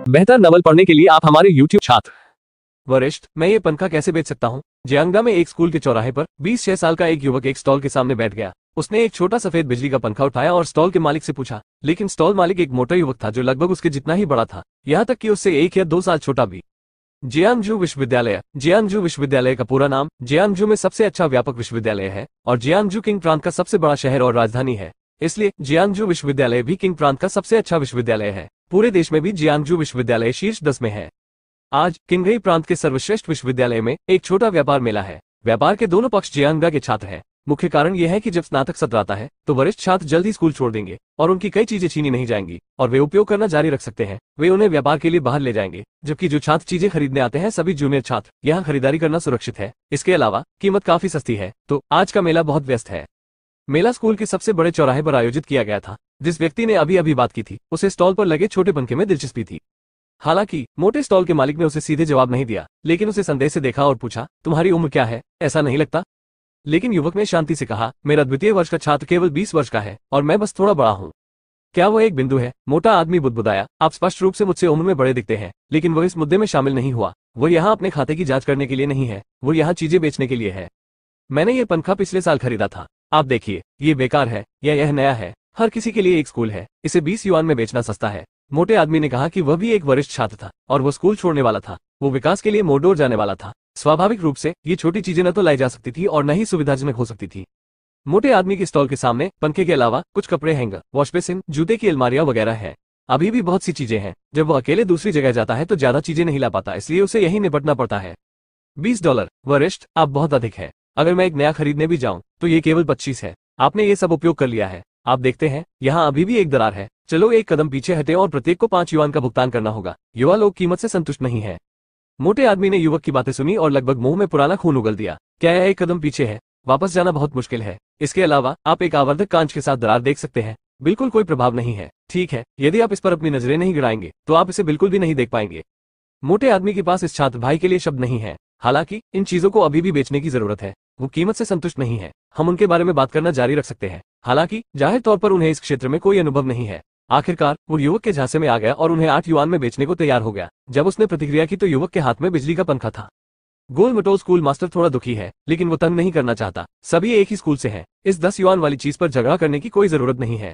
बेहतर नवल पढ़ने के लिए आप हमारे YouTube छात्र। वरिष्ठ, मैं ये पंखा कैसे बेच सकता हूँ? जियांगडा में एक स्कूल के चौराहे पर 20 साल का एक युवक एक स्टॉल के सामने बैठ गया। उसने एक छोटा सफेद बिजली का पंखा उठाया और स्टॉल के मालिक से पूछा, लेकिन स्टॉल मालिक एक मोटा युवक था जो लगभग उसके जितना ही बड़ा था, यहाँ तक कि उससे 1 या 2 साल छोटा भी। जियांगजू विश्वविद्यालय। जियांगजू विश्वविद्यालय का पूरा नाम जियांगजू में सबसे अच्छा व्यापक विश्वविद्यालय है और जियांगजू किंग प्रांत का सबसे बड़ा शहर और राजधानी है, इसलिए जियांगजू विश्वविद्यालय भी किंग प्रांत का सबसे अच्छा विश्वविद्यालय है। पूरे देश में भी जियांगजू विश्वविद्यालय शीर्ष 10 में है। आज किंगघई प्रांत के सर्वश्रेष्ठ विश्वविद्यालय में एक छोटा व्यापार मेला है। व्यापार के दोनों पक्ष जियांगडा के छात्र हैं। मुख्य कारण यह है कि जब स्नातक सत्र आता है तो वरिष्ठ छात्र जल्द ही स्कूल छोड़ देंगे और उनकी कई चीजें छीनी नहीं जाएंगी और वे उपयोग करना जारी रख सकते हैं। वे उन्हें व्यापार के लिए बाहर ले जाएंगे, जबकि जो छात्र चीजें खरीदने आते हैं सभी जूनियर छात्र, यहाँ खरीदारी करना सुरक्षित है। इसके अलावा कीमत काफी सस्ती है, तो आज का मेला बहुत व्यस्त है। मेला स्कूल के सबसे बड़े चौराहे पर आयोजित किया गया था। जिस व्यक्ति ने अभी अभी बात की थी उसे स्टॉल पर लगे छोटे पंखे में दिलचस्पी थी। हालांकि मोटे स्टॉल के मालिक ने उसे सीधे जवाब नहीं दिया, लेकिन उसे संदेह से देखा और पूछा, तुम्हारी उम्र क्या है? ऐसा नहीं लगता? लेकिन युवक ने शांति से कहा, मेरा द्वितीय वर्ष का छात्र केवल 20 वर्ष का है और मैं बस थोड़ा बड़ा हूँ। क्या वो एक बिंदु है? मोटा आदमी बुदबुदाया, आप स्पष्ट रूप से मुझसे उम्र में बड़े दिखते हैं, लेकिन वो इस मुद्दे में शामिल नहीं हुआ। वो यहाँ अपने खाते की जांच करने के लिए नहीं है, वो यहाँ चीजें बेचने के लिए है। मैंने ये पंखा पिछले साल खरीदा था। आप देखिए, ये बेकार है या यह नया है? हर किसी के लिए एक स्कूल है, इसे 20 युआन में बेचना सस्ता है। मोटे आदमी ने कहा कि वह भी एक वरिष्ठ छात्र था और वो स्कूल छोड़ने वाला था। वो विकास के लिए मोडोर जाने वाला था। स्वाभाविक रूप से ये छोटी चीजें न तो लाई जा सकती थी और न ही सुविधाजनक हो सकती थी। मोटे आदमी के स्टॉल के सामने पंखे के अलावा कुछ कपड़े हैंगर, वॉश बेसिन, जूते की अलमारियां वगैरह है। अभी भी बहुत सी चीजें हैं। जब वो अकेले दूसरी जगह जाता है तो ज्यादा चीजें नहीं ला पाता, इसलिए उसे यही निपटना पड़ता है। $20। वरिष्ठ, आप बहुत अधिक है। अगर मैं एक नया खरीदने भी जाऊं तो ये केवल 25 है। आपने ये सब उपयोग कर लिया है। आप देखते हैं, यहाँ अभी भी एक दरार है। चलो एक कदम पीछे हटे और प्रत्येक को 5 युआन का भुगतान करना होगा। युवा लोग कीमत से संतुष्ट नहीं है। मोटे आदमी ने युवक की बातें सुनी और लगभग मुंह में पुराना खून उगल दिया। क्या यह एक कदम पीछे है? वापस जाना बहुत मुश्किल है। इसके अलावा आप एक आवर्धक कांच के साथ दरार देख सकते हैं। बिल्कुल कोई प्रभाव नहीं है। ठीक है, यदि आप इस पर अपनी नजरें नहीं गिराएंगे तो आप इसे बिल्कुल भी नहीं देख पाएंगे। मोटे आदमी के पास इस छात्र भाई के लिए शब्द नहीं है। हालांकि इन चीजों को अभी भी बेचने की जरूरत है। वो कीमत से संतुष्ट नहीं है। हम उनके बारे में बात करना जारी रख सकते हैं। हालांकि जाहिर तौर पर उन्हें इस क्षेत्र में कोई अनुभव नहीं है। आखिरकार वो युवक के झांसे में आ गया और उन्हें 8 युआन में बेचने को तैयार हो गया। जब उसने प्रतिक्रिया की तो युवक के हाथ में बिजली का पंखा था। गोल मटोल स्कूल मास्टर थोड़ा दुखी है, लेकिन वो तंग नहीं करना चाहता। सभी एक ही स्कूल से हैं। इस 10 युआन वाली चीज पर झगड़ा करने की कोई जरूरत नहीं है।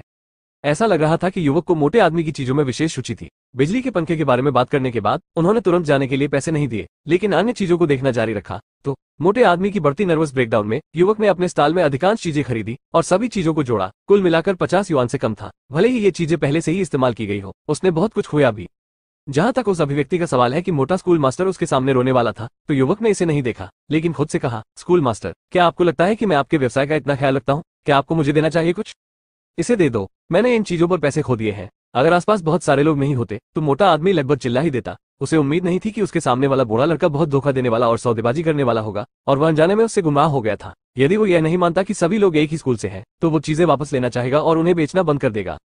ऐसा लग रहा था कि युवक को मोटे आदमी की चीजों में विशेष रुचि थी। बिजली के पंखे के बारे में बात करने के बाद उन्होंने तुरंत जाने के लिए पैसे नहीं दिए, लेकिन अन्य चीजों को देखना जारी रखा। तो मोटे आदमी की बढ़ती नर्वस ब्रेकडाउन में युवक ने अपने स्टॉल में अधिकांश चीजें खरीदी और सभी चीजों को जोड़ा। कुल मिलाकर 50 युआन से कम था। भले ही ये चीजें पहले से ही इस्तेमाल की गई हो, उसने बहुत कुछ खोया भी। जहां तक उस अभिव्यक्ति का सवाल है कि मोटा स्कूल मास्टर उसके सामने रोने वाला था, तो युवक ने इसे नहीं देखा, लेकिन खुद से कहा, स्कूल मास्टर, क्या आपको लगता है कि मैं आपके व्यवसाय का इतना ख्याल रखता हूँ? क्या आपको मुझे देना चाहिए कुछ? इसे दे दो। मैंने इन चीजों पर पैसे खो दिए हैं। अगर आसपास बहुत सारे लोग नहीं होते तो मोटा आदमी लगभग चिल्ला ही देता। उसे उम्मीद नहीं थी कि उसके सामने वाला बूढ़ा लड़का बहुत धोखा देने वाला और सौदेबाजी करने वाला होगा, और वह अनजाने में उससे गुमराह हो गया था। यदि वो यह नहीं मानता कि सभी लोग एक ही स्कूल से हैं, तो वो चीजें वापस लेना चाहेगा और उन्हें बेचना बंद कर देगा।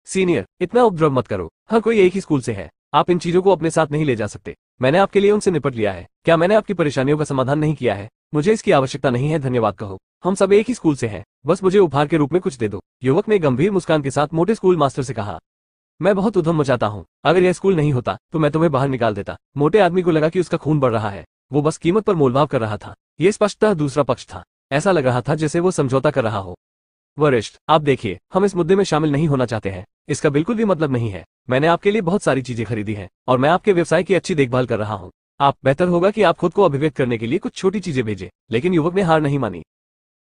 सीनियर, इतना उपद्रव मत करो। हर कोई एक ही स्कूल से है। आप इन चीजों को अपने साथ नहीं ले जा सकते। मैंने आपके लिए उनसे निपट लिया है। क्या मैंने आपकी परेशानियों का समाधान नहीं किया है? मुझे इसकी आवश्यकता नहीं है, धन्यवाद कहो। हम सब एक ही स्कूल से हैं। बस मुझे उपहार के रूप में कुछ दे दो। युवक ने गंभीर मुस्कान के साथ मोटे स्कूल मास्टर से कहा। मैं बहुत उधम मचाता हूँ। अगर यह स्कूल नहीं होता तो मैं तुम्हें बाहर निकाल देता। मोटे आदमी को लगा कि उसका खून बढ़ रहा है। वो बस कीमत पर मोलभाव कर रहा था। ये स्पष्टतः दूसरा पक्ष था। ऐसा लग रहा था जैसे वो समझौता कर रहा हो। वरिष्ठ, आप देखिए, हम इस मुद्दे में शामिल नहीं होना चाहते हैं। इसका बिल्कुल भी मतलब नहीं है। मैंने आपके लिए बहुत सारी चीजें खरीदी हैं और मैं आपके व्यवसाय की अच्छी देखभाल कर रहा हूँ। आप बेहतर होगा कि आप खुद को अभिव्यक्त करने के लिए कुछ छोटी चीजें भेजें। लेकिन युवक ने हार नहीं मानी।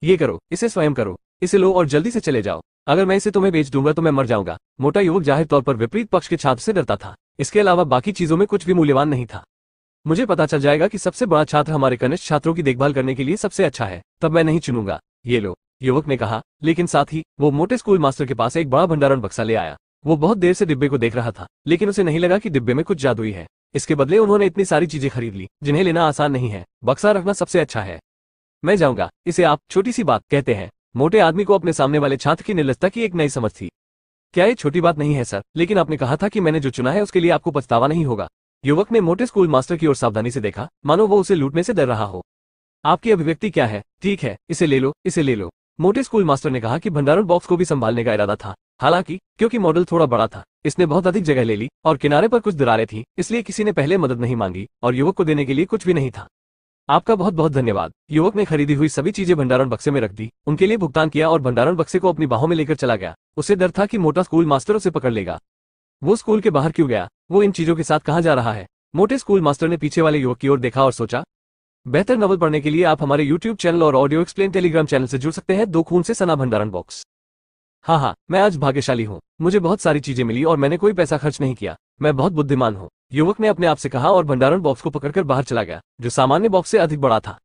ये करो, इसे स्वयं करो। इसे लो और जल्दी से चले जाओ। अगर मैं इसे तुम्हें बेच दूंगा तो मैं मर जाऊंगा। मोटा युवक जाहिर तौर पर विपरीत पक्ष के छात्र से डरता था। इसके अलावा बाकी चीजों में कुछ भी मूल्यवान नहीं था। मुझे पता चल जाएगा कि सबसे बड़ा छात्र हमारे कनिष्ठ छात्रों की देखभाल करने के लिए सबसे अच्छा है, तब मैं नहीं चुनूंगा। ये लो, युवक ने कहा, लेकिन साथ ही वो मोटे स्कूल मास्टर के पास एक बड़ा भंडारण बक्सा ले आया। वो बहुत देर से डिब्बे को देख रहा था, लेकिन उसे नहीं लगा कि डिब्बे में कुछ जादुई है। इसके बदले उन्होंने इतनी सारी चीजें खरीद ली जिन्हें लेना आसान नहीं है। बक्सा रखना सबसे अच्छा है। मैं जाऊंगा। इसे आप छोटी सी बात कहते हैं। मोटे आदमी को अपने सामने वाले छात्र की निर्लजता की एक नई समझ थी। क्या ये छोटी बात नहीं है सर? लेकिन आपने कहा था कि मैंने जो चुना है उसके लिए आपको पछतावा नहीं होगा। युवक ने मोटे स्कूल मास्टर की ओर सावधानी से देखा, मानो वो उसे लूटने से डर रहा हो। आपकी अभिव्यक्ति क्या है? ठीक है, इसे ले लो, इसे ले लो। मोटे स्कूल मास्टर ने कहा कि भंडारण बॉक्स को भी संभालने का इरादा था। हालांकि क्योंकि मॉडल थोड़ा बड़ा था, इसने बहुत अधिक जगह ले ली और किनारे पर कुछ दरारें थी, इसलिए किसी ने पहले मदद नहीं मांगी और युवक को देने के लिए कुछ भी नहीं था। आपका बहुत बहुत धन्यवाद। युवक ने खरीदी हुई सभी चीजें भंडारण बक्से में रख दी, उनके लिए भुगतान किया और भंडारण बक्से को अपनी बाहों में लेकर चला गया। उसे डर था कि मोटा स्कूल मास्टर उसे पकड़ लेगा। वो स्कूल के बाहर क्यों गया? वो इन चीजों के साथ कहाँ जा रहा है? मोटे स्कूल मास्टर ने पीछे वाले युवक की ओर देखा और सोचा, बेहतर नॉवल पढ़ने के लिए आप हमारे यूट्यूब चैनल और ऑडियो एक्सप्लेन टेलीग्राम चैनल से जुड़ सकते हैं। 2 खून से सना भंडारण बॉक्स। हाँ, मैं आज भाग्यशाली हूँ। मुझे बहुत सारी चीजें मिली और मैंने कोई पैसा खर्च नहीं किया। मैं बहुत बुद्धिमान हूँ, युवक ने अपने आप से कहा और भंडारण बॉक्स को पकड़कर बाहर चला गया, जो सामान्य बॉक्स से अधिक बड़ा था।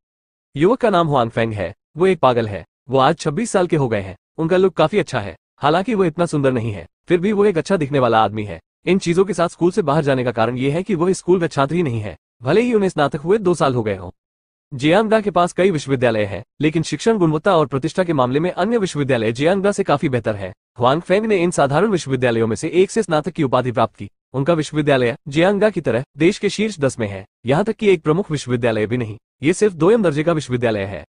युवक का नाम हुआंग फेंग है। वो एक पागल है। वो आज 26 साल के हो गए हैं। उनका लुक काफी अच्छा है, हालांकि वो इतना सुंदर नहीं है, फिर भी वो एक अच्छा दिखने वाला आदमी है। इन चीजों के साथ स्कूल से बाहर जाने का कारण ये है कि वो इस स्कूल का छात्र ही नहीं है, भले ही उन्हें स्नातक हुए 2 साल हो गए हों। जियांगडा के पास कई विश्वविद्यालय हैं, लेकिन शिक्षण गुणवत्ता और प्रतिष्ठा के मामले में अन्य विश्वविद्यालय जियांगडा से काफी बेहतर है। हुआंग फेंग ने इन साधारण विश्वविद्यालयों में से एक से स्नातक की उपाधि प्राप्त की। उनका विश्वविद्यालय जियांगडा की तरह देश के शीर्ष 10 में है, यहाँ तक कि एक प्रमुख विश्वविद्यालय भी नहीं। ये सिर्फ 2ym दर्जे का विश्वविद्यालय है।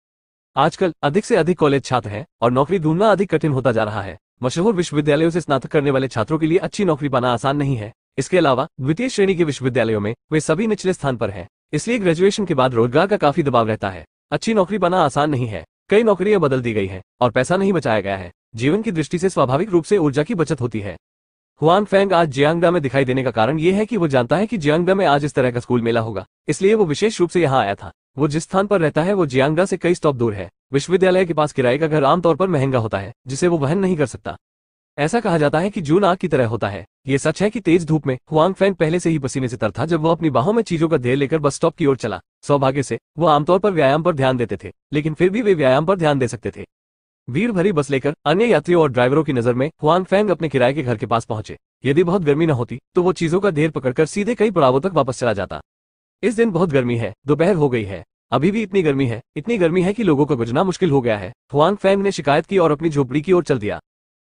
आजकल अधिक से अधिक कॉलेज छात्र हैं और नौकरी ढूंढना अधिक कठिन होता जा रहा है। मशहूर विश्वविद्यालयों से स्नातक करने वाले छात्रों के लिए अच्छी नौकरी पाना आसान नहीं है। इसके अलावा द्वितीय श्रेणी के विश्वविद्यालयों में वे सभी निचले स्थान पर हैं, इसलिए ग्रेजुएशन के बाद रोजगार का काफी दबाव रहता है। अच्छी नौकरी पाना आसान नहीं है। कई नौकरियां बदल दी गई हैं और पैसा नहीं बचाया गया है। जीवन की दृष्टि से स्वाभाविक रूप से ऊर्जा की बचत होती है। हुआंग फेंग आज जियांगडा में दिखाई देने का कारण ये है कि वो जानता है कि जियांगडा में आज इस तरह का स्कूल मेला होगा, इसलिए वो विशेष रूप से यहाँ आया था। वो जिस स्थान पर रहता है वो जियांगडा से कई स्टॉप दूर है। विश्वविद्यालय के पास किराए का घर आमतौर पर महंगा होता है, जिसे वो वहन नहीं कर सकता। ऐसा कहा जाता है कि जून आग की तरह होता है। ये सच है कि तेज धूप में हुआंग फेंग पहले से ही पसीने से तर था जब वो अपनी बाहों में चीजों का ढेर लेकर बस स्टॉप की ओर चला। सौभाग्य से वो आमतौर पर व्यायाम पर ध्यान देते थे, लेकिन फिर भी वे व्यायाम पर ध्यान दे सकते थे। भीड़ भरी बस लेकर अन्य यात्रियों और ड्राइवरों की नजर में हुआंग फेंग अपने किराए के घर के पास पहुंचे। यदि बहुत गर्मी न होती तो वो चीजों का ढेर पकड़कर सीधे कई पड़ावों तक वापस चला जाता। इस दिन बहुत गर्मी है, दोपहर हो गई है, अभी भी इतनी गर्मी है कि लोगों को गुजरना मुश्किल हो गया है। हुआंग फेंग ने शिकायत की और अपनी झोपड़ी की ओर चल दिया।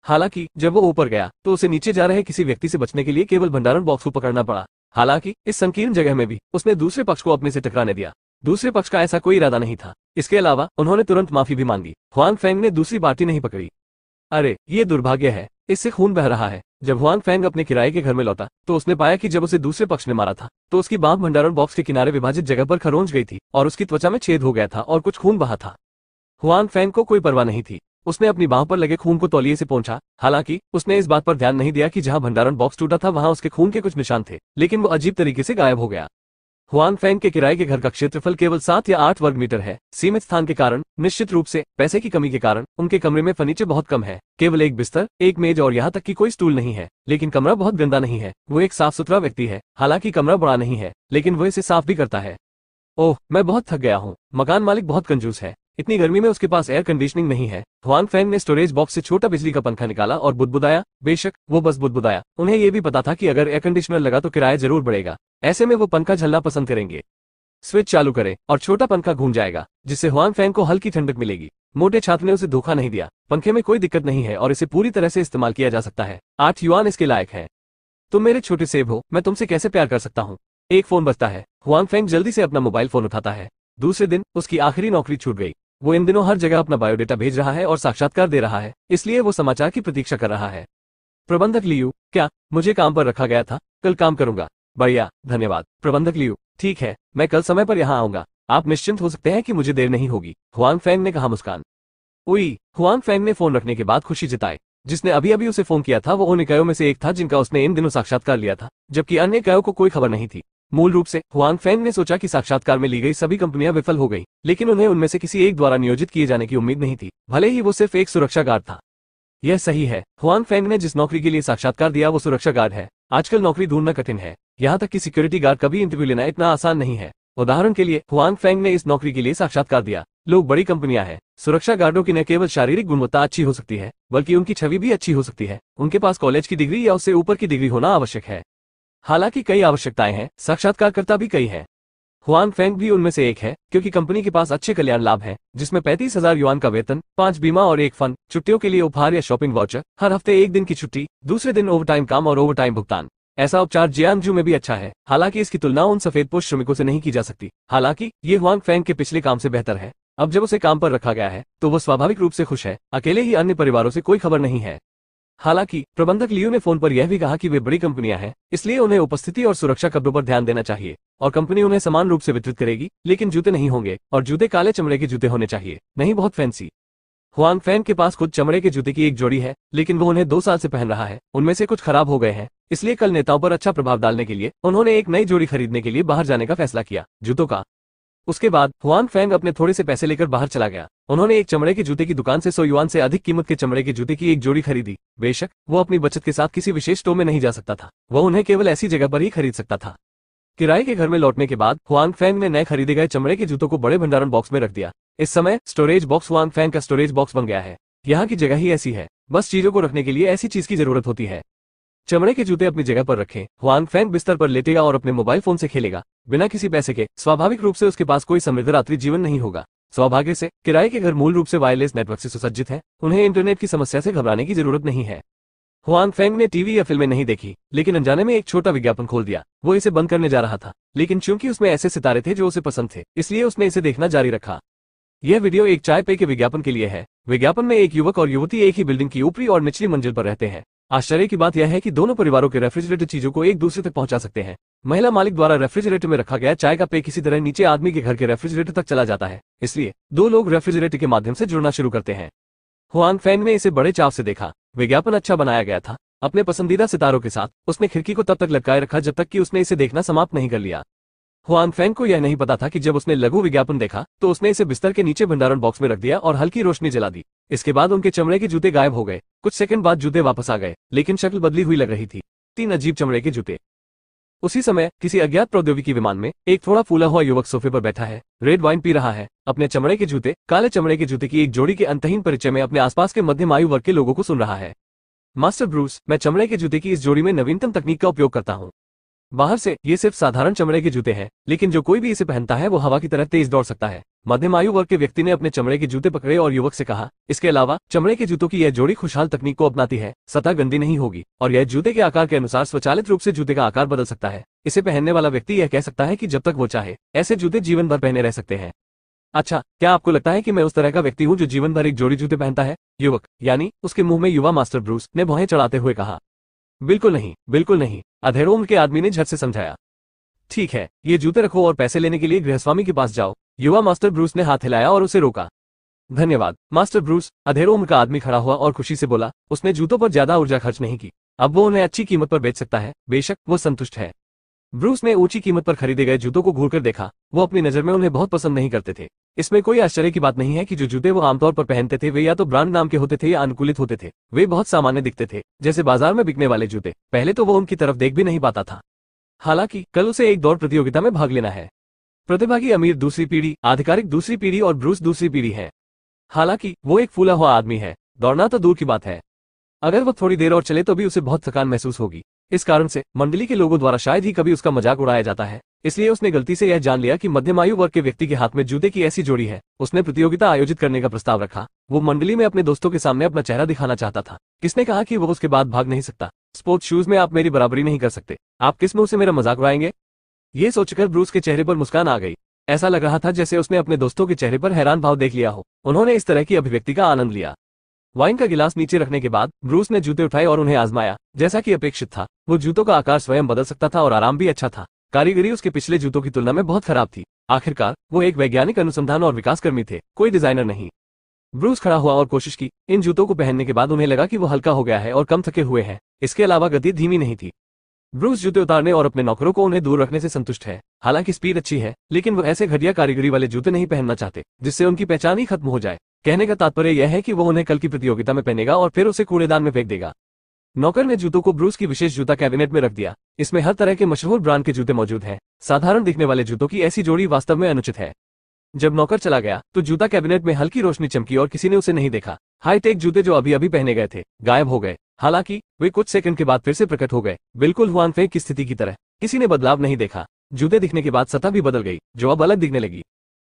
हालांकि जब वो ऊपर गया तो उसे नीचे जा रहे किसी व्यक्ति से बचने के लिए केवल भंडारण बॉक्स को पकड़ना पड़ा। हालांकि इस संकीर्ण जगह में भी उसने दूसरे पक्ष को अपने से टकराने दिया। दूसरे पक्ष का ऐसा कोई इरादा नहीं था। इसके अलावा उन्होंने तुरंत माफी भी मांगी। हुआंग फेंग ने दूसरी बाल्टी नहीं पकड़ी। अरे ये दुर्भाग्य है, इससे खून बह रहा है। जब हुआंग फेंग अपने किराए के घर में लौटा तो उसने पाया कि जब उसे दूसरे पक्ष ने मारा था तो उसकी बांह भंडारण बॉक्स के किनारे विभाजित जगह पर खरोंच गई थी और उसकी त्वचा में छेद हो गया था और कुछ खून बहा था। हुआंग फेंग को कोई परवाह नहीं थी। उसने अपनी बांह पर लगे खून को तौलिए से पोंछा। हालांकि उसने इस बात पर ध्यान नहीं दिया कि जहां भंडारण बॉक्स टूटा था वहां उसके खून के कुछ निशान थे, लेकिन वो अजीब तरीके से गायब हो गया। हुआंग फेंग के किराए के घर का क्षेत्रफल केवल 7 या 8 वर्ग मीटर है। सीमित स्थान के कारण, निश्चित रूप से पैसे की कमी के कारण, उनके कमरे में फर्नीचर बहुत कम है। केवल एक बिस्तर, एक मेज और यहाँ तक कि कोई स्टूल नहीं है। लेकिन कमरा बहुत गंदा नहीं है। वो एक साफ सुथरा व्यक्ति है। हालांकि कमरा बड़ा नहीं है, लेकिन वो इसे साफ भी करता है। ओह, मैं बहुत थक गया हूँ। मकान मालिक बहुत कंजूस है। इतनी गर्मी में उसके पास एयर कंडीशनिंग नहीं है। हुआंग फेंग ने स्टोरेज बॉक्स से छोटा बिजली का पंखा निकाला और बुदबुदाया। बेशक वो बस बुदबुदाया। उन्हें यह भी पता था कि अगर एयर कंडीशनर लगा तो किराया जरूर बढ़ेगा। ऐसे में वो पंखा झलना पसंद करेंगे। स्विच चालू करें और छोटा पंखा घूम जाएगा, जिससे हुआंग फेंग को हल्की ठंडक मिलेगी। मोटे छात्र ने उसे धोखा नहीं दिया। पंखे में कोई दिक्कत नहीं है और इसे पूरी तरह से इस्तेमाल किया जा सकता है। 8 युआन इसके लायक है। तुम मेरे छोटे सेब हो, मैं तुमसे कैसे प्यार कर सकता हूँ। एक फोन बजता है। हुआंग फेंग जल्दी से अपना मोबाइल फोन उठाता है। दूसरे दिन उसकी आखिरी नौकरी छूट गई। वो इन दिनों हर जगह अपना बायोडेटा भेज रहा है और साक्षात्कार दे रहा है, इसलिए वो समाचार की प्रतीक्षा कर रहा है। प्रबंधक लियू, क्या मुझे काम पर रखा गया था? कल काम करूंगा। बढ़िया, धन्यवाद प्रबंधक लियू। ठीक है, मैं कल समय पर यहाँ आऊंगा। आप निश्चिंत हो सकते हैं कि मुझे देर नहीं होगी, हुआंग फेंग ने कहा मुस्कान। उई, हुआंग फेंग ने फोन रखने के बाद खुशी जताई। जिसने अभी अभी उसे फोन किया था वो उन इकाइयों में से एक था जिनका उसने इन दिनों साक्षात्कार लिया था, जबकि अन्य इकाइयों को कोई खबर नहीं थी। मूल रूप से हुआंग फेंग ने सोचा कि साक्षात्कार में ली गई सभी कंपनियां विफल हो गई, लेकिन उन्हें उनमें से किसी एक द्वारा नियोजित किए जाने की उम्मीद नहीं थी, भले ही वो सिर्फ एक सुरक्षा गार्ड था। यह सही है। हुआंग फेंग ने जिस नौकरी के लिए साक्षात्कार दिया वो सुरक्षा गार्ड है। आजकल नौकरी ढूंढना कठिन है, यहाँ तक कि सिक्योरिटी गार्ड का भी इंटरव्यू लेना इतना आसान नहीं है। उदाहरण के लिए हुआंग फेंग ने इस नौकरी के लिए साक्षात्कार दिया। लोग बड़ी कंपनियां हैं। सुरक्षा गार्डों की न केवल शारीरिक गुणवत्ता अच्छी हो सकती है, बल्कि उनकी छवि भी अच्छी हो सकती है। उनके पास कॉलेज की डिग्री या उससे ऊपर की डिग्री होना आवश्यक है। हालांकि कई आवश्यकताएं हैं, साक्षात्कारकर्ता भी कई हैं। हुआंग फेंग भी उनमें से एक है, क्योंकि कंपनी के पास अच्छे कल्याण लाभ हैं, जिसमें 35,000 युआन का वेतन, 5 बीमा और एक फंड, छुट्टियों के लिए उपहार या शॉपिंग वाउचर, हर हफ्ते 1 दिन की छुट्टी, दूसरे दिन ओवरटाइम काम और ओवरटाइम भुगतान। ऐसा उपचार जियांगजू में भी अच्छा है, हालांकि इसकी तुलना उन सफेदपोश श्रमिकों से नहीं की जा सकती। हालांकि ये हुआंग फेंग के पिछले काम से बेहतर है। अब जब उसे काम पर रखा गया है तो वो स्वाभाविक रूप से खुश है। अकेले ही अन्य परिवारों से कोई खबर नहीं है। हालांकि प्रबंधक लियो ने फोन पर यह भी कहा कि वे बड़ी कंपनियां हैं, इसलिए उन्हें उपस्थिति और सुरक्षा कपड़ों पर ध्यान देना चाहिए और कंपनी उन्हें समान रूप से वितरित करेगी, लेकिन जूते नहीं होंगे और जूते काले चमड़े के जूते होने चाहिए, नहीं बहुत फैंसी। हुआंग फैंग के पास खुद चमड़े के जूते की एक जोड़ी है, लेकिन वो उन्हें 2 साल से पहन रहा है। उनमें से कुछ खराब हो गए हैं, इसलिए कल नेताओं पर अच्छा प्रभाव डालने के लिए उन्होंने एक नई जोड़ी खरीदने के लिए बाहर जाने का फैसला किया, जूतों का। उसके बाद हुआंग फैंग अपने थोड़े से पैसे लेकर बाहर चला गया। उन्होंने एक चमड़े के जूते की दुकान से 100 युआन से अधिक कीमत के चमड़े के जूते की एक जोड़ी खरीदी। बेशक वो अपनी बचत के साथ किसी विशेष स्टोर में नहीं जा सकता था, वह उन्हें केवल ऐसी जगह पर ही खरीद सकता था। किराए के घर में लौटने के बाद हुआंग फैंग ने नए खरीदे गए चमड़े के जूतों को बड़े भंडारण बॉक्स में रख दिया। इस समय स्टोरेज बॉक्स हुआंग फैंग का स्टोरेज बॉक्स बन गया है। यहाँ की जगह ही ऐसी है, बस चीजों को रखने के लिए ऐसी चीज की जरूरत होती है। चमड़े के जूते अपनी जगह पर रखें। हुआंग फैंग बिस्तर पर लेटेगा और अपने मोबाइल फोन से खेलेगा, बिना किसी पैसे के। स्वाभाविक रूप से उसके पास कोई समृद्ध रात्रि जीवन नहीं होगा। सौभाग्य से किराए के घर मूल रूप से वायरलेस नेटवर्क से सुसज्जित है, उन्हें इंटरनेट की समस्या से घबराने की जरूरत नहीं है। हुआंग फैंग ने टीवी या फिल्में नहीं देखी, लेकिन अनजाने में एक छोटा विज्ञापन खोल दिया। वो इसे बंद करने जा रहा था, लेकिन चूंकि उसमें ऐसे सितारे थे जो उसे पसंद थे, इसलिए उसने इसे देखना जारी रखा। यह वीडियो एक चाय पे के विज्ञापन के लिए है। विज्ञापन में एक युवक और युवती एक ही बिल्डिंग की ऊपरी और निचली मंजिल पर रहते हैं। आश्चर्य की बात यह है कि दोनों परिवारों के रेफ्रिजरेटर चीजों को एक दूसरे तक पहुंचा सकते हैं। महिला मालिक द्वारा रेफ्रिजरेटर में रखा गया चाय का पे किसी तरह नीचे आदमी के घर के रेफ्रिजरेटर तक चला जाता है, इसलिए 2 लोग रेफ्रिजरेटर के माध्यम से जुड़ना शुरू करते हैं। हुआंग फैंग ने इसे बड़े चाव से देखा। विज्ञापन अच्छा बनाया गया था। अपने पसंदीदा सितारों के साथ उसने खिड़की को तब तक लटकाए रखा जब तक कि उसने इसे देखना समाप्त नहीं कर लिया। हुआंग फैंग को यह नहीं पता था कि जब उसने लघु विज्ञापन देखा तो उसने इसे बिस्तर के नीचे भंडारण बॉक्स में रख दिया और हल्की रोशनी जला दी। इसके बाद उनके चमड़े के जूते गायब हो गए। कुछ सेकंड बाद जूते वापस आ गए, लेकिन शक्ल बदली हुई लग रही थी। 3 अजीब चमड़े के जूते। उसी समय किसी अज्ञात प्रौद्योगिकी विमान में एक थोड़ा फूला हुआ युवक सोफे पर बैठा है, रेड वाइन पी रहा है। अपने चमड़े के जूते, काले चमड़े के जूते की एक जोड़ी के अंतहीन परिचय में अपने आसपास के मध्यम आयु वर्ग के लोगों को सुन रहा है। मास्टर ब्रूस, मैं चमड़े के जूते की इस जोड़ी में नवीनतम तकनीक का उपयोग करता हूँ। बाहर से ये सिर्फ साधारण चमड़े के जूते हैं, लेकिन जो कोई भी इसे पहनता है वो हवा की तरह तेज दौड़ सकता है। मध्यम आयु वर्ग के व्यक्ति ने अपने चमड़े के जूते पकड़े और युवक से कहा, इसके अलावा चमड़े के जूतों की यह जोड़ी खुशहाल तकनीक को अपनाती है। सतह गंदी नहीं होगी और यह जूते के आकार के अनुसार स्वचालित रूप से जूते का आकार बदल सकता है। इसे पहनने वाला व्यक्ति यह कह सकता है कि जब तक वो चाहे ऐसे जूते जीवन भर पहने रह सकते हैं। अच्छा, क्या आपको लगता है कि मैं उस तरह का व्यक्ति हूँ जो जीवन भर एक जोड़ी जूते पहनता है? युवक यानी उसके मुंह में युवा मास्टर ब्रूस ने भौहें चढ़ाते हुए कहा। बिल्कुल नहीं, बिल्कुल नहीं, अधेड़ उम्र के आदमी ने झट से समझाया। ठीक है, ये जूते रखो और पैसे लेने के लिए गृहस्वामी के पास जाओ। युवा मास्टर ब्रूस ने हाथ हिलाया और उसे रोका। धन्यवाद मास्टर ब्रूस। अधेड़ उम्र का आदमी खड़ा हुआ और खुशी से बोला। उसने जूतों पर ज्यादा ऊर्जा खर्च नहीं की, अब वो उन्हें अच्छी कीमत पर बेच सकता है। बेशक वो संतुष्ट है। ब्रूस ने ऊंची कीमत पर खरीदे गए जूतों को घूरकर देखा। वो अपनी नजर में उन्हें बहुत पसंद नहीं करते थे। इसमें कोई आश्चर्य की बात नहीं है कि जो जूते वो आमतौर पर पहनते थे वे या तो ब्रांड नाम के होते थे या अनुकूलित होते थे। वे बहुत सामान्य दिखते थे, जैसे बाजार में बिकने वाले जूते। पहले तो वो उनकी तरफ देख भी नहीं पाता था। हालांकि कल उसे एक दौड़ प्रतियोगिता में भाग लेना है। प्रतिभागी अमीर दूसरी पीढ़ी, आधिकारिक दूसरी पीढ़ी और ब्रूस दूसरी पीढ़ी है। हालांकि वो एक फूला हुआ आदमी है, दौड़ना तो दूर की बात है। अगर वो थोड़ी देर और चले तो भी उसे बहुत थकान महसूस होगी। इस कारण से मंडली के लोगों द्वारा शायद ही कभी उसका मजाक उड़ाया जाता है। इसलिए उसने गलती से यह जान लिया कि मध्यम आयु वर्ग के व्यक्ति के हाथ में जूते की ऐसी जोड़ी है। उसने प्रतियोगिता आयोजित करने का प्रस्ताव रखा। वो मंडली में अपने दोस्तों के सामने अपना चेहरा दिखाना चाहता था। किसने कहा कि वो उसके बाद भाग नहीं सकता? स्पोर्ट्स शूज में आप मेरी बराबरी नहीं कर सकते। आप किस मुंह से मेरा मजाक उड़ाएंगे? ये सोचकर ब्रूस के चेहरे पर मुस्कान आ गई। ऐसा लग रहा था जैसे उसने अपने दोस्तों के चेहरे पर हैरान भाव देख लिया हो। उन्होंने इस तरह की अभिव्यक्ति का आनंद लिया। वाइन का गिलास नीचे रखने के बाद ब्रूस ने जूते उठाए और उन्हें आजमाया। जैसा कि अपेक्षित था, वो जूतों का आकार स्वयं बदल सकता था और आराम भी अच्छा था। कारीगरी उसके पिछले जूतों की तुलना में बहुत खराब थी। आखिरकार वो एक वैज्ञानिक अनुसंधान और विकास कर्मी थे, कोई डिजाइनर नहीं। ब्रूस खड़ा हुआ और कोशिश की। इन जूतों को पहनने के बाद उन्हें लगा कि वो हल्का हो गया है और कम थके हुए हैं। इसके अलावा गति धीमी नहीं थी। ब्रूस जूते उतारने और अपने नौकरों को उन्हें दूर रखने से संतुष्ट है। हालांकि स्पीड अच्छी है, लेकिन वो ऐसे घटिया कारीगरी वाले जूते नहीं पहनना चाहते जिससे उनकी पहचान ही खत्म हो जाए। कहने का तात्पर्य यह है कि वो उन्हें कल की प्रतियोगिता में पहनेगा और फिर उसे कूड़ेदान में फेंक देगा। नौकर ने जूतों को ब्रूस की विशेष जूता कैबिनेट में रख दिया। इसमें हर तरह के मशहूर ब्रांड के जूते मौजूद हैं। साधारण दिखने वाले जूतों की ऐसी जोड़ी वास्तव में अनुचित है। जब नौकर चला गया तो जूता कैबिनेट में हल्की रोशनी चमकी और किसी ने उसे नहीं देखा। हाईटेक जूते जो अभी अभी पहने गए थे गायब हो गए। हालांकि वे कुछ सेकंड के बाद फिर से प्रकट हो गए, बिल्कुल हुआंग फैंग की स्थिति की तरह। किसी ने बदलाव नहीं देखा। जूते दिखने के बाद सतह भी बदल गई, जो अब अलग दिखने लगी।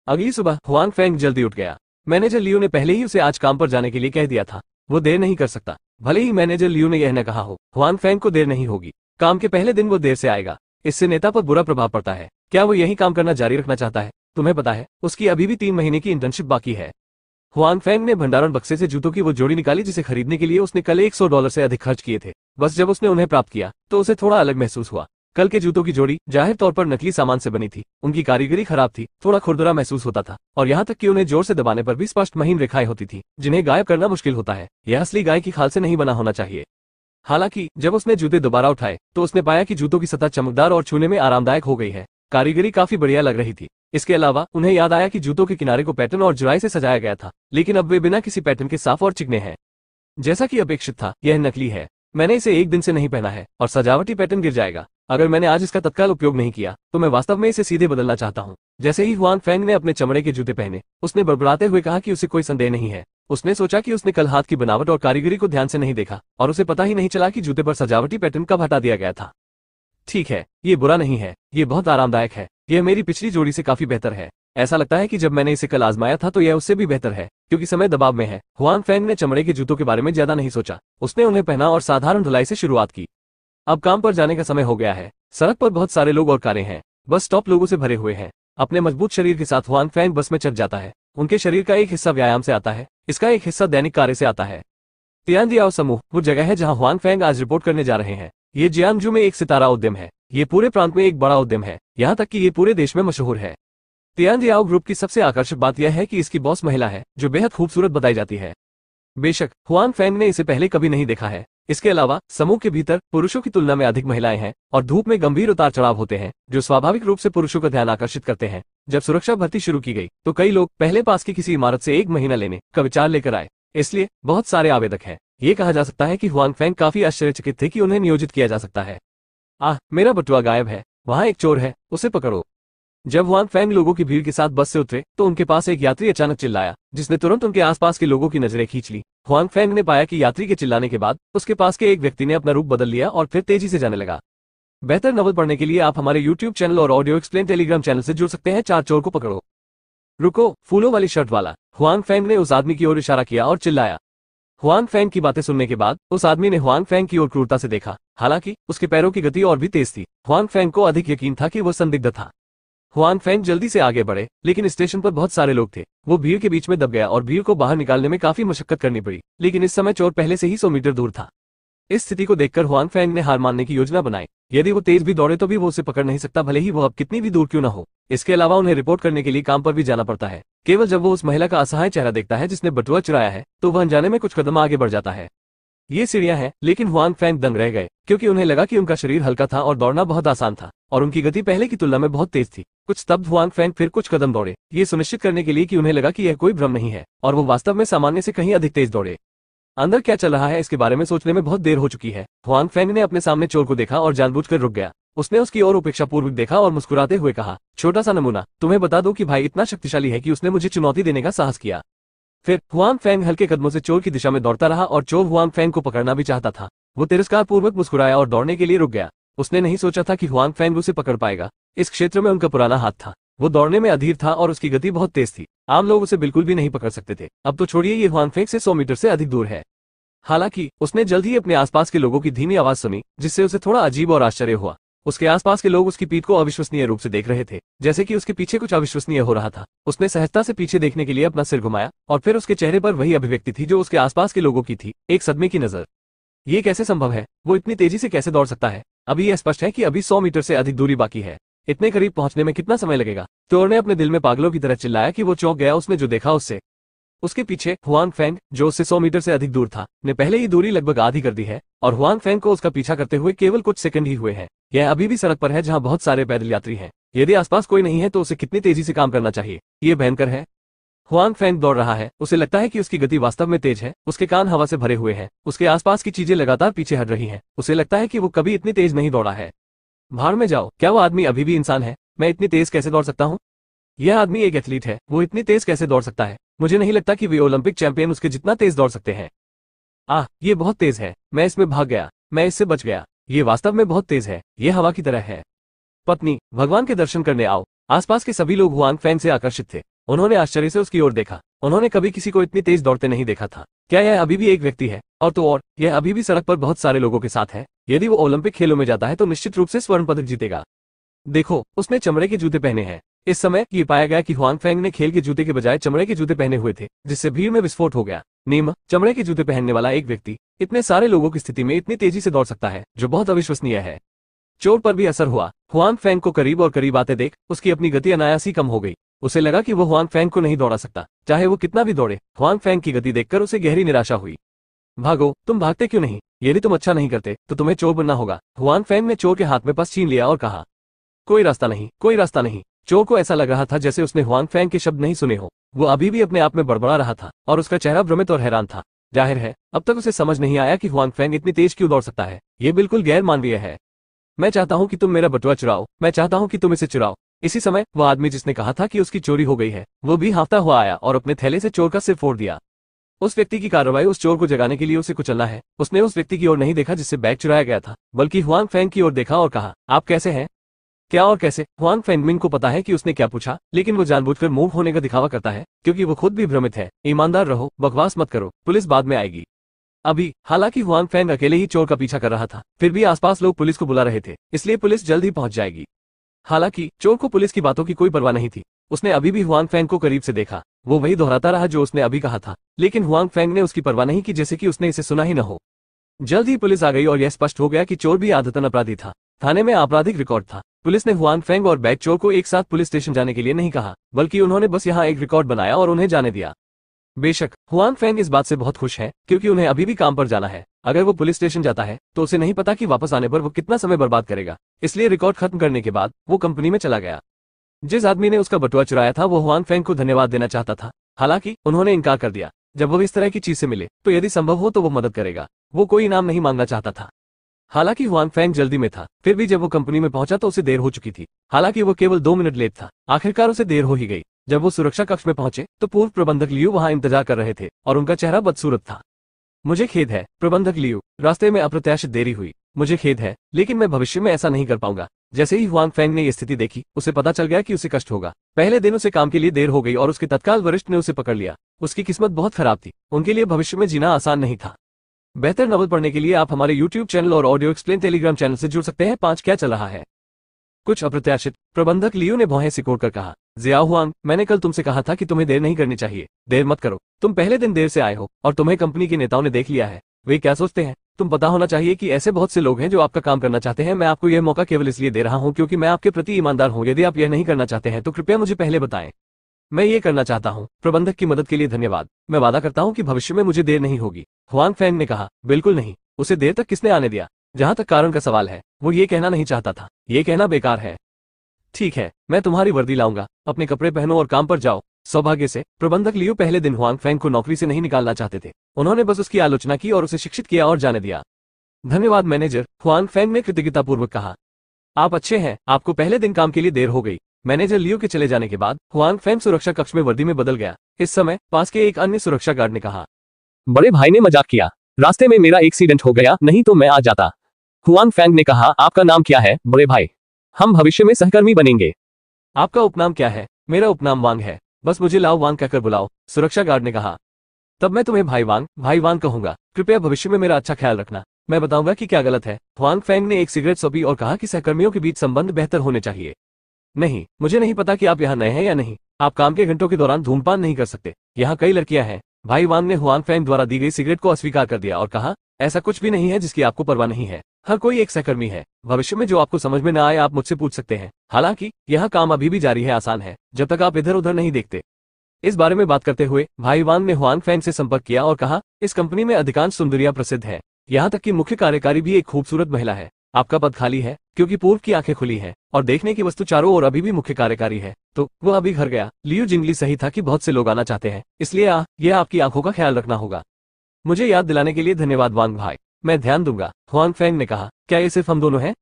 अगली सुबह हुआंग फैंग जल्दी उठ गया। मैनेजर लियो ने पहले ही उसे आज काम पर जाने के लिए कह दिया था। वो देर नहीं कर सकता। भले ही मैनेजर लियो ने यह न कहा हो, हुआंग फैंग को देर नहीं होगी। काम के पहले दिन वो देर से आएगा। इससे नेता पर बुरा प्रभाव पड़ता है। क्या वो यही काम करना जारी रखना चाहता है? तुम्हें पता है, उसकी अभी भी 3 महीने की इंटर्नशिप बाकी है। हुआंग फैंग ने भंडारण बक्से से जूतों की वो जोड़ी निकाली जिसे खरीदने के लिए उसने कल $100 से अधिक खर्च किए थे। बस जब उसने उन्हें प्राप्त किया तो उसे थोड़ा अलग महसूस हुआ। कल के जूतों की जोड़ी जाहिर तौर पर नकली सामान से बनी थी, उनकी कारीगरी खराब थी, थोड़ा खुरदुरा महसूस होता था और यहाँ तक कि उन्हें जोर से दबाने पर भी स्पष्ट महीन रेखाएं होती थी जिन्हें गायब करना मुश्किल होता है। यह असली गाय की खाल से नहीं बना होना चाहिए। हालांकि जब उसने जूते दोबारा उठाए तो उसने पाया कि जूतों की सतह चमकदार और छूने में आरामदायक हो गई है। कारीगरी काफी बढ़िया लग रही थी। इसके अलावा उन्हें याद आया कि जूतों के किनारे को पैटर्न और जुराई से सजाया गया था, लेकिन अब वे बिना किसी पैटर्न के साफ और चिकने हैं। जैसा कि अपेक्षित था, यह नकली है। मैंने इसे एक दिन से नहीं पहना है और सजावटी पैटर्न गिर जाएगा। अगर मैंने आज इसका तत्काल उपयोग नहीं किया तो मैं वास्तव में इसे सीधे बदलना चाहता हूँ। जैसे ही हुआंग फैंग ने अपने चमड़े के जूते पहने, उसने बड़बड़ाते हुए कहा कि उसे कोई संदेह नहीं है। उसने सोचा कि उसने कल हाथ की बनावट और कारीगरी को ध्यान से नहीं देखा और उसे पता ही नहीं चला कि जूते पर सजावटी पैटर्न कब हटा दिया गया था। ठीक है, ये बुरा नहीं है, ये बहुत आरामदायक है। यह मेरी पिछली जोड़ी से काफी बेहतर है। ऐसा लगता है कि जब मैंने इसे कल आजमाया था तो यह उससे भी बेहतर है, क्योंकि समय दबाव में है। हुआंग फैंग ने चमड़े के जूतों के बारे में ज्यादा नहीं सोचा। उसने उन्हें पहना और साधारण धुलाई से शुरुआत की। अब काम पर जाने का समय हो गया है। सड़क पर बहुत सारे लोग और कारें हैं। बस स्टॉप लोगों से भरे हुए हैं। अपने मजबूत शरीर के साथ हुआंग फैंग बस में चढ़ जाता है। उनके शरीर का एक हिस्सा व्यायाम से आता है, इसका एक हिस्सा दैनिक कार्य से आता है। तियानजियाओ समूह वो जगह है जहां हुआंग फैंग आज रिपोर्ट करने जा रहे हैं। ये जियांगजू में एक सितारा उद्यम है। ये पूरे प्रांत में एक बड़ा उद्यम है, यहाँ तक कि ये पूरे देश में मशहूर है। तियानजियाओ ग्रुप की सबसे आकर्षक बात यह है कि इसकी बॉस महिला है, जो बेहद खूबसूरत बताई जाती है। बेशक हुआंग फैंग ने इसे पहले कभी नहीं देखा है। इसके अलावा समूह के भीतर पुरुषों की तुलना में अधिक महिलाएं हैं और धूप में गंभीर उतार चढ़ाव होते हैं, जो स्वाभाविक रूप से पुरुषों का ध्यान आकर्षित करते हैं। जब सुरक्षा भर्ती शुरू की गई तो कई लोग पहले पास की किसी इमारत से 1 महीना लेने का विचार लेकर आए, इसलिए बहुत सारे आवेदक हैं। ये कहा जा सकता है कि हुआंग फैंग काफी आश्चर्यचकित थे कि उन्हें नियोजित किया जा सकता है। मेरा बटुआ गायब है, वहाँ एक चोर है, उसे पकड़ो। जब हुआंग फैंग लोगों की भीड़ के साथ बस से उतरे तो उनके पास एक यात्री अचानक चिल्लाया, जिसने तुरंत उनके आसपास के लोगों की नजरें खींच ली। हुआंग फैंग ने पाया कि यात्री के चिल्लाने के बाद उसके पास के एक व्यक्ति ने अपना रूप बदल लिया और फिर तेजी से जाने लगा। बेहतर नॉवल पढ़ने के लिए आप हमारे YouTube चैनल और ऑडियो एक्सप्लेन टेलीग्राम चैनल से जुड़ सकते हैं। 4 चोर को पकड़ो। रुको, फूलों वाली शर्ट वाला। हुआंग फैंग ने उस आदमी की ओर इशारा किया और चिल्लाया। हुआंग फैंग की बातें सुनने के बाद उस आदमी ने हुआंग फैंग की ओर क्रूरता से देखा। हालांकि उसके पैरों की गति और भी तेज थी। हुआंग फैंग को अधिक यकीन था कि वो संदिग्ध था। हुआंग फैंग जल्दी से आगे बढ़े, लेकिन स्टेशन पर बहुत सारे लोग थे। वो भीड़ के बीच में दब गया और भीड़ को बाहर निकालने में काफी मशक्कत करनी पड़ी, लेकिन इस समय चोर पहले से ही 100 मीटर दूर था। इस स्थिति को देखकर हुआंग फैंग ने हार मानने की योजना बनाई। यदि वो तेज भी दौड़े तो भी वो उसे पकड़ नहीं सकता, भले ही वो अब कितनी भी दूर क्यों न हो। इसके अलावा उन्हें रिपोर्ट करने के लिए काम पर भी जाना पड़ता है। केवल जब वो उस महिला का असहाय चेहरा देखता है जिसने बटुआ चुराया है तो वह अनजाने में कुछ कदम आगे बढ़ जाता है। ये सीढ़ियां हैं, लेकिन हुआंग फैंग दंग रह गए, क्योंकि उन्हें लगा कि उनका शरीर हल्का था और दौड़ना बहुत आसान था और उनकी गति पहले की तुलना में बहुत तेज थी। कुछ स्तब्ध हुआंग फैंग फिर कुछ कदम दौड़े, ये सुनिश्चित करने के लिए कि उन्हें लगा कि यह कोई भ्रम नहीं है और वो वास्तव में सामान्य से कहीं अधिक तेज दौड़े। अंदर क्या चल रहा है इसके बारे में सोचने में बहुत देर हो चुकी है। हुआंग फैंग ने अपने सामने चोर को देखा और जानबूझकर रुक गया। उसने उसकी ओर उपेक्षापूर्वक देखा और मुस्कुराते हुए कहा, छोटा सा नमूना, तुम्हें बता दो कि भाई इतना शक्तिशाली है कि उसने मुझे चुनौती देने का साहस किया। फिर हुआंग फैंग हल्के कदमों से चोर की दिशा में दौड़ता रहा और चोर हुआंग फैंग को पकड़ना भी चाहता था। वो तिरस्कार पूर्वक मुस्कुराया और दौड़ने के लिए रुक गया। उसने नहीं सोचा था कि हुआंग फैंग उसे पकड़ पाएगा। इस क्षेत्र में उनका पुराना हाथ था। वो दौड़ने में अधीर था और उसकी गति बहुत तेज थी। आम लोग उसे बिल्कुल भी नहीं पकड़ सकते थे। अब तो छोड़िए, ये हुआंग फैंग से 100 मीटर से अधिक दूर है। हालांकि उसने जल्द ही अपने आसपास के लोगों की धीमी आवाज सुनी, जिससे उसे थोड़ा अजीब और आश्चर्य हुआ। उसके आसपास के लोग उसकी पीठ को अविश्वसनीय रूप से देख रहे थे, जैसे कि उसके पीछे कुछ अविश्वसनीय हो रहा था। उसने सहजता से पीछे देखने के लिए अपना सिर घुमाया और फिर उसके चेहरे पर वही अभिव्यक्ति थी जो उसके आसपास के लोगों की थी, एक सदमे की नजर। ये कैसे संभव है? वो इतनी तेजी से कैसे दौड़ सकता है? अभी यह स्पष्ट है कि अभी 100 मीटर से अधिक दूरी बाकी है। इतने करीब पहुंचने में कितना समय लगेगा? चोर ने अपने दिल में पागलों की तरह चिल्लाया कि वो चौंक गया उसने जो देखा उससे। उसके पीछे हुआंग फैंग, जो उससे 100 मीटर से अधिक दूर था, ने पहले ही दूरी लगभग आधी कर दी है और हुआंग फैंग को उसका पीछा करते हुए केवल कुछ सेकंड ही हुए हैं। यह अभी भी सड़क पर है जहां बहुत सारे पैदल यात्री हैं। यदि आसपास कोई नहीं है तो उसे कितनी तेजी से काम करना चाहिए? ये भयंकर है। हुआंग फैंग दौड़ रहा है। उसे लगता है कि उसकी गति वास्तव में तेज है। उसके कान हवा से भरे हुए हैं। उसके आसपास की चीजें लगातार पीछे हट रही हैं। उसे लगता है कि वो कभी इतनी तेज नहीं दौड़ा है। भाड़ में जाओ, क्या वो आदमी अभी भी इंसान है? मैं इतनी तेज कैसे दौड़ सकता हूँ? यह आदमी एक एथलीट है, वो इतनी तेज कैसे दौड़ सकता है? मुझे नहीं लगता कि वे ओलंपिक चैंपियन उसके जितना तेज दौड़ सकते हैं। ये बहुत तेज है। मैं इसमें भाग गया, मैं इससे बच गया। ये वास्तव में बहुत तेज है, ये हवा की तरह है। पत्नी, भगवान के दर्शन करने आओ। आसपास के सभी लोग हुआंग फैंग से आकर्षित थे। उन्होंने आश्चर्य से उसकी ओर देखा। उन्होंने कभी किसी को इतनी तेज दौड़ते नहीं देखा था। क्या यह अभी भी एक व्यक्ति है? और तो और, यह अभी भी सड़क पर बहुत सारे लोगों के साथ है। यदि वो ओलंपिक खेलों में जाता है तो निश्चित रूप से स्वर्ण पदक जीतेगा। देखो, उसने चमड़े के जूते पहने हैं। इस समय ये पाया गया कि हुआंग फेंग ने खेल के जूते के बजाय चमड़े के जूते पहने हुए थे, जिससे भीड़ में विस्फोट हो गया। नियम, चमड़े के जूते पहनने वाला एक व्यक्ति इतने सारे लोगों की स्थिति में इतनी तेजी से दौड़ सकता है, जो बहुत अविश्वसनीय है। चोर पर भी असर हुआ। हुआंग फेंग को करीब और करीब आते देख उसकी अपनी गति अनायास ही कम हो गई। उसे लगा कि वो हुआंग फेंग को नहीं दौड़ा सकता, चाहे वो कितना भी दौड़े। हुआंग फेंग की गति देखकर उसे गहरी निराशा हुई। भागो, तुम भागते क्यों नहीं? यदि तुम अच्छा नहीं करते तो तुम्हें चोर बनना होगा। हुआंग फेंग ने चोर के हाथ में पर्स छीन लिया और कहा, कोई रास्ता नहीं, कोई रास्ता नहीं। चोर को ऐसा लग रहा था जैसे उसने हुआंग फेंग के शब्द नहीं सुने हो। वो अभी भी अपने आप में बड़बड़ा रहा था और उसका चेहरा भ्रमित और हैरान था। जाहिर है अब तक उसे समझ नहीं आया कि हुआंग फेंग इतनी तेज क्यों दौड़ सकता है। ये बिल्कुल गैर मानवीय है। मैं चाहता हूं कि तुम मेरा बटुआ चुराओ, मैं चाहता हूं कि तुम इसे चुराओ। इसी समय वह आदमी जिसने कहा था कि उसकी चोरी हो गई है, वो भी हांफता हुआ आया और अपने थैले से चोर का सिर फोड़ दिया। उस व्यक्ति की कार्रवाई उस चोर को जगाने के लिए उसे कुचलना है। उसने उस व्यक्ति की ओर नहीं देखा जिससे बैग चुराया गया था, बल्कि हुआंग फेंग की ओर देखा और कहा, आप कैसे हैं? क्या और कैसे? हुआंग फेंगमिन को पता है कि उसने क्या पूछा, लेकिन वो जानबूझकर मूर्ख होने का दिखावा करता है क्योंकि वो खुद भी भ्रमित है। ईमानदार रहो, बकवास मत करो, पुलिस बाद में आएगी। अभी हालांकि हुआंग फेंग अकेले ही चोर का पीछा कर रहा था, फिर भी आसपास लोग पुलिस को बुला रहे थे, इसलिए पुलिस जल्द ही पहुंच जाएगी। हालांकि चोर को पुलिस की बातों की कोई परवाह नहीं थी। उसने अभी भी हुआंग फेंग को करीब से देखा। वो वही दोहराता रहा जो उसने अभी कहा था, लेकिन हुआंग फेंग ने उसकी परवाह नहीं की, जैसे कि उसने इसे सुना ही न हो। जल्द ही पुलिस आ गई और यह स्पष्ट हो गया कि चोर भी आदतन अपराधी था। थाने में आपराधिक रिकॉर्ड था। पुलिस ने हुआंग फेंग और बैग चोर को एक साथ पुलिस स्टेशन जाने के लिए नहीं कहा, बल्कि उन्होंने बस यहाँ एक रिकॉर्ड बनाया और उन्हें जाने दिया। बेशक हुआंग फेंग इस बात से बहुत खुश है क्योंकि उन्हें अभी भी काम पर जाना है। अगर वो पुलिस स्टेशन जाता है तो उसे नहीं पता कि वापस आने पर वो कितना समय बर्बाद करेगा, इसलिए रिकॉर्ड खत्म करने के बाद वो कंपनी में चला गया। जिस आदमी ने उसका बटुआ चुराया था वो हुआंग फेंग को धन्यवाद देना चाहता था, हालांकि उन्होंने इनकार कर दिया। जब वो इस तरह की चीज से मिले तो यदि संभव हो तो वो मदद करेगा। वो कोई इनाम नहीं मांगना चाहता था। हालांकि हुआंग फेंग जल्दी में था, फिर भी जब वो कंपनी में पहुंचा तो उसे देर हो चुकी थी। हालांकि वो केवल 2 मिनट लेट था, आखिरकार उसे देर हो ही गई। जब वो सुरक्षा कक्ष में पहुंचे तो पूर्व प्रबंधक लियू वहां इंतजार कर रहे थे और उनका चेहरा बदसूरत था। मुझे खेद है प्रबंधक लियू, रास्ते में अप्रत्याशित देरी हुई। मुझे खेद है, लेकिन मैं भविष्य में ऐसा नहीं कर पाऊंगा। जैसे ही हुआंग फेंग ने यह स्थिति देखी, उसे पता चल गया कि उसे कष्ट होगा। पहले दिन उसे काम के लिए देर हो गई और उसके तत्काल वरिष्ठ ने उसे पकड़ लिया। उसकी किस्मत बहुत खराब थी। उनके लिए भविष्य में जीना आसान नहीं था। बेहतर नॉवल पढ़ने के लिए आप हमारे YouTube चैनल और ऑडियो एक्सप्लेन टेलीग्राम चैनल से जुड़ सकते हैं। 5 क्या चल रहा है? कुछ अप्रत्याशित, प्रबंधक लियू ने भौहें सिकोड़कर कहा, जियाओ हुआंग, मैंने कल तुमसे कहा था कि तुम्हें देर नहीं करनी चाहिए। देर मत करो। तुम पहले दिन देर से आए हो और तुम्हें कंपनी के नेताओं ने देख लिया है। वे क्या सोचते हैं? तुम पता होना चाहिए कि ऐसे बहुत से लोग हैं जो आपका काम करना चाहते हैं। मैं आपको यह मौका केवल इसलिए दे रहा हूं क्योंकि मैं आपके प्रति ईमानदार हूं। यदि आप यह नहीं करना चाहते हैं तो कृपया मुझे पहले बताएं। मैं ये करना चाहता हूं। प्रबंधक की मदद के लिए धन्यवाद। मैं वादा करता हूं कि भविष्य में मुझे देर नहीं होगी। हुआंग फेंग ने कहा, बिल्कुल नहीं। उसे देर तक किसने आने दिया? जहां तक कारण का सवाल है, वो ये कहना नहीं चाहता था। ये कहना बेकार है। ठीक है, मैं तुम्हारी वर्दी लाऊंगा। अपने कपड़े पहनो और काम पर जाओ। सौभाग्य से प्रबंधक लियू पहले दिन हुआंग फेंग को नौकरी से नहीं निकालना चाहते थे। उन्होंने बस उसकी आलोचना की और उसे शिक्षित किया और जाने दिया। धन्यवाद मैनेजर, हुआंग फेंग ने कृतज्ञतापूर्वक कहा। आप अच्छे हैं। आपको पहले दिन काम के लिए देर हो गई। मैनेजर लियू के चले जाने के बाद हुआंग फेंग सुरक्षा कक्ष में वर्दी में बदल गया। इस समय पास के एक अन्य सुरक्षा गार्ड ने कहा, बड़े भाई ने मजाक किया। रास्ते में मेरा एक्सीडेंट हो गया, नहीं तो मैं आ जाता। हुआंग फेंग ने कहा, आपका नाम क्या है बड़े भाई? हम भविष्य में सहकर्मी बनेंगे। आपका उपनाम क्या है? मेरा उपनाम वांग है। बस मुझे लाओ वांग कहकर बुलाओ, सुरक्षा गार्ड ने कहा। तब मैं तुम्हें भाई वांग कहूंगा। कृपया भविष्य में मेरा अच्छा ख्याल रखना। मैं बताऊंगा कि क्या गलत है। हुआंग फेंग ने एक सिगरेट सौंपी और कहा कि सहकर्मियों के बीच संबंध बेहतर होने चाहिए। नहीं, मुझे नहीं पता कि आप यहाँ नए हैं या नहीं। आप काम के घंटों के दौरान धूमपान नहीं कर सकते। यहाँ कई लड़कियां हैं। भाई वांग ने हुआंग फेंग द्वारा दी गई सिगरेट को अस्वीकार कर दिया और कहा, ऐसा कुछ भी नहीं है जिसकी आपको परवाह नहीं है। हर कोई एक सहकर्मी है। भविष्य में जो आपको समझ में न आए आप मुझसे पूछ सकते हैं। हालांकि यहाँ काम अभी भी जारी है, आसान है, जब तक आप इधर उधर नहीं देखते। इस बारे में बात करते हुए भाई वांग ने हुआंग फेंग से संपर्क किया और कहा, इस कंपनी में अधिकांश सुंदरियां प्रसिद्ध है। यहाँ तक कि मुख्य कार्यकारी भी एक खूबसूरत महिला है। आपका पद खाली है क्योंकि पूर्व की आंखें खुली हैं और देखने की वस्तु चारों ओर अभी भी मुख्य कार्यकारी है। तो वो अभी घर गया। लियू जिंगली सही था कि बहुत से लोग आना चाहते हैं, इसलिए यह आपकी आंखों का ख्याल रखना होगा। मुझे याद दिलाने के लिए धन्यवाद वांग भाई, मैं ध्यान दूंगा। हुआंग फेंग ने कहा, क्या ये सिर्फ हम दोनों हैं?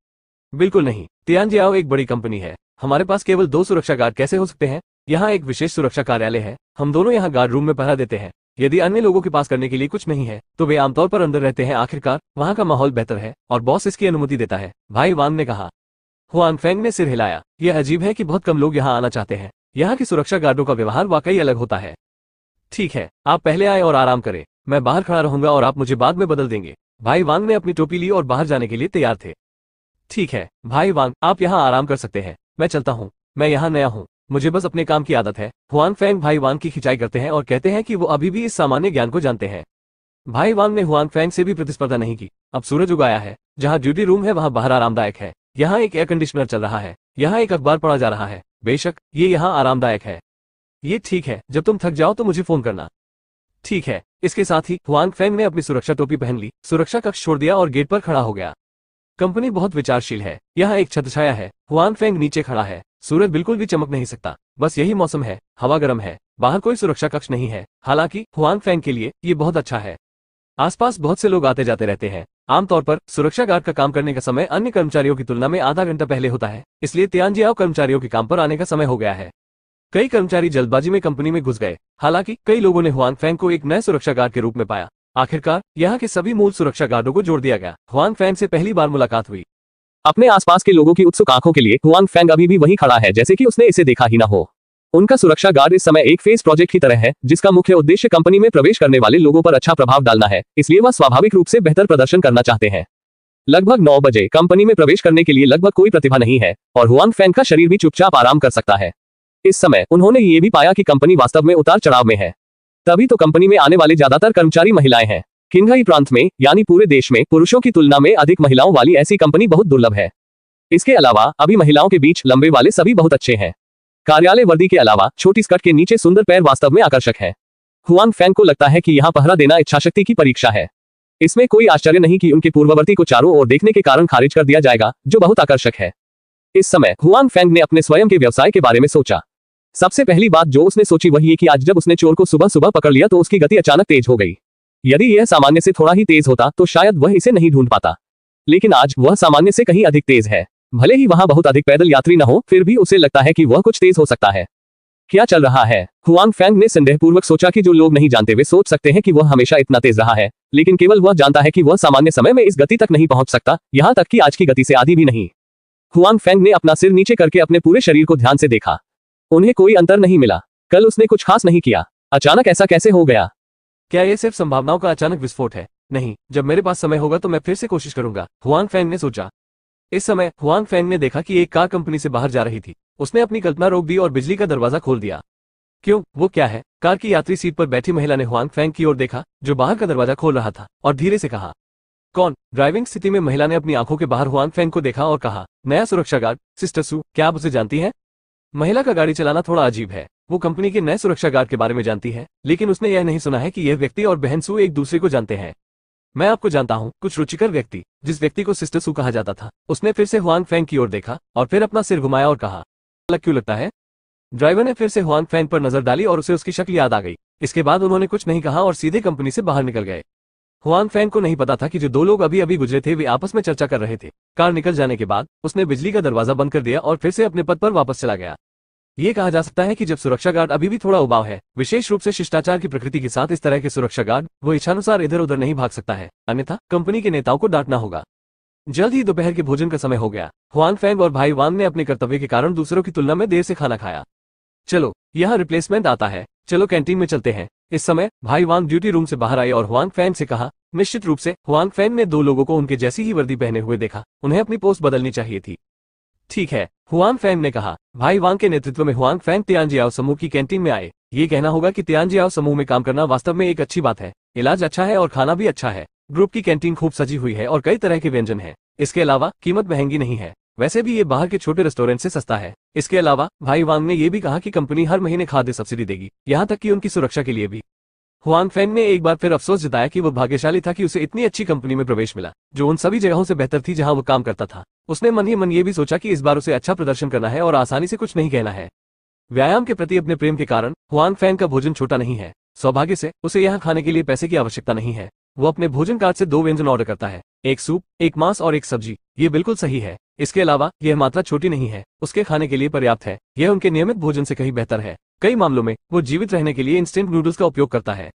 बिल्कुल नहीं, तियानजियाओ एक बड़ी कंपनी है। हमारे पास केवल 2 सुरक्षा गार्ड कैसे हो सकते हैं? यहाँ एक विशेष सुरक्षा कार्यालय है। हम दोनों यहाँ गार्ड रूम में पहरा देते हैं। यदि अन्य लोगों के पास करने के लिए कुछ नहीं है तो वे आमतौर पर अंदर रहते हैं। आखिरकार वहाँ का माहौल बेहतर है और बॉस इसकी अनुमति देता है, भाई वांग ने कहा। हुआंग फेंग ने सिर हिलाया। यह अजीब है कि बहुत कम लोग यहाँ आना चाहते हैं। यहाँ की सुरक्षा गार्डों का व्यवहार वाकई अलग होता है। ठीक है, आप पहले आए और आराम करें। मैं बाहर खड़ा रहूंगा और आप मुझे बाद में बदल देंगे। भाई वांग ने अपनी टोपी ली और बाहर जाने के लिए तैयार थे। ठीक है भाई वांग, आप यहाँ आराम कर सकते हैं। मैं चलता हूँ। मैं यहाँ नया हूँ। मुझे बस अपने काम की आदत है। हुआन फैंग भाई वान की खिंचाई करते हैं और कहते हैं कि वो अभी भी इस सामान्य ज्ञान को जानते हैं। भाई वान ने हुआन फैंग से भी प्रतिस्पर्धा नहीं की। अब सूरज उगाया है। जहाँ ड्यूटी रूम है वहाँ बाहर आरामदायक है। यहाँ एक एयर कंडीशनर चल रहा है। यहाँ एक अखबार पढ़ा जा रहा है। बेशक ये यहाँ आरामदायक है। ये ठीक है, जब तुम थक जाओ तो मुझे फोन करना। ठीक है। इसके साथ ही हुआन फैंग ने अपनी सुरक्षा टोपी पहन ली, सुरक्षा कक्ष छोड़ दिया और गेट पर खड़ा हो गया। कंपनी बहुत विचारशील है। यहाँ एक छत्रछाया है। हुआन फैंग नीचे खड़ा है। सूरज बिल्कुल भी चमक नहीं सकता। बस यही मौसम है, हवा गर्म है। बाहर कोई सुरक्षा कक्ष नहीं है। हालांकि हुआन फैंग के लिए ये बहुत अच्छा है। आसपास बहुत से लोग आते जाते रहते हैं। आमतौर पर सुरक्षा गार्ड का काम करने का समय अन्य कर्मचारियों की तुलना में आधा घंटा पहले होता है, इसलिए तियानजियाओ कर्मचारियों के काम पर आने का समय हो गया है। कई कर्मचारी जल्दबाजी में कंपनी में घुस गए। हालांकि कई लोगों ने हुआन फैंग को एक नए सुरक्षा गार्ड के रूप में पाया। आखिरकार यहाँ के सभी मूल सुरक्षा गार्डों को जोड़ दिया गया। हुआन फैंग से पहली बार मुलाकात हुई। अपने आसपास के लोगों की उत्सुक आंखों के लिए हुआन फैंग अभी भी वहीं खड़ा है, जैसे कि उसने इसे देखा ही ना हो। उनका सुरक्षा गार्ड इस समय एक फेस प्रोजेक्ट की तरह है, जिसका मुख्य उद्देश्य कंपनी में प्रवेश करने वाले लोगों पर अच्छा प्रभाव डालना है, इसलिए वह स्वाभाविक रूप से बेहतर प्रदर्शन करना चाहते हैं। लगभग 9 बजे कंपनी में प्रवेश करने के लिए लगभग कोई प्रतिभा नहीं है और हुआन फैंग का शरीर भी चुपचाप आराम कर सकता है। इस समय उन्होंने ये भी पाया कि कंपनी वास्तव में उतार चढ़ाव में है। तभी तो कंपनी में आने वाले ज्यादातर कर्मचारी महिलाएं हैं। किन्घाई प्रांत में यानी पूरे देश में पुरुषों की तुलना में अधिक महिलाओं वाली ऐसी कंपनी बहुत दुर्लभ है। इसके अलावा अभी महिलाओं के बीच लंबे वाले सभी बहुत अच्छे हैं। कार्यालय वर्दी के अलावा छोटी स्कर्ट के नीचे सुंदर पैर वास्तव में आकर्षक है। हुआन फैंग को लगता है कि यहाँ पहरा देना इच्छाशक्ति की परीक्षा है। इसमें कोई आश्चर्य नहीं कि उनके पूर्ववर्ती को चारों ओर देखने के कारण खारिज कर दिया जाएगा, जो बहुत आकर्षक है। इस समय हुआन फैंग ने अपने स्वयं के व्यवसाय के बारे में सोचा। सबसे पहली बात जो उसने सोची वही है कि आज जब उसने चोर को सुबह सुबह पकड़ लिया तो उसकी गति अचानक तेज हो गई। यदि यह सामान्य से थोड़ा ही तेज होता तो शायद वह इसे नहीं ढूंढ पाता, लेकिन आज वह सामान्य से कहीं अधिक तेज है। भले ही वहां बहुत अधिक पैदल यात्री न हो, फिर भी उसे लगता है कि वह कुछ तेज हो सकता है। क्या चल रहा है? हुआन फैंग ने संदेहपूर्वक सोचा कि जो लोग नहीं जानते वे सोच सकते हैं कि वह हमेशा इतना तेज रहा है, लेकिन केवल वह जानता है कि वह सामान्य समय में इस गति तक नहीं पहुंच सकता, यहाँ तक कि आज की गति से आधी भी नहीं। हुआन फैंग ने अपना सिर नीचे करके अपने पूरे शरीर को ध्यान से देखा। उन्हें कोई अंतर नहीं मिला। कल उसने कुछ खास नहीं किया, अचानक ऐसा कैसे हो गया? क्या यह सिर्फ संभावनाओं का अचानक विस्फोट है? नहीं, जब मेरे पास समय होगा तो मैं फिर से कोशिश करूंगा, हुआन फैंग ने सोचा। इस समय हुआन फैंग ने देखा कि एक कार कंपनी से बाहर जा रही थी। उसने अपनी कल्पना रोक दी और बिजली का दरवाजा खोल दिया। क्यों, वो क्या है? कार की यात्री सीट पर बैठी महिला ने हुआन फैंग की ओर देखा, जो बाहर का दरवाजा खोल रहा था, और धीरे से कहा, कौन? ड्राइविंग स्थिति में महिला ने अपनी आंखों के बाहर हुआन फैंग को देखा और कहा, नया सुरक्षा गार्ड सिस्टर सू, क्या आप उसे जानती हैं? महिला का गाड़ी चलाना थोड़ा अजीब है। वो कंपनी के नए सुरक्षा गार्ड के बारे में जानती है, लेकिन उसने यह नहीं सुना है कि यह व्यक्ति और बहन सू एक दूसरे को जानते हैं। मैं आपको जानता हूँ, कुछ रुचिकर व्यक्ति। जिस व्यक्ति को सिस्टर सू कहा जाता था। उसने फिर से हुआन फैंग की ओर देखा और फिर अपना सिर घुमाया और कहा, अलग क्यों लगता है? ड्राइवर ने फिर से हुआन फैंग पर नजर डाली और उसे उसकी शक्ल याद आ गई। इसके बाद उन्होंने कुछ नहीं कहा और सीधे कंपनी से बाहर निकल गए। हुआन फैंग को नहीं पता था कि जो दो लोग अभी अभी गुजरे थे वे आपस में चर्चा कर रहे थे। कार निकल जाने के बाद उसने बिजली का दरवाजा बंद कर दिया और फिर से अपने पद पर वापस चला गया। ये कहा जा सकता है कि जब सुरक्षा गार्ड अभी भी थोड़ा उबाऊ है, विशेष रूप से शिष्टाचार की प्रकृति के साथ इस तरह के सुरक्षा गार्ड, वो इच्छानुसार इधर उधर नहीं भाग सकता है, अन्यथा कंपनी के नेताओं को डांटना होगा। जल्द ही दोपहर के भोजन का समय हो गया। हुआन फैंग और भाई वान ने अपने कर्तव्य के कारण दूसरों की तुलना में देर से खाना खाया। चलो, यहाँ रिप्लेसमेंट आता है, चलो कैंटीन में चलते हैं। इस समय भाई वान ड्यूटी रूम से बाहर आए और हुआन फैंग से कहा। निश्चित रूप से हुआन फैंग ने दो लोगों को उनके जैसी ही वर्दी पहने हुए देखा। उन्हें अपनी पोस्ट बदलनी चाहिए थी। ठीक है, हुआन फैंग ने कहा। भाई वांग के नेतृत्व में हुआन फैंग तियानजियाओ समूह की कैंटीन में आए। ये कहना होगा कि तियानजियाओ समूह में काम करना वास्तव में एक अच्छी बात है। इलाज अच्छा है और खाना भी अच्छा है। ग्रुप की कैंटीन खूब सजी हुई है और कई तरह के व्यंजन हैं। इसके अलावा कीमत महंगी नहीं है। वैसे भी ये बाहर के छोटे रेस्टोरेंट से सस्ता है। इसके अलावा भाई वांग ने यह भी कहा कि कंपनी हर महीने खाद्य सब्सिडी देगी, यहाँ तक कि उनकी सुरक्षा के लिए भी। हुआन फैंग ने एक बार फिर अफसोस जताया कि वो भाग्यशाली था कि उसे इतनी अच्छी कंपनी में प्रवेश मिला, जो उन सभी जगहों से बेहतर थी जहां वो काम करता था। उसने मन ही मन ये भी सोचा कि इस बार उसे अच्छा प्रदर्शन करना है और आसानी से कुछ नहीं कहना है। व्यायाम के प्रति अपने प्रेम के कारण हुआन फैंग का भोजन छोटा नहीं है। सौभाग्य से उसे यहाँ खाने के लिए पैसे की आवश्यकता नहीं है। वो अपने भोजन कार्ट से 2 व्यंजन ऑर्डर करता है, एक सूप, एक मांस और एक सब्जी। ये बिल्कुल सही है। इसके अलावा यह मात्रा छोटी नहीं है, उसके खाने के लिए पर्याप्त है। यह उनके नियमित भोजन से कहीं बेहतर है। कई मामलों में वो जीवित रहने के लिए इंस्टेंट नूडल्स का उपयोग करता है।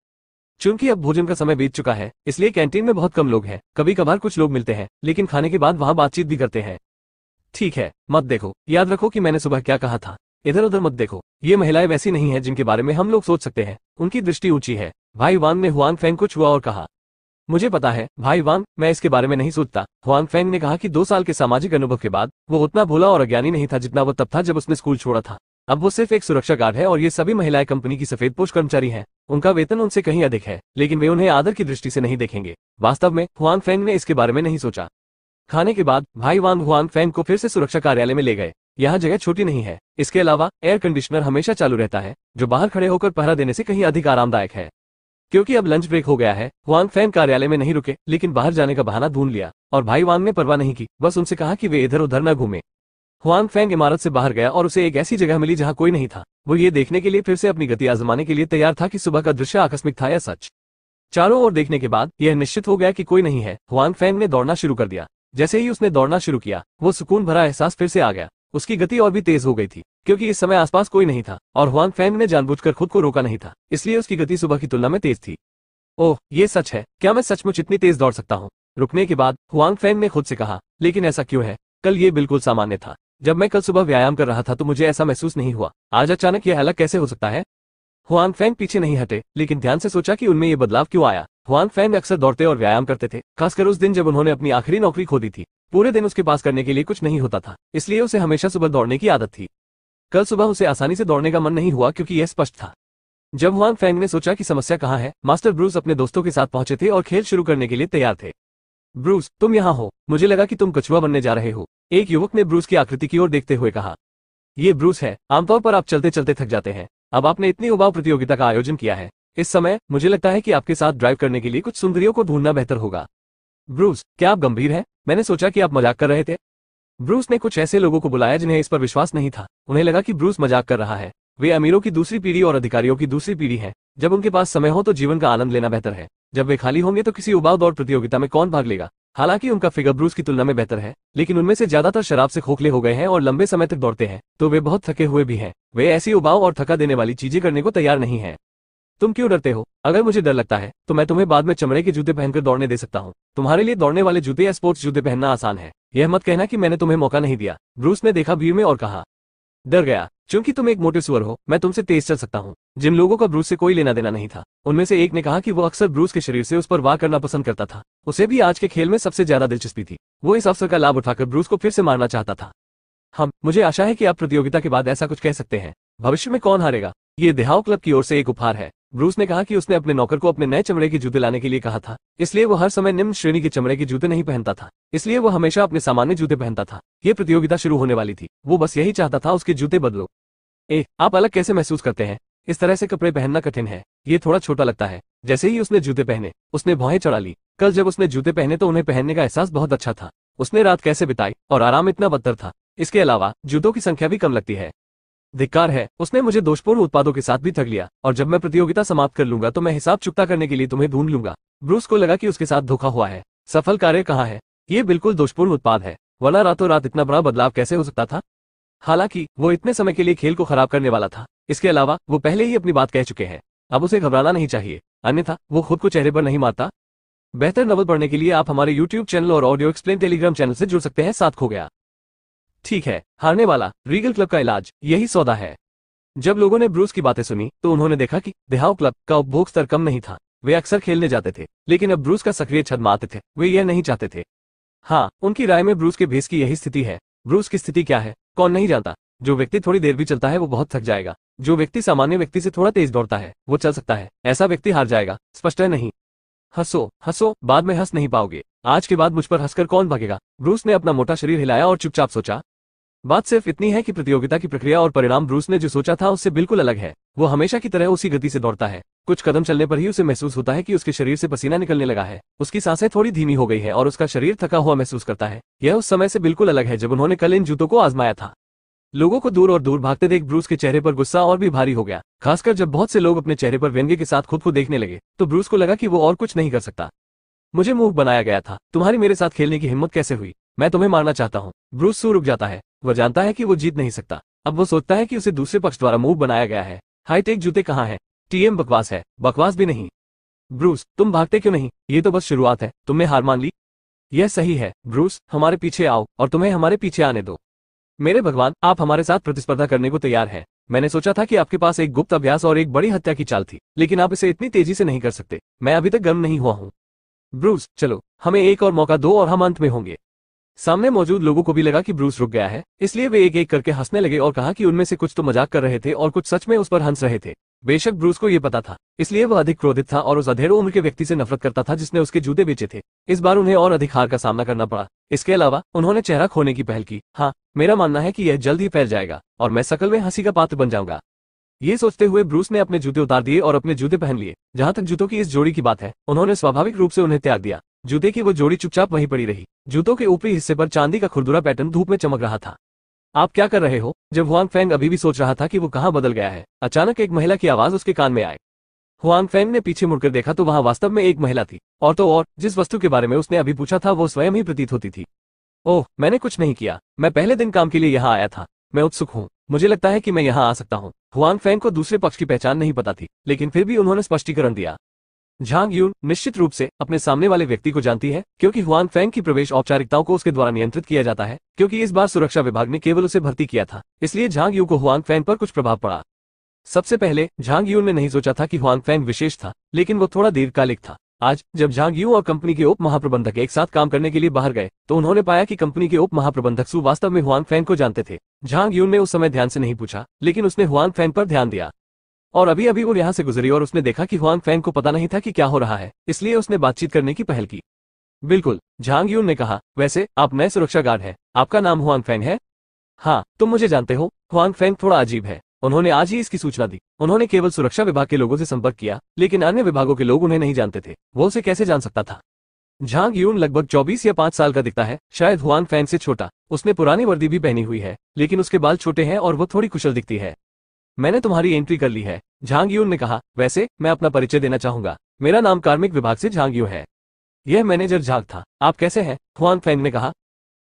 चूंकि अब भोजन का समय बीत चुका है, इसलिए कैंटीन में बहुत कम लोग हैं। कभी कभार कुछ लोग मिलते हैं, लेकिन खाने के बाद वहां बातचीत भी करते हैं। ठीक है, मत देखो। याद रखो कि मैंने सुबह क्या कहा था। इधर उधर मत देखो। ये महिलाएं वैसी नहीं है जिनके बारे में हम लोग सोच सकते हैं। उनकी दृष्टि ऊंची है। भाई वान ने हुआन फैंग को छुआ और कहा, मुझे पता है भाई वान, मैं इसके बारे में नहीं सोचता। हुआन फैंग ने कहा कि 2 साल के सामाजिक अनुभव के बाद वो उतना भोला और अज्ञानी नहीं था जितना वो तब था जब उसने स्कूल छोड़ा था। अब वो सिर्फ एक सुरक्षा गार्ड है और ये सभी महिलाएं कंपनी की सफेद पोश कर्मचारी हैं। उनका वेतन उनसे कहीं अधिक है, लेकिन वे उन्हें आदर की दृष्टि से नहीं देखेंगे। वास्तव में हुआंग फेंग ने इसके बारे में नहीं सोचा। खाने के बाद भाई वांग हुआंग फेंग को फिर से सुरक्षा कार्यालय में ले गए। यहाँ जगह छोटी नहीं है, इसके अलावा एयर कंडीशनर हमेशा चालू रहता है, जो बाहर खड़े होकर पहरा देने से कहीं अधिक आरामदायक है। क्योंकि अब लंच ब्रेक हो गया है, हुआंग फेंग कार्यालय में नहीं रुके, लेकिन बाहर जाने का बहाना ढूंढ लिया और भाई वांग ने परवाह नहीं की, बस उनसे कहा कि वे इधर उधर न घूमे। हुआंग फेंग इमारत से बाहर गया और उसे एक ऐसी जगह मिली जहां कोई नहीं था। वो ये देखने के लिए फिर से अपनी गति आजमाने के लिए तैयार था कि सुबह का दृश्य आकस्मिक था या सच। चारों ओर देखने के बाद यह निश्चित हो गया कि कोई नहीं है। हुआंग फेंग ने दौड़ना शुरू कर दिया। जैसे ही उसने दौड़ना शुरू किया, वो सुकून भरा एहसास फिर से आ गया। उसकी गति और भी तेज हो गई थी, क्योंकि इस समय आसपास कोई नहीं था और हुआंग फेंग ने जानबूझकर खुद को रोका नहीं था, इसलिए उसकी गति सुबह की तुलना में तेज थी। ओह, ये सच है, क्या मैं सचमुच इतनी तेज दौड़ सकता हूँ? रुकने के बाद हुआंग फेंग ने खुद से कहा, लेकिन ऐसा क्यों है? कल ये बिल्कुल सामान्य था। जब मैं कल सुबह व्यायाम कर रहा था तो मुझे ऐसा महसूस नहीं हुआ। आज अचानक यह अलग कैसे हो सकता है? हुआंग फेंग पीछे नहीं हटे, लेकिन ध्यान से सोचा कि उनमें ये बदलाव क्यों आया। हुआंग फेंग अक्सर दौड़ते और व्यायाम करते थे, खासकर उस दिन जब उन्होंने अपनी आखिरी नौकरी खो दी थी। पूरे दिन उसके पास करने के लिए कुछ नहीं होता था, इसलिए उसे हमेशा सुबह दौड़ने की आदत थी। कल सुबह उसे आसानी से दौड़ने का मन नहीं हुआ, क्योंकि यह स्पष्ट था। जब हुआंग फेंग ने सोचा कि समस्या कहाँ है, मास्टर ब्रूस अपने दोस्तों के साथ पहुंचे थे और खेल शुरू करने के लिए तैयार थे। ब्रूस, तुम यहाँ हो, मुझे लगा कि तुम कछुआ बनने जा रहे हो, एक युवक ने ब्रूस की आकृति की ओर देखते हुए कहा। ये ब्रूस है, आमतौर पर आप चलते चलते थक जाते हैं, अब आपने इतनी उबाऊ प्रतियोगिता का आयोजन किया है। इस समय मुझे लगता है कि आपके साथ ड्राइव करने के लिए कुछ सुंदरियों को ढूंढना बेहतर होगा। ब्रूस, क्या आप गंभीर हैं? मैंने सोचा कि आप मजाक कर रहे थे। ब्रूस ने कुछ ऐसे लोगों को बुलाया जिन्हें इस पर विश्वास नहीं था। उन्हें लगा कि ब्रूस मजाक कर रहा है। वे अमीरों की दूसरी पीढ़ी और अधिकारियों की दूसरी पीढ़ी हैं। जब उनके पास समय हो तो जीवन का आनंद लेना बेहतर है। जब वे खाली होंगे तो किसी उबाऊ दौड़ प्रतियोगिता में कौन भाग लेगा? हालांकि उनका फिगर ब्रूस की तुलना में बेहतर है, लेकिन उनमें से ज्यादातर शराब से खोखले हो गए हैं और लंबे समय तक दौड़ते हैं, तो वे बहुत थके हुए भी हैं। वे ऐसी उबाऊ और थका देने वाली चीजें करने को तैयार नहीं हैं। तुम क्यों डरते हो? अगर मुझे डर लगता है तो मैं तुम्हें बाद में चमड़े के जूते पहनकर दौड़ने दे सकता हूँ। तुम्हारे लिए दौड़ने वाले जूते या स्पोर्ट्स जूते पहनना आसान है। यह मत कहना कि मैंने तुम्हें मौका नहीं दिया। ब्रूस ने देखा भीड़ में और कहा, डर गया। क्योंकि तुम एक मोटे सुअर हो, मैं तुमसे तेज चल सकता हूँ। जिन लोगों का ब्रूस से कोई लेना देना नहीं था, उनमें से एक ने कहा कि वो अक्सर ब्रूस के शरीर से उस पर वार करना पसंद करता था। उसे भी आज के खेल में सबसे ज्यादा दिलचस्पी थी। वो इस अवसर का लाभ उठाकर ब्रूस को फिर से मारना चाहता था। मुझे आशा है कि आप प्रतियोगिता के बाद ऐसा कुछ कह सकते हैं। भविष्य में कौन हारेगा? ये देहाव क्लब की ओर से एक उपहार है। ब्रूस ने कहा कि उसने अपने नौकर को अपने नए चमड़े के जूते लाने के लिए कहा था, इसलिए वो हर समय निम्न श्रेणी के चमड़े के जूते नहीं पहनता था, इसलिए वो हमेशा अपने सामान्य जूते पहनता था। ये प्रतियोगिता शुरू होने वाली थी, वो बस यही चाहता था उसके जूते बदलो। आप अलग कैसे महसूस करते हैं? इस तरह से कपड़े पहनना कठिन है। ये थोड़ा छोटा लगता है। जैसे ही उसने जूते पहने, उसने भौहें चढ़ा ली। कल जब उसने जूते पहने तो उन्हें पहनने का एहसास बहुत अच्छा था। उसने रात कैसे बिताई और आराम इतना बदतर था। इसके अलावा जूतों की संख्या भी कम लगती है। धिक्कार है, उसने मुझे दोषपूर्ण उत्पादों के साथ भी ठग लिया, और जब मैं प्रतियोगिता समाप्त कर लूंगा तो मैं हिसाब चुकता करने के लिए तुम्हें ढूंढ लूंगा। ब्रूस को लगा कि उसके साथ धोखा हुआ है। सफल कार्य कहाँ है? ये बिल्कुल दोषपूर्ण उत्पाद है, वरना रातों रात इतना बड़ा बदलाव कैसे हो सकता था? हालांकि वो इतने समय के लिए खेल को खराब करने वाला था। इसके अलावा वो पहले ही अपनी बात कह चुके हैं। अब उसे घबराना नहीं चाहिए, अन्यथा वो खुद को चेहरे पर नहीं मारता। बेहतर नॉवल पढ़ने के लिए आप हमारे YouTube चैनल और ऑडियो एक्सप्लेन टेलीग्राम चैनल से जुड़ सकते हैं। साथ खो गया। ठीक है, हारने वाला रीगल क्लब का इलाज, यही सौदा है। जब लोगों ने ब्रूस की बातें सुनी तो उन्होंने देखा कि देहाव क्लब का उपभोग स्तर कम नहीं था। वे अक्सर खेलने जाते थे, लेकिन अब ब्रूस का सक्रिय छद मारते थे। वे यह नहीं चाहते थे। हाँ, उनकी राय में ब्रूस के भेस की यही स्थिति है। ब्रूस की स्थिति क्या है, कौन नहीं जानता। जो व्यक्ति थोड़ी देर भी चलता है वो बहुत थक जाएगा। जो व्यक्ति सामान्य व्यक्ति से थोड़ा तेज दौड़ता है वो चल सकता है। ऐसा व्यक्ति हार जाएगा। स्पष्ट है नहीं? हंसो हंसो, बाद में हंस नहीं पाओगे। आज के बाद मुझ पर हंसकर कौन भागेगा? ब्रूस ने अपना मोटा शरीर हिलाया और चुपचाप सोचा। बात सिर्फ इतनी है कि प्रतियोगिता की प्रक्रिया और परिणाम ब्रूस ने जो सोचा था उससे बिल्कुल अलग है। वो हमेशा की तरह उसी गति से दौड़ता है। कुछ कदम चलने पर ही उसे महसूस होता है कि उसके शरीर से पसीना निकलने लगा है। उसकी सांसें थोड़ी धीमी हो गई है और उसका शरीर थका हुआ महसूस करता है। यह उस समय से बिल्कुल अलग है जब उन्होंने कल इन जूतों को आजमाया था। लोगों को दूर और दूर भागते देख ब्रूस के चेहरे पर गुस्सा और भी भारी हो गया, खासकर जब बहुत से लोग अपने चेहरे पर व्यंग्य के साथ खुद को देखने लगे तो ब्रूस को लगा कि वो और कुछ नहीं कर सकता। मुझे मूर्ख बनाया गया था। तुम्हारी मेरे साथ खेलने की हिम्मत कैसे हुई? मैं तुम्हें मारना चाहता हूँ। ब्रूस सू रुक जाता है। वह जानता है कि वो जीत नहीं सकता। अब वो सोचता है कि उसे दूसरे पक्ष द्वारा मूव बनाया गया है। हाईटेक जूते कहाँ हैं? टीएम बकवास है। बकवास भी नहीं। ब्रूस, तुम भागते क्यों नहीं? ये तो बस शुरुआत है। तुमने हार मान ली। यह सही है ब्रूस, हमारे पीछे आओ और तुम्हें हमारे पीछे आने दो। मेरे भगवान, आप हमारे साथ प्रतिस्पर्धा करने को तैयार हैं। मैंने सोचा था कि आपके पास एक गुप्त अभ्यास और एक बड़ी हत्या की चाल थी, लेकिन आप इसे इतनी तेजी से नहीं कर सकते। मैं अभी तक गर्म नहीं हुआ हूँ। ब्रूस, चलो, हमें एक और मौका दो और हम अंत में होंगे। सामने मौजूद लोगों को भी लगा कि ब्रूस रुक गया है, इसलिए वे एक एक करके हंसने लगे और कहा कि उनमें से कुछ तो मजाक कर रहे थे और कुछ सच में उस पर हंस रहे थे। बेशक ब्रूस को यह पता था, इसलिए वह अधिक क्रोधित था और उस अधेड़ उम्र के व्यक्ति से नफरत करता था जिसने उसके जूते बेचे थे। इस बार उन्हें और अधिक हार का सामना करना पड़ा। इसके अलावा उन्होंने चेहरा खोने की पहल की। हाँ, मेरा मानना है कि यह जल्द ही फैल जाएगा और मैं शकल में हंसी का पात्र बन जाऊंगा। ये सोचते हुए ब्रूस ने अपने जूते उतार दिए और अपने जूते पहन लिए। जहां तक जूतों की इस जोड़ी की बात है, उन्होंने स्वाभाविक रूप से उन्हें त्याग दिया। जूते की वो जोड़ी चुपचाप वहीं पड़ी रही। जूतों के ऊपरी हिस्से पर चांदी का खुरदुरा पैटर्न धूप में चमक रहा था। आप क्या कर रहे हो? जब हुआंग फेंग अभी भी सोच रहा था कि वो कहां बदल गया है, अचानक एक महिला की आवाज उसके कान में आए। हुआंग फेंग ने पीछे मुड़कर देखा तो वहां वास्तव में एक महिला थी, और तो और जिस वस्तु के बारे में उसने अभी पूछा था वो स्वयं ही प्रतीत होती थी। ओह, मैंने कुछ नहीं किया। मैं पहले दिन काम के लिए यहाँ आया था। मैं उत्सुक हूँ। मुझे लगता है कि मैं यहाँ आ सकता हूँ। हुआंग फेंग को दूसरे पक्ष की पहचान नहीं पता थी, लेकिन फिर भी उन्होंने स्पष्टीकरण दिया। झांग यून निश्चित रूप से अपने सामने वाले व्यक्ति को जानती है, क्योंकि हुआंग फेंग की प्रवेश औपचारिकताओं को उसके द्वारा नियंत्रित किया जाता है। क्योंकि इस बार सुरक्षा विभाग ने केवल उसे भर्ती किया था, इसलिए झांग यू को हुआंग फेंग पर कुछ प्रभाव पड़ा। सबसे पहले झांग यून ने नहीं सोचा था कि हुआंग फेंग विशेष था, लेकिन वो थोड़ा दीर्घकालिक था। आज जब झांग यू और कंपनी के उप महाप्रबंधक एक साथ काम करने के लिए बाहर गए, तो उन्होंने पाया कि कंपनी के उप महाप्रबंधक सु वास्तव में हुआंग फेंग को जानते थे। झांग यून ने उस समय ध्यान से नहीं पूछा, लेकिन उसने हुआंग फेंग पर ध्यान दिया। और अभी अभी वो यहाँ से गुजरी और उसने देखा कि हुआंग फेंग को पता नहीं था कि क्या हो रहा है, इसलिए उसने बातचीत करने की पहल की। बिल्कुल, झांग यून ने कहा, वैसे आप नए सुरक्षा गार्ड हैं, आपका नाम हुआंग फेंग है? हाँ, तुम मुझे जानते हो। हुआंग फेंग थोड़ा अजीब है। उन्होंने आज ही इसकी सूचना दी। उन्होंने केवल सुरक्षा विभाग के लोगों से संपर्क किया, लेकिन अन्य विभागों के लोग उन्हें नहीं जानते थे। वो उसे कैसे जान सकता था? झांग यून लगभग 24 या 5 साल का दिखता है, शायद हुआंग फेंग से छोटा। उसने पुरानी वर्दी भी पहनी हुई है, लेकिन उसके बाल छोटे हैं और वो थोड़ी कुशल दिखती है। मैंने तुम्हारी एंट्री कर ली है, झांग यून ने कहा। वैसे मैं अपना परिचय देना चाहूंगा। मेरा नाम कार्मिक विभाग से झांग यू है। यह मैनेजर झांग था। आप कैसे हैं? हुआंग फेंग ने कहा।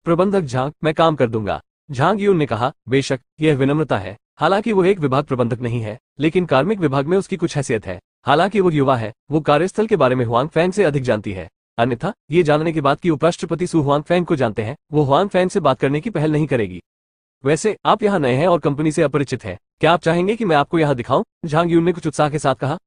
प्रबंधक झांग, मैं काम कर दूंगा, झांग यून ने कहा। बेशक, यह विनम्रता है। हालांकि वो एक विभाग प्रबंधक नहीं है, लेकिन कार्मिक विभाग में उसकी कुछ हैसियत है। हालांकि वो युवा है, वो कार्यस्थल के बारे में हुआंग फेंग से अधिक जानती है। अन्यथा ये जानने के बाद कि उपराष्ट्रपति सु हुआंग फेंग को जानते हैं, वो हुआंग फेंग से बात करने की पहल नहीं करेगी। वैसे आप यहाँ नए हैं और कंपनी से अपरिचित हैं, क्या आप चाहेंगे कि मैं आपको यहाँ दिखाऊं? झांग यून ने कुछ उत्साह के साथ कहा।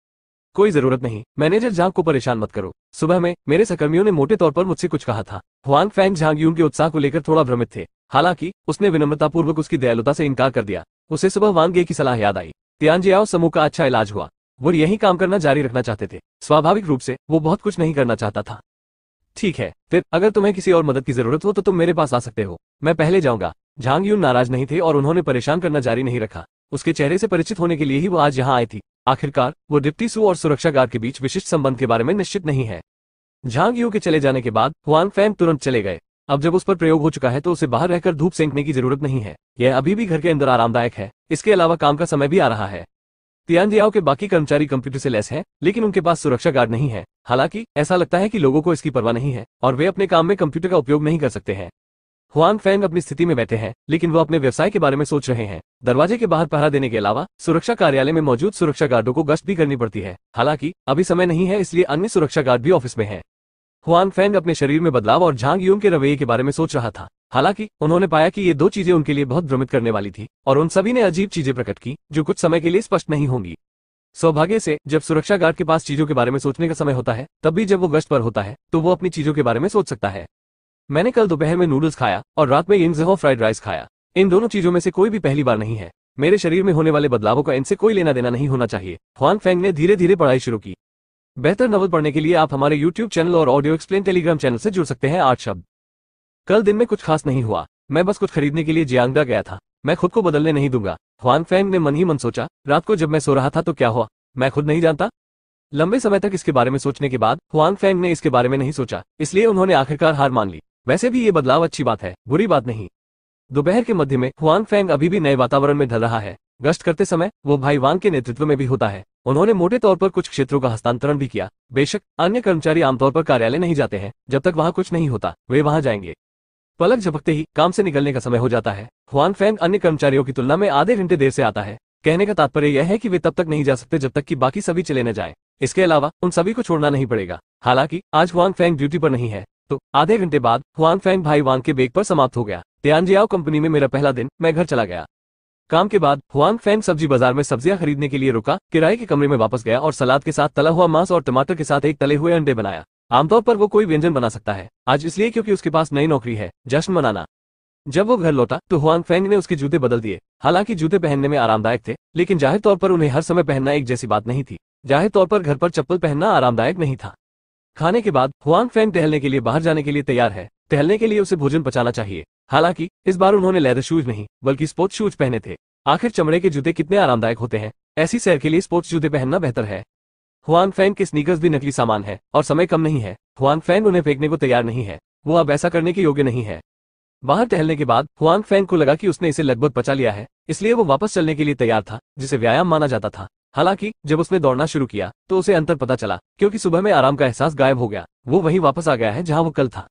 कोई जरूरत नहीं, मैनेजर झांग को परेशान मत करो। सुबह में मेरे सहकर्मियों ने मोटे तौर पर मुझसे कुछ कहा था। हुआंग फेंग झांग यून के उत्साह को लेकर थोड़ा भ्रमित थे। हालांकि उसने विनम्रतापूर्वक उसकी दयालुता से इनकार कर दिया। उसे सुबह वांग ये की सलाह याद आई। तियानजियाओ समूह का अच्छा इलाज हुआ। वो यही काम करना जारी रखना चाहते थे। स्वाभाविक रूप से वो बहुत कुछ नहीं करना चाहता था। ठीक है, फिर अगर तुम्हें किसी और मदद की जरूरत हो तो तुम मेरे पास आ सकते हो। मैं पहले जाऊंगा। झांग यून नाराज नहीं थे और उन्होंने परेशान करना जारी नहीं रखा। उसके चेहरे से परिचित होने के लिए ही वो आज यहाँ आई थी। आखिरकार वो डिप्टी सु और सुरक्षा गार्ड के बीच विशिष्ट संबंध के बारे में निश्चित नहीं है। झांग यू के चले जाने के बाद हुआंग फेंग तुरंत चले गए। अब जब उस पर प्रयोग हो चुका है तो उसे बाहर रहकर धूप सेंकने की जरूरत नहीं है। यह अभी भी घर के अंदर आरामदायक है। इसके अलावा काम का समय भी आ रहा है। तियानजियाओ के बाकी कर्मचारी कंप्यूटर से लैस हैं, लेकिन उनके पास सुरक्षा गार्ड नहीं है। हालांकि ऐसा लगता है कि लोगों को इसकी परवाह नहीं है और वे अपने काम में कंप्यूटर का उपयोग नहीं कर सकते हैं। हुआंग फेंग अपनी स्थिति में बैठे हैं, लेकिन वो अपने व्यवसाय के बारे में सोच रहे हैं। दरवाजे के बाहर पहरा देने के अलावा सुरक्षा कार्यालय में मौजूद सुरक्षा गार्डों को गश्त भी करनी पड़ती है। हालांकि अभी समय नहीं है, इसलिए अन्य सुरक्षा गार्ड भी ऑफिस में हैं। हुआंग फेंग अपने शरीर में बदलाव और झांग यून के रवैये के बारे में सोच रहा था। हालांकि उन्होंने पाया कि ये दो चीजें उनके लिए बहुत भ्रमित करने वाली थी और उन सभी ने अजीब चीजें प्रकट की जो कुछ समय के लिए स्पष्ट नहीं होंगी। सौभाग्य से जब सुरक्षा गार्ड के पास चीजों के बारे में सोचने का समय होता है, तब भी जब वो गश्त पर होता है तो वो अपनी चीजों के बारे में सोच सकता है। मैंने कल दोपहर में नूडल्स खाया और रात में यिंगज़हो फ्राइड राइस खाया। इन दोनों चीजों में से कोई भी पहली बार नहीं है। मेरे शरीर में होने वाले बदलावों का इनसे कोई लेना देना नहीं होना चाहिए। हुआंग फेंग ने धीरे धीरे पढ़ाई शुरू की। बेहतर नॉवल पढ़ने के लिए आप हमारे YouTube चैनल और ऑडियो एक्सप्लेन टेलीग्राम चैनल से जुड़ सकते हैं। 8 शब्द। कल दिन में कुछ खास नहीं हुआ। मैं बस कुछ खरीदने के लिए जियांगडा गया था। मैं खुद को बदलने नहीं दूंगा। हुआंग फेंग ने मन ही मन सोचा। रात को जब मैं सो रहा था तो क्या हुआ, मैं खुद नहीं जानता। लंबे समय तक इसके बारे में सोचने के बाद हुआंग फेंग ने इसके बारे में नहीं सोचा, इसलिए उन्होंने आखिरकार हार मान ली। वैसे भी ये बदलाव अच्छी बात है, बुरी बात नहीं। दोपहर के मध्य में हुआंग फेंग अभी भी नए वातावरण में ढल रहा है। गश्त करते समय वो भाई वांग के नेतृत्व में भी होता है। उन्होंने मोटे तौर पर कुछ क्षेत्रों का हस्तांतरण भी किया। बेशक अन्य कर्मचारी आमतौर पर कार्यालय नहीं जाते हैं, जब तक वहां कुछ नहीं होता वे वहां जाएंगे। पलक झपकते ही काम से निकलने का समय हो जाता है। हुआंग फेंग अन्य कर्मचारियों की तुलना में आधे घंटे देर से आता है। कहने का तात्पर्य यह है कि वे तब तक नहीं जा सकते जब तक कि बाकी सभी चले न जाएं। इसके अलावा उन सभी को छोड़ना नहीं पड़ेगा। हालांकि आज हुआंग फेंग ड्यूटी पर नहीं है, तो आधे घंटे बाद हुआंग फेंग भाई वांग के बेग पर समाप्त हो गया। तियानजियाओ कंपनी में मेरा पहला दिन, मैं घर चला गया। काम के बाद हुआंग फेंग सब्जी बाजार में सब्जियां खरीदने के लिए रुका, किराए के कमरे में वापस गया और सलाद के साथ तला हुआ मांस और टमाटर के साथ एक तले हुए अंडे बनाया। आमतौर पर वो कोई व्यंजन बना सकता है, आज इसलिए क्योंकि उसके पास नई नौकरी है, जश्न मनाना। जब वो घर लौटा तो हुआंग फेंग ने उसके जूते बदल दिए। हालांकि जूते पहनने में आरामदायक थे, लेकिन जाहिर तौर पर उन्हें हर समय पहनना एक जैसी बात नहीं थी। जाहिर तौर पर घर पर चप्पल पहनना आरामदायक नहीं था। खाने के बाद हुआंग फेंग टहलने के लिए बाहर जाने के लिए तैयार है। टहलने के लिए उसे भोजन पचाना चाहिए। हालांकि इस बार उन्होंने लेदर शूज नहीं बल्कि स्पोर्ट्स शूज पहने थे। आखिर चमड़े के जूते कितने आरामदायक होते हैं, ऐसी सैर के लिए स्पोर्ट्स जूते पहनना बेहतर है। हुआंग फेंग के स्नीकर्स भी नकली सामान है और समय कम नहीं है। हुआंग फेंग उन्हें फेंकने को तैयार नहीं है, वो अब ऐसा करने के योग्य नहीं है। बाहर टहलने के बाद हुआंग फेंग को लगा कि उसने इसे लगभग पचा लिया है, इसलिए वो वापस चलने के लिए तैयार था, जिसे व्यायाम माना जाता था। हालांकि जब उसने दौड़ना शुरू किया तो उसे अंतर पता चला, क्योंकि सुबह में आराम का एहसास गायब हो गया। वो वहीं वापस आ गया है जहां वो कल था।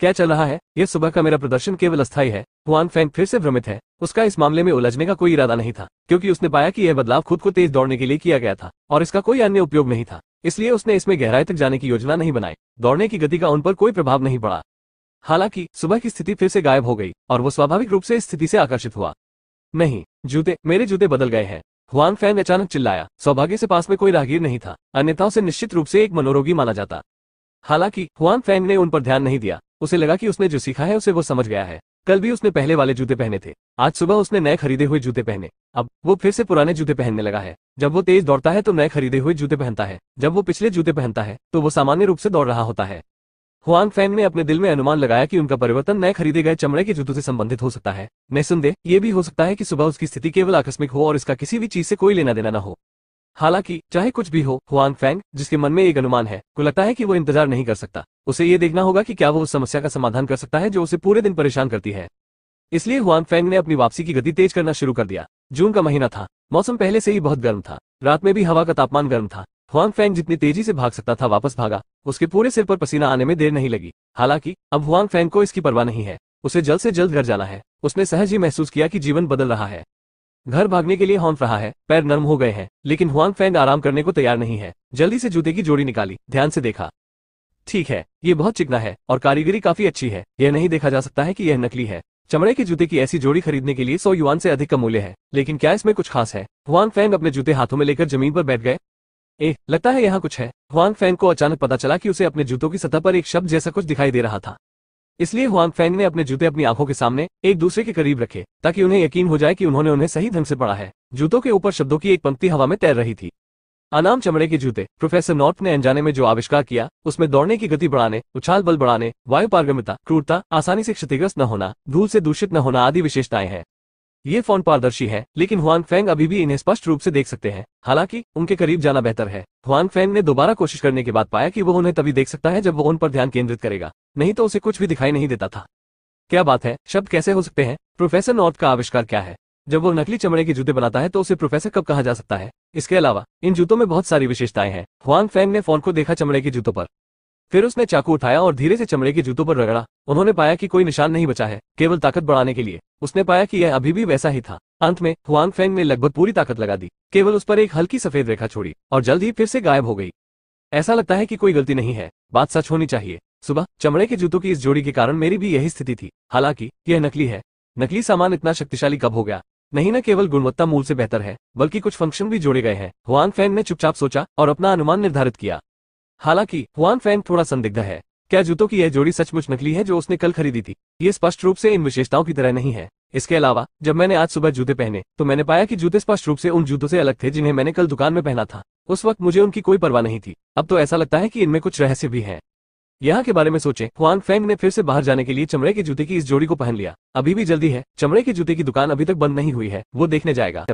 क्या चल रहा है? यह सुबह का मेरा प्रदर्शन केवल अस्थायी है। हुआंग फेंग फिर से भ्रमित है। उसका इस मामले में उलझने का कोई इरादा नहीं था, क्योंकि उसने पाया कि यह बदलाव खुद को तेज दौड़ने के लिए किया गया था और इसका कोई अन्य उपयोग नहीं था। इसलिए उसने इसमें गहराई तक जाने की योजना नहीं बनाई। दौड़ने की गति का उन पर कोई प्रभाव नहीं पड़ा। हालांकि सुबह की स्थिति फिर से गायब हो गई और वो स्वाभाविक रूप से इस स्थिति से आकर्षित हुआ। नहीं, जूते, मेरे जूते बदल गए हैं। हुआंग फेंग अचानक चिल्लाया। सौभाग्य से पास में कोई राहगीर नहीं था, अन्यथा उसे निश्चित रूप से एक मनोरोगी माना जाता। हालांकि हुआंग फेंग ने उन पर ध्यान नहीं दिया। उसे लगा कि उसने जो सीखा है उसे वो समझ गया है। कल भी उसने पहले वाले जूते पहने थे, आज सुबह उसने नए खरीदे हुए जूते पहने। अब वो फिर से पुराने जूते पहनने लगा है। जब वो तेज दौड़ता है तो नए खरीदे हुए जूते पहनता है, जब वो पिछले जूते पहनता है तो वो सामान्य रूप से दौड़ रहा होता है। हुआंग फेंग ने अपने दिल में अनुमान लगाया कि उनका परिवर्तन नए खरीदे गए चमड़े के जूतों से संबंधित हो सकता है। निस्संदेह ये भी हो सकता है कि सुबह उसकी स्थिति केवल आकस्मिक हो और इसका किसी भी चीज से कोई लेना देना न हो। हालांकि चाहे कुछ भी हो, हुआंग फेंग, जिसके मन में एक अनुमान है, को लगता है कि वो इंतजार नहीं कर सकता। उसे ये देखना होगा कि क्या वो उस समस्या का समाधान कर सकता है जो उसे पूरे दिन परेशान करती है। इसलिए हुआंग फेंग ने अपनी वापसी की गति तेज करना शुरू कर दिया। जून का महीना था, मौसम पहले से ही बहुत गर्म था, रात में भी हवा का तापमान गर्म था। हुआंग फेंग जितनी तेजी से भाग सकता था वापस भागा। उसके पूरे सिर पर पसीना आने में देर नहीं लगी। हालांकि अब हुआंग फेंग को इसकी परवाह नहीं है। उसे जल्द से जल्द घर जाना है। उसने सहज ही महसूस किया कि जीवन बदल रहा है। घर भागने के लिए हौंफ रहा है, पैर नर्म हो गए हैं, लेकिन हुआंग फेंग आराम करने को तैयार नहीं है। जल्दी से जूते की जोड़ी निकाली, ध्यान से देखा। ठीक है, ये बहुत चिकना है और कारीगरी काफी अच्छी है। यह नहीं देखा जा सकता है कि यह नकली है। चमड़े के जूते की ऐसी जोड़ी खरीदने के लिए 100 युआन से अधिक का मूल्य है, लेकिन क्या इसमें कुछ खास है? हुआंग फेंग अपने जूते हाथों में लेकर जमीन पर बैठ गए। लगता है यहाँ कुछ है। हुआंग फेंग को अचानक पता चला कि उसे अपने जूतों की सतह पर एक शब्द जैसा कुछ दिखाई दे रहा था। इसलिए हुआंग फेंग ने अपने जूते अपनी आंखों के सामने एक दूसरे के करीब रखे, ताकि उन्हें यकीन हो जाए कि उन्होंने उन्हें सही ढंग से पढ़ा है। जूतों के ऊपर शब्दों की एक पंक्ति हवा में तैर रही थी। अनाम चमड़े के जूते। प्रोफेसर नॉर्थ ने अनजाने में जो आविष्कार किया, उसमें दौड़ने की गति बढ़ाने, उछाल बल बढ़ाने, वायु पारगम्यता, क्रूरता, आसानी से क्षतिग्रस्त न होना, धूल से दूषित न होना आदि विशेषताएं हैं। ये फोन पारदर्शी है, लेकिन हुआंग फेंग अभी भी इन्हें स्पष्ट रूप से देख सकते हैं। हालांकि उनके करीब जाना बेहतर है। हुआंग फेंग ने दोबारा कोशिश करने के बाद पाया कि वो उन्हें तभी देख सकता है जब वो उन पर ध्यान केंद्रित करेगा, नहीं तो उसे कुछ भी दिखाई नहीं देता था। क्या बात है, शब्द कैसे हो सकते हैं? प्रोफेसर नॉर्थ का आविष्कार क्या है? जब वो नकली चमड़े के जूते बनाता है तो उसे प्रोफेसर कब कहा जा सकता है? इसके अलावा इन जूतों में बहुत सारी विशेषताएं हैं। हुआंग फेंग ने फोन को देखा चमड़े के जूतों पर। फिर उसने चाकू उठाया और धीरे से चमड़े के जूतों पर रगड़ा। उन्होंने पाया कि कोई निशान नहीं बचा है, केवल ताकत बढ़ाने के लिए। उसने पाया कि यह अभी भी वैसा ही था। अंत में हुआंग फेंग ने लगभग पूरी ताकत लगा दी, केवल उस पर एक हल्की सफेद रेखा छोड़ी और जल्द ही फिर से गायब हो गई। ऐसा लगता है कि कोई गलती नहीं है, बात सच होनी चाहिए। सुबह चमड़े के जूतों की इस जोड़ी के कारण मेरी भी यही स्थिति थी। हालांकि यह नकली है। नकली सामान इतना शक्तिशाली कब हो गया? नहीं, न केवल गुणवत्ता मूल से बेहतर है, बल्कि कुछ फंक्शन भी जोड़े गए हैं। हुआंग फेंग ने चुपचाप सोचा और अपना अनुमान निर्धारित किया। हालांकि हुआंग फेंग थोड़ा संदिग्ध है। क्या जूतों की यह जोड़ी सचमुच नकली है जो उसने कल खरीदी थी? ये स्पष्ट रूप से इन विशेषताओं की तरह नहीं है। इसके अलावा जब मैंने आज सुबह जूते पहने तो मैंने पाया कि जूते स्पष्ट रूप से उन जूतों से अलग थे जिन्हें मैंने कल दुकान में पहना था। उस वक्त मुझे उनकी कोई परवाह नहीं थी। अब तो ऐसा लगता है कि इनमें कुछ रहस्य भी है। यहाँ के बारे में सोचें। हुआंग फेंग ने फिर से बाहर जाने के लिए चमड़े के जूते की इस जोड़ी को पहन लिया। अभी भी जल्दी है, चमड़े के जूते की दुकान अभी तक बंद नहीं हुई है, वो देखने जाएगा।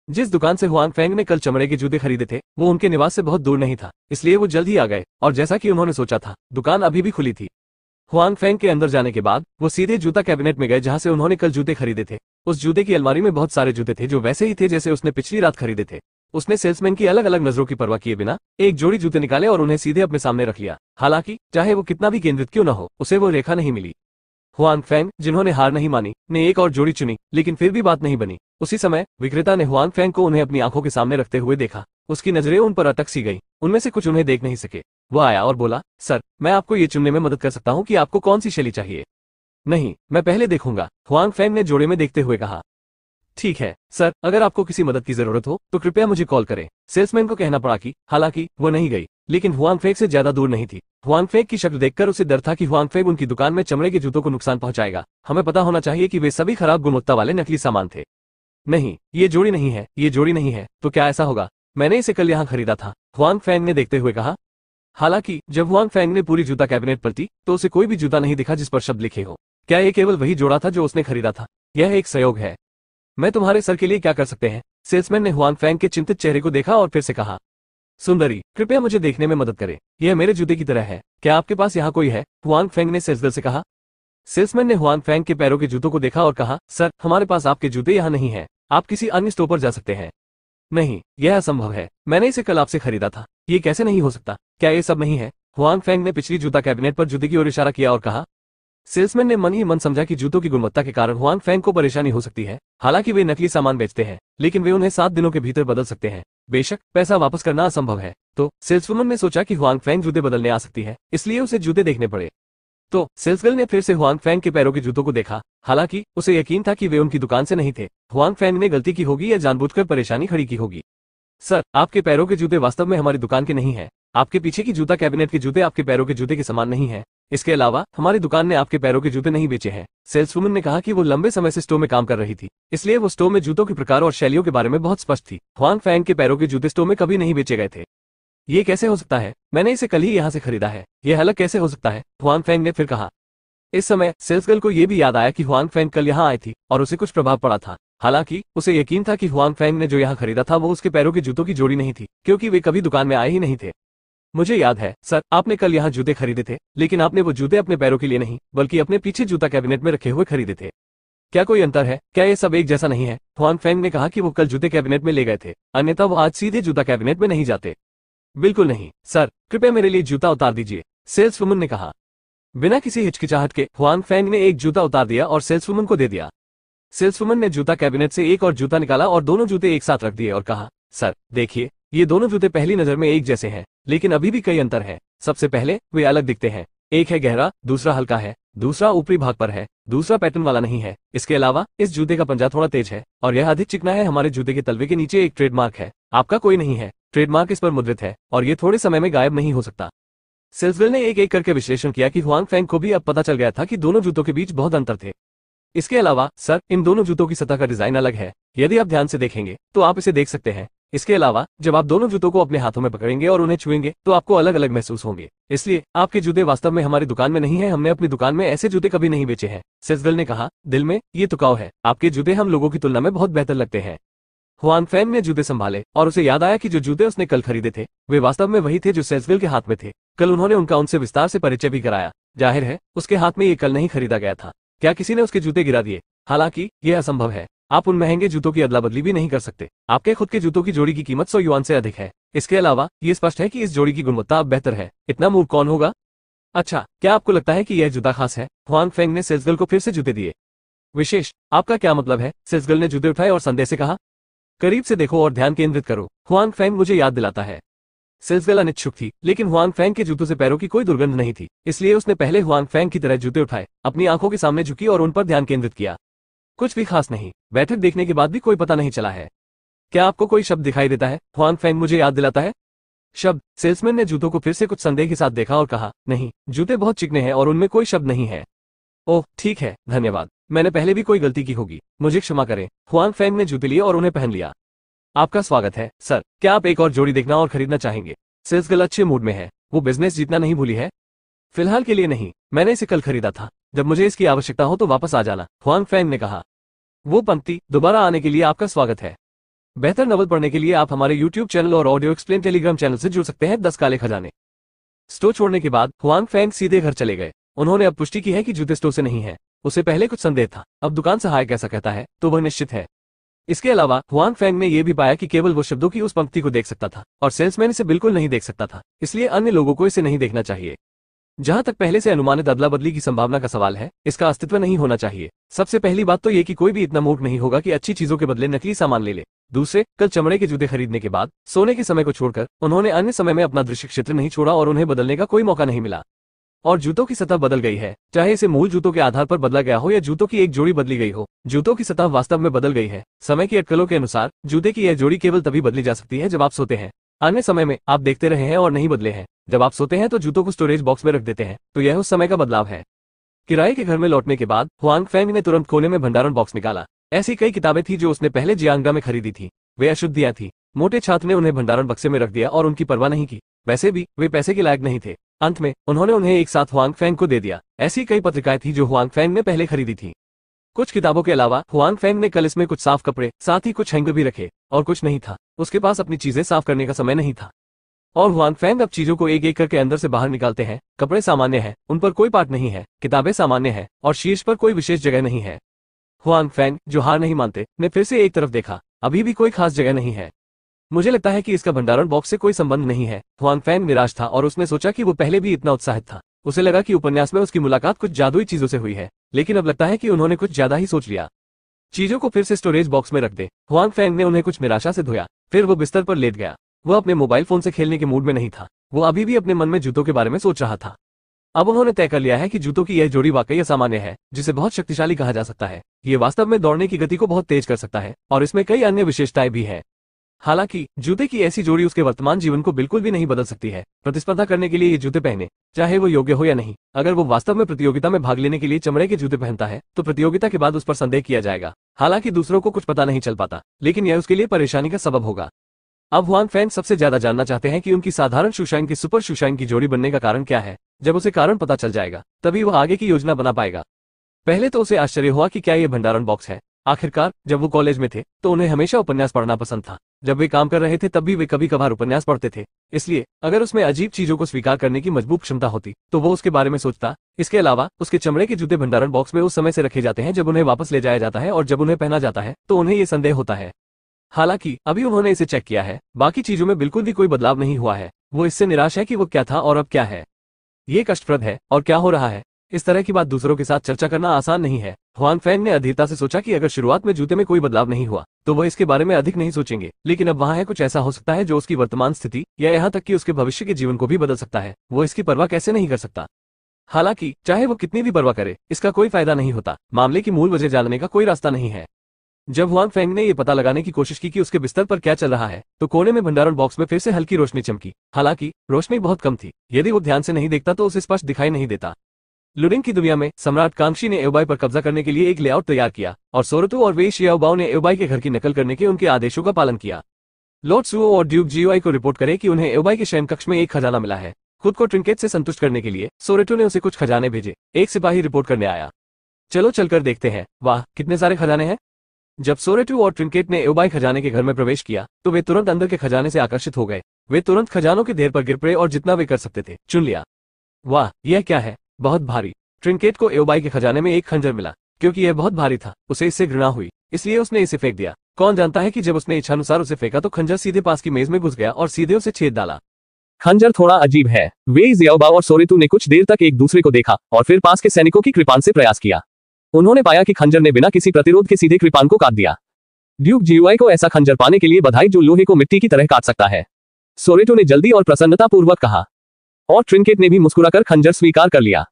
जिस दुकान से हुआंग फेंग ने कल चमड़े के जूते खरीदे थे वो उनके निवास से बहुत दूर नहीं था, इसलिए वो जल्द ही आ गए और जैसा कि उन्होंने सोचा था, दुकान अभी भी खुली थी। हुआंग फेंग के अंदर जाने के बाद वो सीधे जूता कैबिनेट में गए जहां से उन्होंने कल जूते खरीदे थे। उस जूते की अलमारी में बहुत सारे जूते थे जो वैसे ही थे जैसे उसने पिछली रात खरीदे थे। उसने सेल्समैन की अलग अलग नजरों की परवाह किए बिना एक जोड़ी जूते निकाले और उन्हें सीधे अपने सामने रख लिया। हालांकि चाहे वो कितना भी केंद्रित क्यों न हो, उसे वो रेखा नहीं मिली। हुआंग फेंग, जिन्होंने हार नहीं मानी, ने एक और जोड़ी चुनी, लेकिन फिर भी बात नहीं बनी। उसी समय विक्रेता ने हुआंग फेंग को उन्हें अपनी आंखों के सामने रखते हुए देखा। उसकी नजरें उन पर अटक सी गई। उनमें से कुछ उन्हें देख नहीं सके। वो आया और बोला, सर, मैं आपको ये चुनने में मदद कर सकता हूँ कि आपको कौन सी शैली चाहिए। नहीं, मैं पहले देखूंगा, हुआंग फेंग ने जोड़े में देखते हुए कहा। ठीक है सर, अगर आपको किसी मदद की जरूरत हो तो कृपया मुझे कॉल करें। सेल्समैन को कहना पड़ा कि हालांकि वो नहीं गई, लेकिन हुआंगफेंग से ज्यादा दूर नहीं थी। हुआंगफेंग की शक्ल देखकर उसे डर था कि हुआंगफेंग उनकी दुकान में चमड़े के जूतों को नुकसान पहुंचाएगा। हमें पता होना चाहिए कि वे सभी खराब गुणवत्ता वाले नकली सामान थे। नहीं, ये जोड़ी नहीं है, ये जोड़ी नहीं है। तो क्या ऐसा होगा? मैंने इसे कल यहाँ खरीदा था, हुआंगफेंग ने देखते हुए कहा। हालांकि जब हुआंगफेंग ने पूरी जूता कैबिनेट पलटी तो उसे कोई भी जूता नहीं दिखा जिस पर शब्द लिखे हो। क्या ये केवल वही जोड़ा था जो उसने खरीदा था? यह एक संयोग है। मैं तुम्हारे सर के लिए क्या कर सकते हैं? सेल्समैन ने हुआंगफेंग के चिंतित चेहरे को देखा और फिर से कहा, सुंदरी, कृपया मुझे देखने में मदद करें। यह मेरे जूते की तरह है। क्या आपके पास यहाँ कोई है? हुआंगफेंग ने सेल्सगर्ल से कहा। सेल्समैन ने हुआंगफेंग के पैरों के जूतों को देखा और कहा, सर, हमारे पास आपके जूते यहाँ नहीं है। आप किसी अन्य स्टोर पर जा सकते हैं। नहीं, यह असंभव है। मैंने इसे कल आपसे खरीदा था। ये कैसे नहीं हो सकता? क्या ये सब नहीं है? हुआंगफेंग ने पिछली जूता कैबिनेट पर जूते की ओर इशारा किया और कहा। सेल्समैन ने मन ही मन समझा कि जूतों की गुणवत्ता के कारण हुआंगफेंग को परेशानी हो सकती है। हालांकि वे नकली सामान बेचते हैं, लेकिन वे उन्हें 7 दिनों के भीतर बदल सकते हैं। बेशक पैसा वापस करना असंभव है। तो सेल्सवुमन ने सोचा कि हुआंगफेंग जूते बदलने आ सकती है, इसलिए उसे जूते देखने पड़े। तो सेल्सगर्ल ने फिर से हुआंगफेंग के पैरों के जूतों को देखा। हालांकि उसे यकीन था कि वे उनकी दुकान से नहीं थे। हुआंगफेंग ने गलती की होगी या जानबूझकर परेशानी खड़ी की होगी। सर, आपके पैरों के जूते वास्तव में हमारी दुकान के नहीं हैं। आपके पीछे की जूता कैबिनेट के जूते आपके पैरों के जूते के समान नहीं है। इसके अलावा हमारी दुकान ने आपके पैरों के जूते नहीं बेचे हैं। सेल्सवुमन ने कहा कि वो लंबे समय से स्टोर में काम कर रही थी, इसलिए वो स्टोर में जूतों के प्रकार और शैलियों के बारे में बहुत स्पष्ट थी। हुआंगफेंग के पैरों के जूते स्टोर में कभी नहीं बेचे गए थे। ये कैसे हो सकता है? मैंने इसे कल ही यहाँ से खरीदा है। यह अलग कैसे हो सकता है? हुआंगफेंग ने फिर कहा। इस समय सेल्सगर्ल को यह भी याद आया कि हुआंगफेंग कल यहाँ आई थी और उसे कुछ प्रभाव पड़ा था। हालांकि उसे यकीन था कि हुआंगफेंग ने जो यहाँ खरीदा था वो उसके पैरों के जूतों की जोड़ी नहीं थी, क्योंकि वे कभी दुकान में आए ही नहीं थे। मुझे याद है सर, आपने कल यहाँ जूते खरीदे थे, लेकिन आपने वो जूते अपने पैरों के लिए नहीं बल्कि अपने पीछे जूता कैबिनेट में रखे हुए खरीदे थे। क्या कोई अंतर है? क्या ये सब एक जैसा नहीं है? हुआंगफेंग ने कहा कि वो कल जूते कैबिनेट में ले गए थे, अन्यथा वो आज सीधे जूता कैबिनेट में नहीं जाते। बिल्कुल नहीं सर, कृपया मेरे लिए जूता उतार दीजिए, सेल्सवुमन ने कहा। बिना किसी हिचकिचाहट के हुआंगफेंग ने एक जूता उतार दिया और सेल्सवुमन को दे दिया। सेल्सवुमन ने जूता कैबिनेट से एक और जूता निकाला और दोनों जूते एक साथ रख दिए और कहा, सर देखिए, ये दोनों जूते पहली नजर में एक जैसे हैं, लेकिन अभी भी कई अंतर है। सबसे पहले वे अलग दिखते हैं। एक है गहरा, दूसरा हल्का है, दूसरा ऊपरी भाग पर है, दूसरा पैटर्न वाला नहीं है। इसके अलावा इस जूते का पंजा थोड़ा तेज है और यह अधिक चिकना है। हमारे जूते के तलवे के नीचे एक ट्रेडमार्क है, आपका कोई नहीं है। ट्रेडमार्क इस पर मुद्रित है और ये थोड़े समय में गायब नहीं हो सकता। सेल्सगर्ल ने एक एक करके विश्लेषण किया कि हुआंगफेंग को भी अब पता चल गया था कि दोनों जूतों के बीच बहुत अंतर थे। इसके अलावा सर, इन दोनों जूतों की सतह का डिजाइन अलग है। यदि आप ध्यान से देखेंगे तो आप इसे देख सकते हैं। इसके अलावा जब आप दोनों जूतों को अपने हाथों में पकड़ेंगे और उन्हें छुएंगे तो आपको अलग अलग महसूस होंगे। इसलिए आपके जूते वास्तव में हमारी दुकान में नहीं है। हमने अपनी दुकान में ऐसे जूते कभी नहीं बेचे हैं। सेल्सगर्ल ने कहा, दिल में ये तुकाव है। आपके जूते हम लोगों की तुलना में बहुत बेहतर लगते हैं। हुआंगफेंग ने जूते संभाले और उसे याद आया कि जो जूते उसने कल खरीदे थे वे वास्तव में वही थे जो सेल्सगर्ल के हाथ में थे। कल उन्होंने उनसे विस्तार से परिचय भी कराया। जाहिर है उसके हाथ में ये कल नहीं खरीदा गया था। क्या किसी ने उसके जूते गिरा दिए? हालांकि यह असंभव है। आप उन महंगे जूतों की अदला बदली भी नहीं कर सकते। आपके खुद के जूतों की जोड़ी की कीमत 100 युआन से अधिक है। इसके अलावा ये स्पष्ट है कि इस जोड़ी की गुणवत्ता अब बेहतर है। इतना मूर्ख कौन होगा? अच्छा, क्या आपको लगता है कि यह जूता खास है? हुआंगफेंग ने सेल्सगर्ल को फिर से जूते दिए। विशेष? आपका क्या मतलब है? सेल्सगर्ल ने जूते उठाए और संदेह से कहा। करीब से देखो और ध्यान केंद्रित करो। हुआंगफेंग मुझे याद दिलाता है। सेल्सगर्ल अनिच्छुक थी, लेकिन हुआंगफेंग के जूतों से पैरों की कोई दुर्गंध नहीं थी, इसलिए उसने पहले हुआंगफेंग की तरह जूते उठाए, अपनी आंखों के सामने झुकी और उन पर ध्यान केंद्रित किया। कुछ भी खास नहीं। बैठक देखने के बाद भी कोई पता नहीं चला है। क्या आपको कोई शब्द दिखाई देता है? हुआंगफेंग मुझे याद दिलाता है। शब्द? सेल्समैन ने जूतों को फिर से कुछ संदेह के साथ देखा और कहा, नहीं, जूते बहुत चिकने हैं और उनमें कोई शब्द नहीं है। ओह ठीक है, धन्यवाद। मैंने पहले भी कोई गलती की होगी, मुझे क्षमा करें। हुआंगफेंग ने जूते लिए और उन्हें पहन लिया। आपका स्वागत है सर, क्या आप एक और जोड़ी देखना और खरीदना चाहेंगे? सेल्सगर्ल अच्छे मूड में है। वो बिजनेस जीतना नहीं भूली है। फिलहाल के लिए नहीं, मैंने इसे कल खरीदा था। जब मुझे इसकी आवश्यकता हो तो वापस आ जाना, हुआंगफेंग ने कहा। वो पंक्ति, दोबारा आने के लिए आपका स्वागत है। बेहतर नवल पढ़ने के लिए आप हमारे YouTube चैनल और ऑडियो एक्सप्लेन टेलीग्राम चैनल से जुड़ सकते हैं। 10 काले खजाने। स्टोर छोड़ने के बाद हुआंगफेंग सीधे घर चले गए। उन्होंने अब पुष्टि की है कि जूते स्टोर से नहीं है। उसे पहले कुछ संदेह था, अब दुकान सहायक ऐसा कहता है तो वह निश्चित है। इसके अलावा हुआंगफेंग ने यह भी पाया कि केवल वो शब्दों की उस पंक्ति को देख सकता था और सेल्समैन इसे बिल्कुल नहीं देख सकता था, इसलिए अन्य लोगों को इसे नहीं देखना चाहिए। जहां तक पहले से अनुमानित अदला बदली की संभावना का सवाल है, इसका अस्तित्व नहीं होना चाहिए। सबसे पहली बात तो ये कि कोई भी इतना मूर्ख नहीं होगा कि अच्छी चीजों के बदले नकली सामान ले ले। दूसरे, कल चमड़े के जूते खरीदने के बाद सोने के समय को छोड़कर उन्होंने अन्य समय में अपना दृश्य क्षेत्र नहीं छोड़ा और उन्हें बदलने का कोई मौका नहीं मिला। और जूतों की सतह बदल गई है, चाहे इसे मूल जूतों के आधार पर बदला गया हो या जूतों की एक जोड़ी बदली गई हो। जूतों की सतह वास्तव में बदल गई है। समय की अटकलों के अनुसार जूते की यह जोड़ी केवल तभी बदली जा सकती है जब आप सोते हैं। अन्य समय में आप देखते रहे हैं और नहीं बदले हैं। जब आप सोते हैं तो जूतों को स्टोरेज बॉक्स में रख देते हैं, तो यह उस समय का बदलाव है। किराए के घर में लौटने के बाद हुआंग फैंग ने तुरंत कोने में भंडारण बॉक्स निकाला। ऐसी कई किताबें थी जो उसने पहले जियांगडा में खरीदी थी। वे अशुद्धियां थी। मोटे छात्र ने उन्हें भंडारण बक्से में रख दिया और उनकी परवाह नहीं की। वैसे भी वे पैसे के लायक नहीं थे। अंत में उन्होंने उन्हें एक साथ हुआंग फैंग को दे दिया। ऐसी कई पत्रिकाएं थी जो हुआंग फैंग ने पहले खरीदी थी। कुछ किताबों के अलावा हुआंग फैंग ने कल इसमें कुछ साफ कपड़े, साथ ही कुछ हैंगर भी रखे, और कुछ नहीं था। उसके पास अपनी चीजें साफ करने का समय नहीं था। और हुआंग फैंग अब चीजों को एक एक करके अंदर से बाहर निकालते हैं। कपड़े सामान्य हैं, उन पर कोई पार्ट नहीं है। किताबें सामान्य हैं और शीर्ष पर कोई विशेष जगह नहीं है। हुआंग फैंग, जो हार नहीं मानते, ने फिर से एक तरफ देखा। अभी भी कोई खास जगह नहीं है। मुझे लगता है कि इसका भंडारण बॉक्स से कोई संबंध नहीं है। हुआंग फैंग निराश था और उसने सोचा कि वो पहले भी इतना उत्साहित था। उसे लगा कि उपन्यास में उसकी मुलाकात कुछ जादुई चीजों से हुई है, लेकिन अब लगता है कि उन्होंने कुछ ज्यादा ही सोच लिया। चीजों को फिर से स्टोरेज बॉक्स में रख दे। हुआंग फैंग ने उन्हें कुछ निराशा से धोया। फिर वो बिस्तर पर लेट गया। वह अपने मोबाइल फोन से खेलने के मूड में नहीं था। वो अभी भी अपने मन में जूतों के बारे में सोच रहा था। अब उन्होंने तय कर लिया है कि जूतों की यह जोड़ी वाकई असामान्य है, जिसे बहुत शक्तिशाली कहा जा सकता है। ये वास्तव में दौड़ने की गति को बहुत तेज कर सकता है और इसमें कई अन्य विशेषताएं भी हैं। हालांकि जूते की ऐसी जोड़ी उसके वर्तमान जीवन को बिल्कुल भी नहीं बदल सकती है। प्रतिस्पर्धा करने के लिए ये जूते पहने, चाहे वो योग्य हो या नहीं। अगर वो वास्तव में प्रतियोगिता में भाग लेने के लिए चमड़े के जूते पहनता है, तो प्रतियोगिता के बाद उस पर संदेह किया जाएगा। हालांकि दूसरों को कुछ पता नहीं चल पाता, लेकिन यह उसके लिए परेशानी का सबब होगा। अब हुआंग फैंग सबसे ज्यादा जानना चाहते हैं कि उनकी साधारण शूशाइन की सुपर शूशाइन की जोड़ी बनने का कारण क्या है। जब उसे कारण पता चल जाएगा, तभी वह आगे की योजना बना पाएगा। पहले तो उसे आश्चर्य हुआ कि क्या यह भंडारण बॉक्स है। आखिरकार जब वो कॉलेज में थे तो उन्हें हमेशा उपन्यास पढ़ना पसंद था। जब वे काम कर रहे थे तब भी वे कभी कभार उपन्यास पढ़ते थे। इसलिए अगर उसमें अजीब चीजों को स्वीकार करने की मजबूत क्षमता होती तो वो उसके बारे में सोचता। इसके अलावा उसके चमड़े के जूते भंडारण बॉक्स में उस समय से रखे जाते हैं जब उन्हें वापस ले जाया जाता है, और जब उन्हें पहना जाता है तो उन्हें ये संदेह होता है। हालांकि अभी उन्होंने इसे चेक किया है, बाकी चीजों में बिल्कुल भी कोई बदलाव नहीं हुआ है। वो इससे निराश है कि वो क्या था और अब क्या है। ये कष्टप्रद है और क्या हो रहा है। इस तरह की बात दूसरों के साथ चर्चा करना आसान नहीं है। हुआंग फैंग ने अधीरता से सोचा कि अगर शुरुआत में जूते में कोई बदलाव नहीं हुआ तो वह इसके बारे में अधिक नहीं सोचेंगे, लेकिन अब वहाँ है कुछ ऐसा हो सकता है जो उसकी वर्तमान स्थिति या यहाँ तक कि उसके भविष्य के जीवन को भी बदल सकता है। वो इसकी परवाह कैसे नहीं कर सकता। हालांकि चाहे वो कितनी भी परवाह करे, इसका कोई फायदा नहीं होता। मामले की मूल वजह जानने का कोई रास्ता नहीं है। जब हुआंग फैंग ने यह पता लगाने की कोशिश की कि उसके बिस्तर पर क्या चल रहा है, तो कोने में भंडारण बॉक्स में फिर से हल्की रोशनी चमकी। हालांकि रोशनी बहुत कम थी। यदि वो ध्यान से नहीं देखता तो उसे स्पष्ट दिखाई नहीं देता। लुडिंग की दुनिया में सम्राट कांगशी ने एओबाई पर कब्जा करने के लिए एक लेआउट तैयार किया, और सोरतु और वेई शियाओबाओ ने एओबाई के घर की नकल करने के उनके आदेशों का पालन किया। लॉर्ड सुओ और ड्यूक जियोआई को रिपोर्ट करें कि उन्हें एओबाई के शयन कक्ष में एक खजाना मिला है। खुद को ट्रिंकेट से संतुष्ट करने के लिए सोरेटो ने उसे कुछ खजाने भेजे। एक सिपाही रिपोर्ट करने आया। चलो चलकर देखते हैं। वाह, कितने सारे खजाने हैं। जब सोरेटू और ट्रिंकेट ने एओबाई खजाने के घर में प्रवेश किया तो वे तुरंत अंदर के खजाने से आकर्षित हो गए। वे तुरंत खजानों के ढेर पर गिर पड़े और जितना वे कर सकते थे चुन लिया। वाह, यह क्या है, बहुत भारी। ट्रिंकेट को एओबाई के खजाने में एक खंजर मिला। क्योंकि यह बहुत भारी था, उसे इससे घृणा हुई, इसलिए उसने इसे फेंक दिया। कौन जानता है कि जब उसने इच्छानुसार उसे फेंका तो खंजर सीधे पास की मेज में घुस गया और सीधे उसे छेद डाला। खंजर थोड़ा अजीब है। वेई जियाओबाओ और सोरेटू ने कुछ देर तक एक दूसरे को देखा और फिर पास के सैनिकों की कृपाण से प्रयास किया। उन्होंने पाया कि खंजर ने बिना किसी प्रतिरोध के सीधे कृपाण को काट दिया। ड्यूक जियोआई को ऐसा खंजर पाने के लिए बधाई जो लोहे को मिट्टी की तरह काट सकता है, सोरेटो ने जल्दी और प्रसन्नतापूर्वक कहा। और ट्रिंकेट ने भी मुस्कुराकर खंजर स्वीकार कर लिया।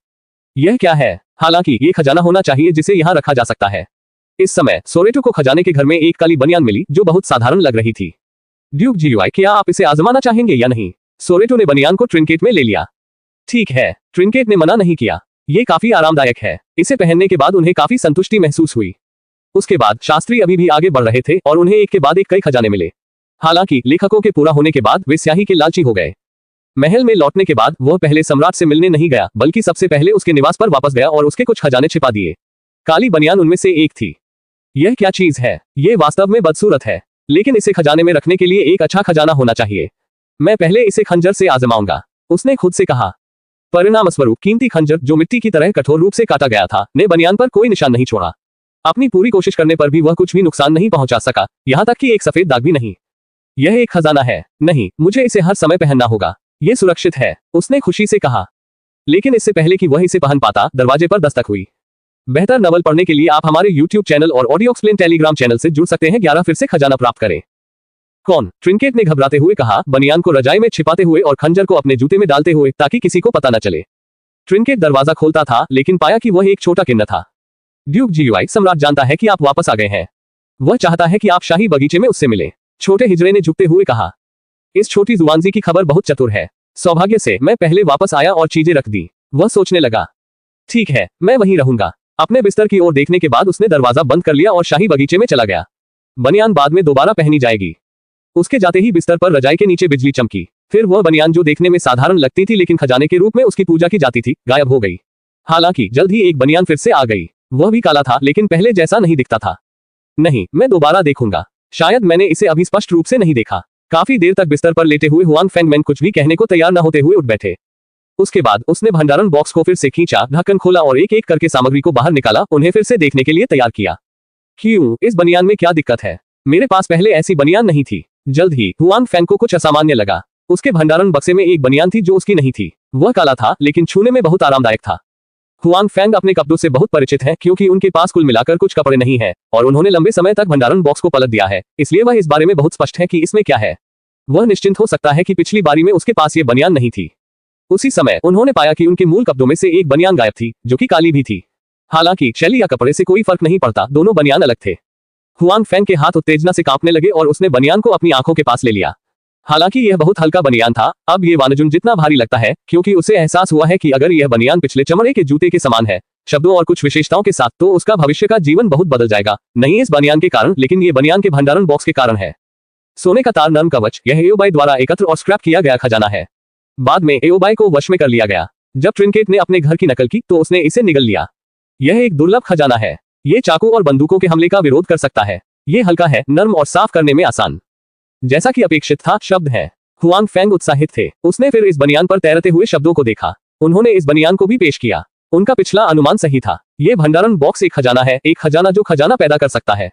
यह क्या है? हालांकि ये खजाना होना चाहिए जिसे यहाँ रखा जा सकता है। इस समय सोरेटो को खजाने के घर में एक काली बनियान मिली जो बहुत साधारण लग रही थी। ड्यूक जियोआई, क्या आप इसे आजमाना चाहेंगे या नहीं? सोरेटो ने बनियान को ट्रिंकेट में ले लिया। ठीक है, ट्रिंकेट ने मना नहीं किया। ये काफी आरामदायक है। इसे पहनने के बाद उन्हें काफी संतुष्टि महसूस हुई। उसके बाद शास्त्री अभी भी आगे बढ़ रहे थे और उन्हें एक के बाद एक कई खजाने मिले। हालांकि लेखकों के पूरा होने के बाद वे स्याही के लालची हो गए। महल में लौटने के बाद वह पहले सम्राट से मिलने नहीं गया, बल्कि सबसे पहले उसके निवास पर वापस गया और उसके कुछ खजाने छिपा दिए। काली बनियान उनमें से एक थी। यह क्या चीज है? ये वास्तव में बदसूरत है, लेकिन इसे खजाने में रखने के लिए एक अच्छा खजाना होना चाहिए। मैं पहले इसे खंजर से आजमाऊंगा, उसने खुद से कहा। परिणामस्वरूप कीमती खंजर, जो मिट्टी की तरह कठोर रूप से काटा गया था, ने बनियान पर कोई निशान नहीं छोड़ा। अपनी पूरी कोशिश करने पर भी वह कुछ भी नुकसान नहीं पहुंचा सका, यहाँ तक कि एक सफेद दाग भी नहीं। यह एक खजाना है। नहीं, मुझे इसे हर समय पहनना होगा। यह सुरक्षित है, उसने खुशी से कहा। लेकिन इससे पहले कि वह इसे पहन पाता, दरवाजे पर दस्तक हुई। बेहतर नवल पढ़ने के लिए आप हमारे YouTube चैनल और ऑडियो एक्सप्लेन टेलीग्राम चैनल से जुड़ सकते हैं। 11 फिर से खजाना प्राप्त करें। कौन? ट्रिंकेट ने घबराते हुए कहा, बनियान को रजाई में छिपाते हुए और खंजर को अपने जूते में डालते हुए, ताकि किसी को पता न चले। ट्रिंकेट दरवाजा खोलता था लेकिन पाया कि वह एक छोटा किन्नर था। ड्यूक जीयूआई सम्राट जानता है कि आप वापस आ गए हैं। वह चाहता है कि आप शाही बगीचे में उससे मिले। छोटे हिजड़े ने झुकते हुए कहा, इस छोटी जुबानजी की खबर बहुत चतुर है। सौभाग्य से मैं पहले वापस आया और चीजें रख दी। वह सोचने लगा, ठीक है, मैं वहीं रहूंगा। अपने बिस्तर की ओर देखने के बाद उसने दरवाजा बंद कर लिया और शाही बगीचे में चला गया। बनियान बाद में दोबारा पहनी जाएगी। उसके जाते ही बिस्तर पर रजाई के नीचे बिजली चमकी। फिर वह बनियान जो देखने में साधारण लगती थी लेकिन खजाने के रूप में उसकी पूजा की जाती थी, गायब हो गई। हालांकि जल्द ही एक बनियान फिर से आ गई। वह भी काला था लेकिन पहले जैसा नहीं दिखता था। नहीं, मैं दोबारा देखूंगा। शायद मैंने इसे अभी स्पष्ट रूप से नहीं देखा। काफी देर तक बिस्तर पर लेटे हुए हुआन फेंगमैन कुछ भी कहने को तैयार न होते हुए उठ बैठे। उसके बाद उसने भंडारण बॉक्स को फिर से खींचा, ढक्कन खोला और एक एक करके सामग्री को बाहर निकाला, उन्हें फिर से देखने के लिए तैयार किया। क्यों, इस बनियान में क्या दिक्कत है? मेरे पास पहले ऐसी बनियान नहीं थी। जल्द ही हुआन फेंग को कुछ असामान्य लगा। उसके भंडारण बक्से में एक बनियान थी जो उसकी नहीं थी। वह काला था लेकिन छूने में बहुत आरामदायक था। हुआन फेंग अपने कपड़ों से बहुत परिचित हैं क्योंकि उनके पास कुल मिलाकर कुछ कपड़े नहीं हैं और उन्होंने लंबे समय तक भंडारण बॉक्स को पलट दिया है, इसलिए वह इस बारे में बहुत स्पष्ट है कि इसमें क्या है। वह निश्चिंत हो सकता है कि पिछली बारी में उसके पास ये बनियान नहीं थी। उसी समय उन्होंने पाया कि उनके मूल कपड़ों में से एक बनियान गायब थी जो कि काली भी थी। हालांकि शैली या कपड़े से कोई फर्क नहीं पड़ता, दोनों बनियान अलग थे। हुआन फेंग के हाथ उत्तेजना से कांपने लगे और उसने बनियान को अपनी आंखों के पास ले लिया। हालांकि यह बहुत हल्का बनियान था, अब ये वानजुन जितना भारी लगता है क्योंकि उसे एहसास हुआ है कि अगर यह बनियान पिछले चमड़े के जूते के समान है, शब्दों और कुछ विशेषताओं के साथ, तो उसका भविष्य का जीवन बहुत बदल जाएगा। नहीं इस बनियान के कारण, लेकिन ये बनियान के भंडारण बॉक्स के कारण है। सोने का तार, नर्म कवच, यह एओबाई द्वारा एकत्र और स्क्रैप किया गया खजाना है। बाद में एओबाई को वश में कर लिया गया। जब ट्रिंकेट ने अपने घर की नकल की तो उसने इसे निगल लिया। यह एक दुर्लभ खजाना है। ये चाकू और बंदूकों के हमले का विरोध कर सकता है। ये हल्का है, नर्म और साफ करने में आसान। जैसा कि अपेक्षित था, शब्द है। हुआन फेंग उत्साहित थे। उसने फिर इस बनियान पर तैरते हुए शब्दों को देखा। उन्होंने इस बनियान को भी पेश किया। उनका पिछला अनुमान सही था। ये भंडारण बॉक्स एक खजाना है, एक खजाना जो खजाना पैदा कर सकता है।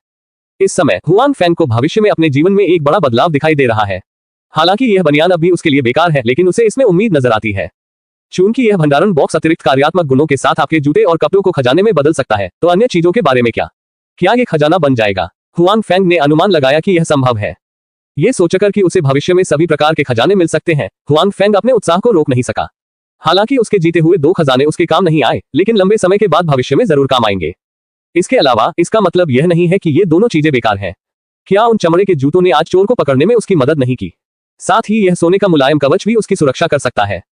इस समय हुआन फेंग को भविष्य में अपने जीवन में एक बड़ा बदलाव दिखाई दे रहा है। हालांकि यह बनियान अब भी उसके लिए बेकार है, लेकिन उसे इसमें उम्मीद नजर आती है। चूंकि यह भंडारण बॉक्स अतिरिक्त कार्यात्मक गुणों के साथ आपके जूते और कपड़ों को खजाने में बदल सकता है, तो अन्य चीजों के बारे में क्या ये खजाना बन जाएगा? हुआन फेंग ने अनुमान लगाया कि यह संभव है। ये सोचकर कि उसे भविष्य में सभी प्रकार के खजाने मिल सकते हैं, हुआन फेंग अपने उत्साह को रोक नहीं सका। हालांकि उसके जीते हुए 2 खजाने उसके काम नहीं आए, लेकिन लंबे समय के बाद भविष्य में जरूर काम आएंगे। इसके अलावा इसका मतलब यह नहीं है कि ये दोनों चीजें बेकार हैं। क्या उन चमड़े के जूतों ने आज चोर को पकड़ने में उसकी मदद नहीं की? साथ ही यह सोने का मुलायम कवच भी उसकी सुरक्षा कर सकता है।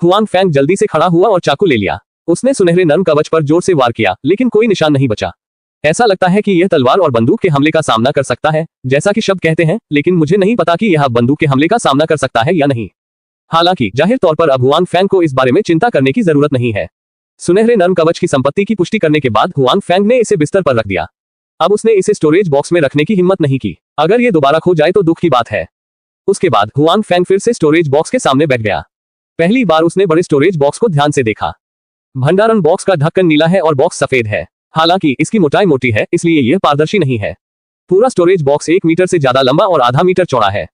हुआन फेंग जल्दी से खड़ा हुआ और चाकू ले लिया। उसने सुनहरे नर्म कवच पर जोर से वार किया, लेकिन कोई निशान नहीं बचा। ऐसा लगता है कि यह तलवार और बंदूक के हमले का सामना कर सकता है, जैसा कि शब्द कहते हैं, लेकिन मुझे नहीं पता कि यह बंदूक के हमले का सामना कर सकता है या नहीं। हालांकि जाहिर तौर पर अब हुआन फेंग को इस बारे में चिंता करने की जरूरत नहीं है। सुनहरे नर्म कवच की संपत्ति की पुष्टि करने के बाद हुआन फेंग ने इसे बिस्तर पर रख दिया। अब उसने इसे स्टोरेज बॉक्स में रखने की हिम्मत नहीं की। अगर ये दोबारा खो जाए तो दुख की बात है। उसके बाद हुआन फेंग फिर से स्टोरेज बॉक्स के सामने बैठ गया। पहली बार उसने बड़े स्टोरेज बॉक्स को ध्यान से देखा। भंडारण बॉक्स का ढक्कन नीला है और बॉक्स सफेद है। हालांकि इसकी मोटाई मोटी है, इसलिए यह पारदर्शी नहीं है। पूरा स्टोरेज बॉक्स 1 मीटर से ज्यादा लंबा और आधा मीटर चौड़ा है।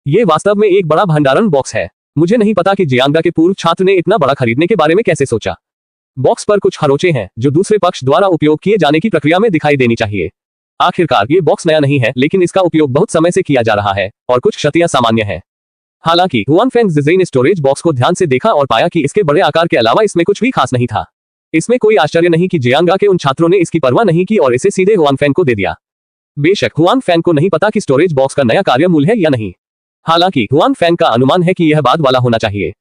यह वास्तव में एक बड़ा भंडारण बॉक्स है। मुझे नहीं पता कि जियांगा के पूर्व छात्र ने इतना बड़ा खरीदने के बारे में कैसे सोचा। बॉक्स पर कुछ खरोंचे हैं जो दूसरे पक्ष द्वारा उपयोग किए जाने की प्रक्रिया में दिखाई देनी चाहिए। आखिरकार ये बॉक्स नया नहीं है, लेकिन इसका उपयोग बहुत समय से किया जा रहा है और कुछ क्षतियां सामान्य हैं। हालांकि हुआन फेंग जिजे ने स्टोरेज बॉक्स को ध्यान से देखा और पाया कि इसके बड़े आकार के अलावा इसमें कुछ भी खास नहीं था। इसमें कोई आश्चर्य नहीं कि जियांगा के उन छात्रों ने इसकी परवाह नहीं की और इसे सीधे हुआन फेंग को दे दिया। बेशक हुआन फेंग को नहीं पता कि स्टोरेज बॉक्स का नया कार्य मूल है या नहीं। हालांकि हुआन फेंग का अनुमान है कि यह बाद वाला होना चाहिए।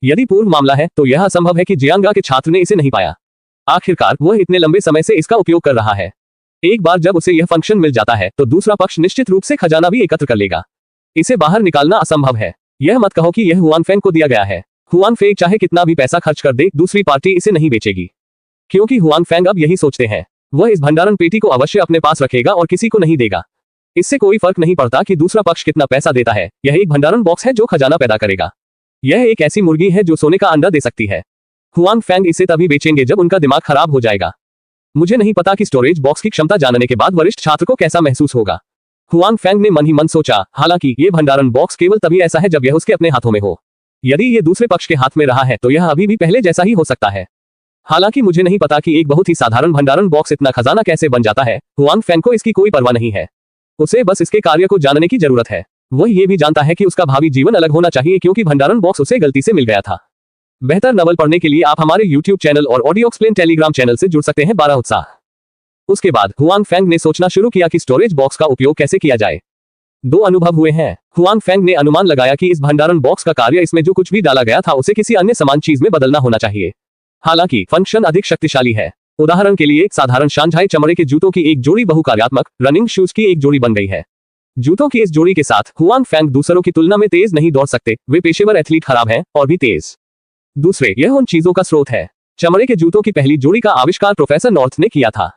यदि पूर्व मामला है तो यह असंभव है कि जियांगा के छात्र ने इसे नहीं पाया। आखिरकार वह इतने लंबे समय से इसका उपयोग कर रहा है। एक बार जब उसे यह फंक्शन मिल जाता है तो दूसरा पक्ष निश्चित रूप से खजाना भी एकत्र कर लेगा। इसे बाहर निकालना असंभव है। यह मत कहो कि यह हुआन फेंग को दिया गया है। हुआन फेंग चाहे कितना भी पैसा खर्च कर दे, दूसरी पार्टी इसे नहीं बेचेगी, क्योंकि हुआन फेंग अब यही सोचते हैं। वह इस भंडारण पेटी को अवश्य अपने पास रखेगा और किसी को नहीं देगा। इससे कोई फर्क नहीं पड़ता कि दूसरा पक्ष कितना पैसा देता है। यह एक भंडारण बॉक्स है जो खजाना पैदा करेगा। यह एक ऐसी मुर्गी है जो सोने का अंडा दे सकती है। हुआन फेंग इसे तभी बेचेंगे जब उनका दिमाग खराब हो जाएगा। मुझे नहीं पता कि स्टोरेज बॉक्स की क्षमता जानने के बाद वरिष्ठ छात्र को कैसा महसूस होगा। हुआन फेंग ने मन ही मन सोचा। हालांकि ये भंडारण बॉक्स केवल तभी ऐसा है जब यह उसके अपने हाथों में हो। यदि ये दूसरे पक्ष के हाथ में रहा है तो यह अभी भी पहले जैसा ही हो सकता है। हालांकि मुझे नहीं पता कि एक बहुत ही साधारण भंडारण बॉक्स इतना खजाना कैसे बन जाता है। हुआन फेंग को इसकी कोई परवाह नहीं है। उसे बस इसके कार्य को जानने की जरूरत है। वह ये भी जानता है कि उसका भावी जीवन अलग होना चाहिए, क्योंकि भंडारण बॉक्स उसे गलती से मिल गया था। बेहतर नवल पढ़ने के लिए आप हमारे YouTube चैनल और ऑडियो एक्सप्लेन टेलीग्राम चैनल से जुड़ सकते हैं। 12 उत्साह। उसके बाद हुआंग फेंग ने सोचना शुरू किया कि स्टोरेज बॉक्स का उपयोग कैसे किया जाए। 2 अनुभव हुए हैं। हुआंग फेंग ने अनुमान लगाया कि इस भंडारण बॉक्स का कार्य इसमें जो कुछ भी डाला गया था उसे किसी अन्य समान चीज में बदलना होना चाहिए। हालांकि फंक्शन अधिक शक्तिशाली है। उदाहरण के लिए साधारण शांघाई चमड़े के जूतों की एक जोड़ी बहुकार्यात्मक रनिंग शूज की एक जोड़ी बन गई है। जूतों की इस जोड़ी के साथ हुआंग फेंग दूसरों की तुलना में तेज नहीं दौड़ सकते। वे पेशेवर एथलीट खराब हैं और भी तेज। दूसरे, यह उन चीजों का स्रोत है। चमड़े के जूतों की पहली जोड़ी का आविष्कार प्रोफेसर नॉर्थ ने किया था।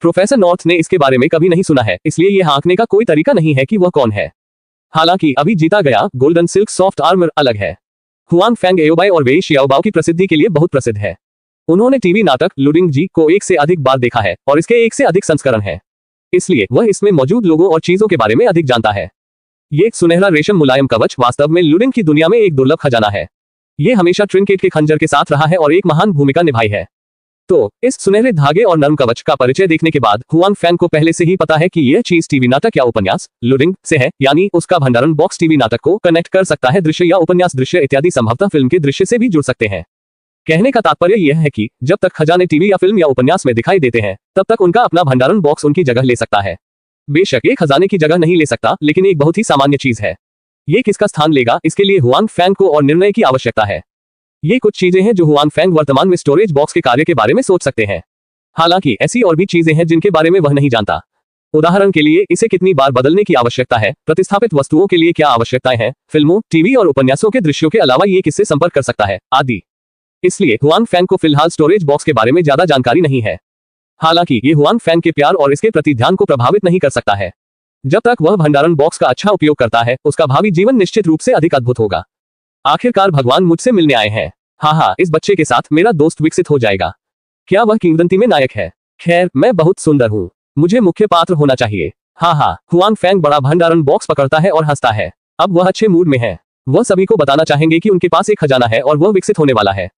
प्रोफेसर नॉर्थ ने इसके बारे में कभी नहीं सुना है, इसलिए यह आंकने का कोई तरीका नहीं है कि वह कौन है। हालांकि अभी जीता गया गोल्डन सिल्क सॉफ्ट आर्मर अलग है। हुआंग फेंग एओबाई और वेई शियाओबाओ की प्रसिद्धि के लिए बहुत प्रसिद्ध है। उन्होंने टीवी नाटक लुडिंग जी को 1 से अधिक बार देखा है और इसके 1 से अधिक संस्करण है, इसलिए वह इसमें मौजूद लोगों और चीजों के बारे में अधिक जानता है। ये एक सुनहरा रेशम मुलायम कवच वास्तव में लुडिंग की दुनिया में एक दुर्लभ खजाना है। ये हमेशा ट्रिंकेट के खंजर के साथ रहा है और एक महान भूमिका निभाई है। तो इस सुनहरे धागे और नरम कवच का परिचय देखने के बाद हुआंग फेंग को पहले से ही पता है कि यह चीज टीवी नाटक या उपन्यास लुडिंग से है, यानी उसका भंडारण बॉक्स टीवी नाटक को कनेक्ट कर सकता है, दृश्य या उपन्यास दृश्य इत्यादि, संभवतः फिल्म के दृश्य से भी जुड़ सकते हैं। कहने का तात्पर्य यह है कि जब तक खजाने टीवी या फिल्म या उपन्यास में दिखाई देते हैं तब तक उनका अपना भंडारण बॉक्स उनकी जगह ले सकता है। बेशक ये खजाने की जगह नहीं ले सकता, लेकिन एक बहुत ही सामान्य चीज है। ये किसका स्थान लेगा, इसके लिए हुआंग फेंग को और निर्णय की आवश्यकता है। ये कुछ चीजें हैं जो हुआंग फेंग वर्तमान में स्टोरेज बॉक्स के कार्य के बारे में सोच सकते हैं। हालांकि ऐसी और भी चीजें हैं जिनके बारे में वह नहीं जानता। उदाहरण के लिए इसे कितनी बार बदलने की आवश्यकता है, प्रतिस्थापित वस्तुओं के लिए क्या आवश्यकताएं हैं, फिल्मों, टीवी और उपन्यासों के दृश्यों के अलावा ये किससे संपर्क कर सकता है, आदि। इसलिए हुआंग फेंग को फिलहाल स्टोरेज बॉक्स के बारे में ज्यादा जानकारी नहीं है। हालांकि ये हुआंग फेंग के प्यार और इसके प्रति ध्यान को प्रभावित नहीं कर सकता है। जब तक वह भंडारण बॉक्स का अच्छा उपयोग करता है, उसका भावी जीवन निश्चित रूप से अधिक अद्भुत होगा। आखिरकार भगवान मुझसे मिलने आए हैं। हाँ, इस बच्चे के साथ मेरा दोस्त विकसित हो जाएगा। क्या वह किंवदंती में नायक है? खैर, मैं बहुत सुंदर हूँ, मुझे मुख्य पात्र होना चाहिए। हाँ, हुआंग फेंग बड़ा भंडारण बॉक्स पकड़ता है और हंसता है। अब वह अच्छे मूड में है। वह सभी को बताना चाहेंगे कि उनके पास एक खजाना है और वह विकसित होने वाला है।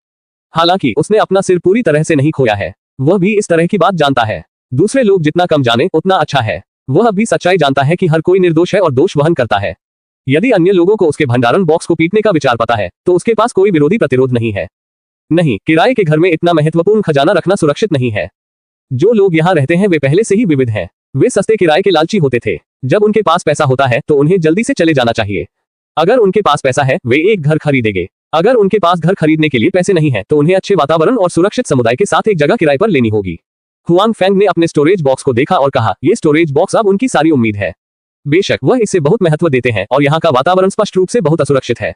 हालांकि उसने अपना सिर पूरी तरह से नहीं खोया है। वह भी इस तरह की बात जानता है। दूसरे लोग जितना कम जाने उतना अच्छा है। वह भी सच्चाई जानता है कि हर कोई निर्दोष है और दोष वहन करता है। यदि अन्य लोगों को उसके भंडारण बॉक्स को पीटने का विचार पता है तो उसके पास कोई विरोधी प्रतिरोध नहीं है। नहीं, किराए के घर में इतना महत्वपूर्ण खजाना रखना सुरक्षित नहीं है। जो लोग यहाँ रहते हैं वे पहले से ही विविध हैं। वे सस्ते किराए के लालची होते थे। जब उनके पास पैसा होता है तो उन्हें जल्दी से चले जाना चाहिए। अगर उनके पास पैसा है वे एक घर खरीदेंगे। अगर उनके पास घर खरीदने के लिए पैसे नहीं है तो उन्हें अच्छे वातावरण और सुरक्षित समुदाय के साथ एक जगह किराए पर लेनी होगी। हुआंग फेंग ने अपने स्टोरेज बॉक्स को देखा और कहा, ये स्टोरेज बॉक्स अब उनकी सारी उम्मीद है। बेशक वह इसे बहुत महत्व देते हैं और यहाँ का वातावरण स्पष्ट रूप से बहुत असुरक्षित है।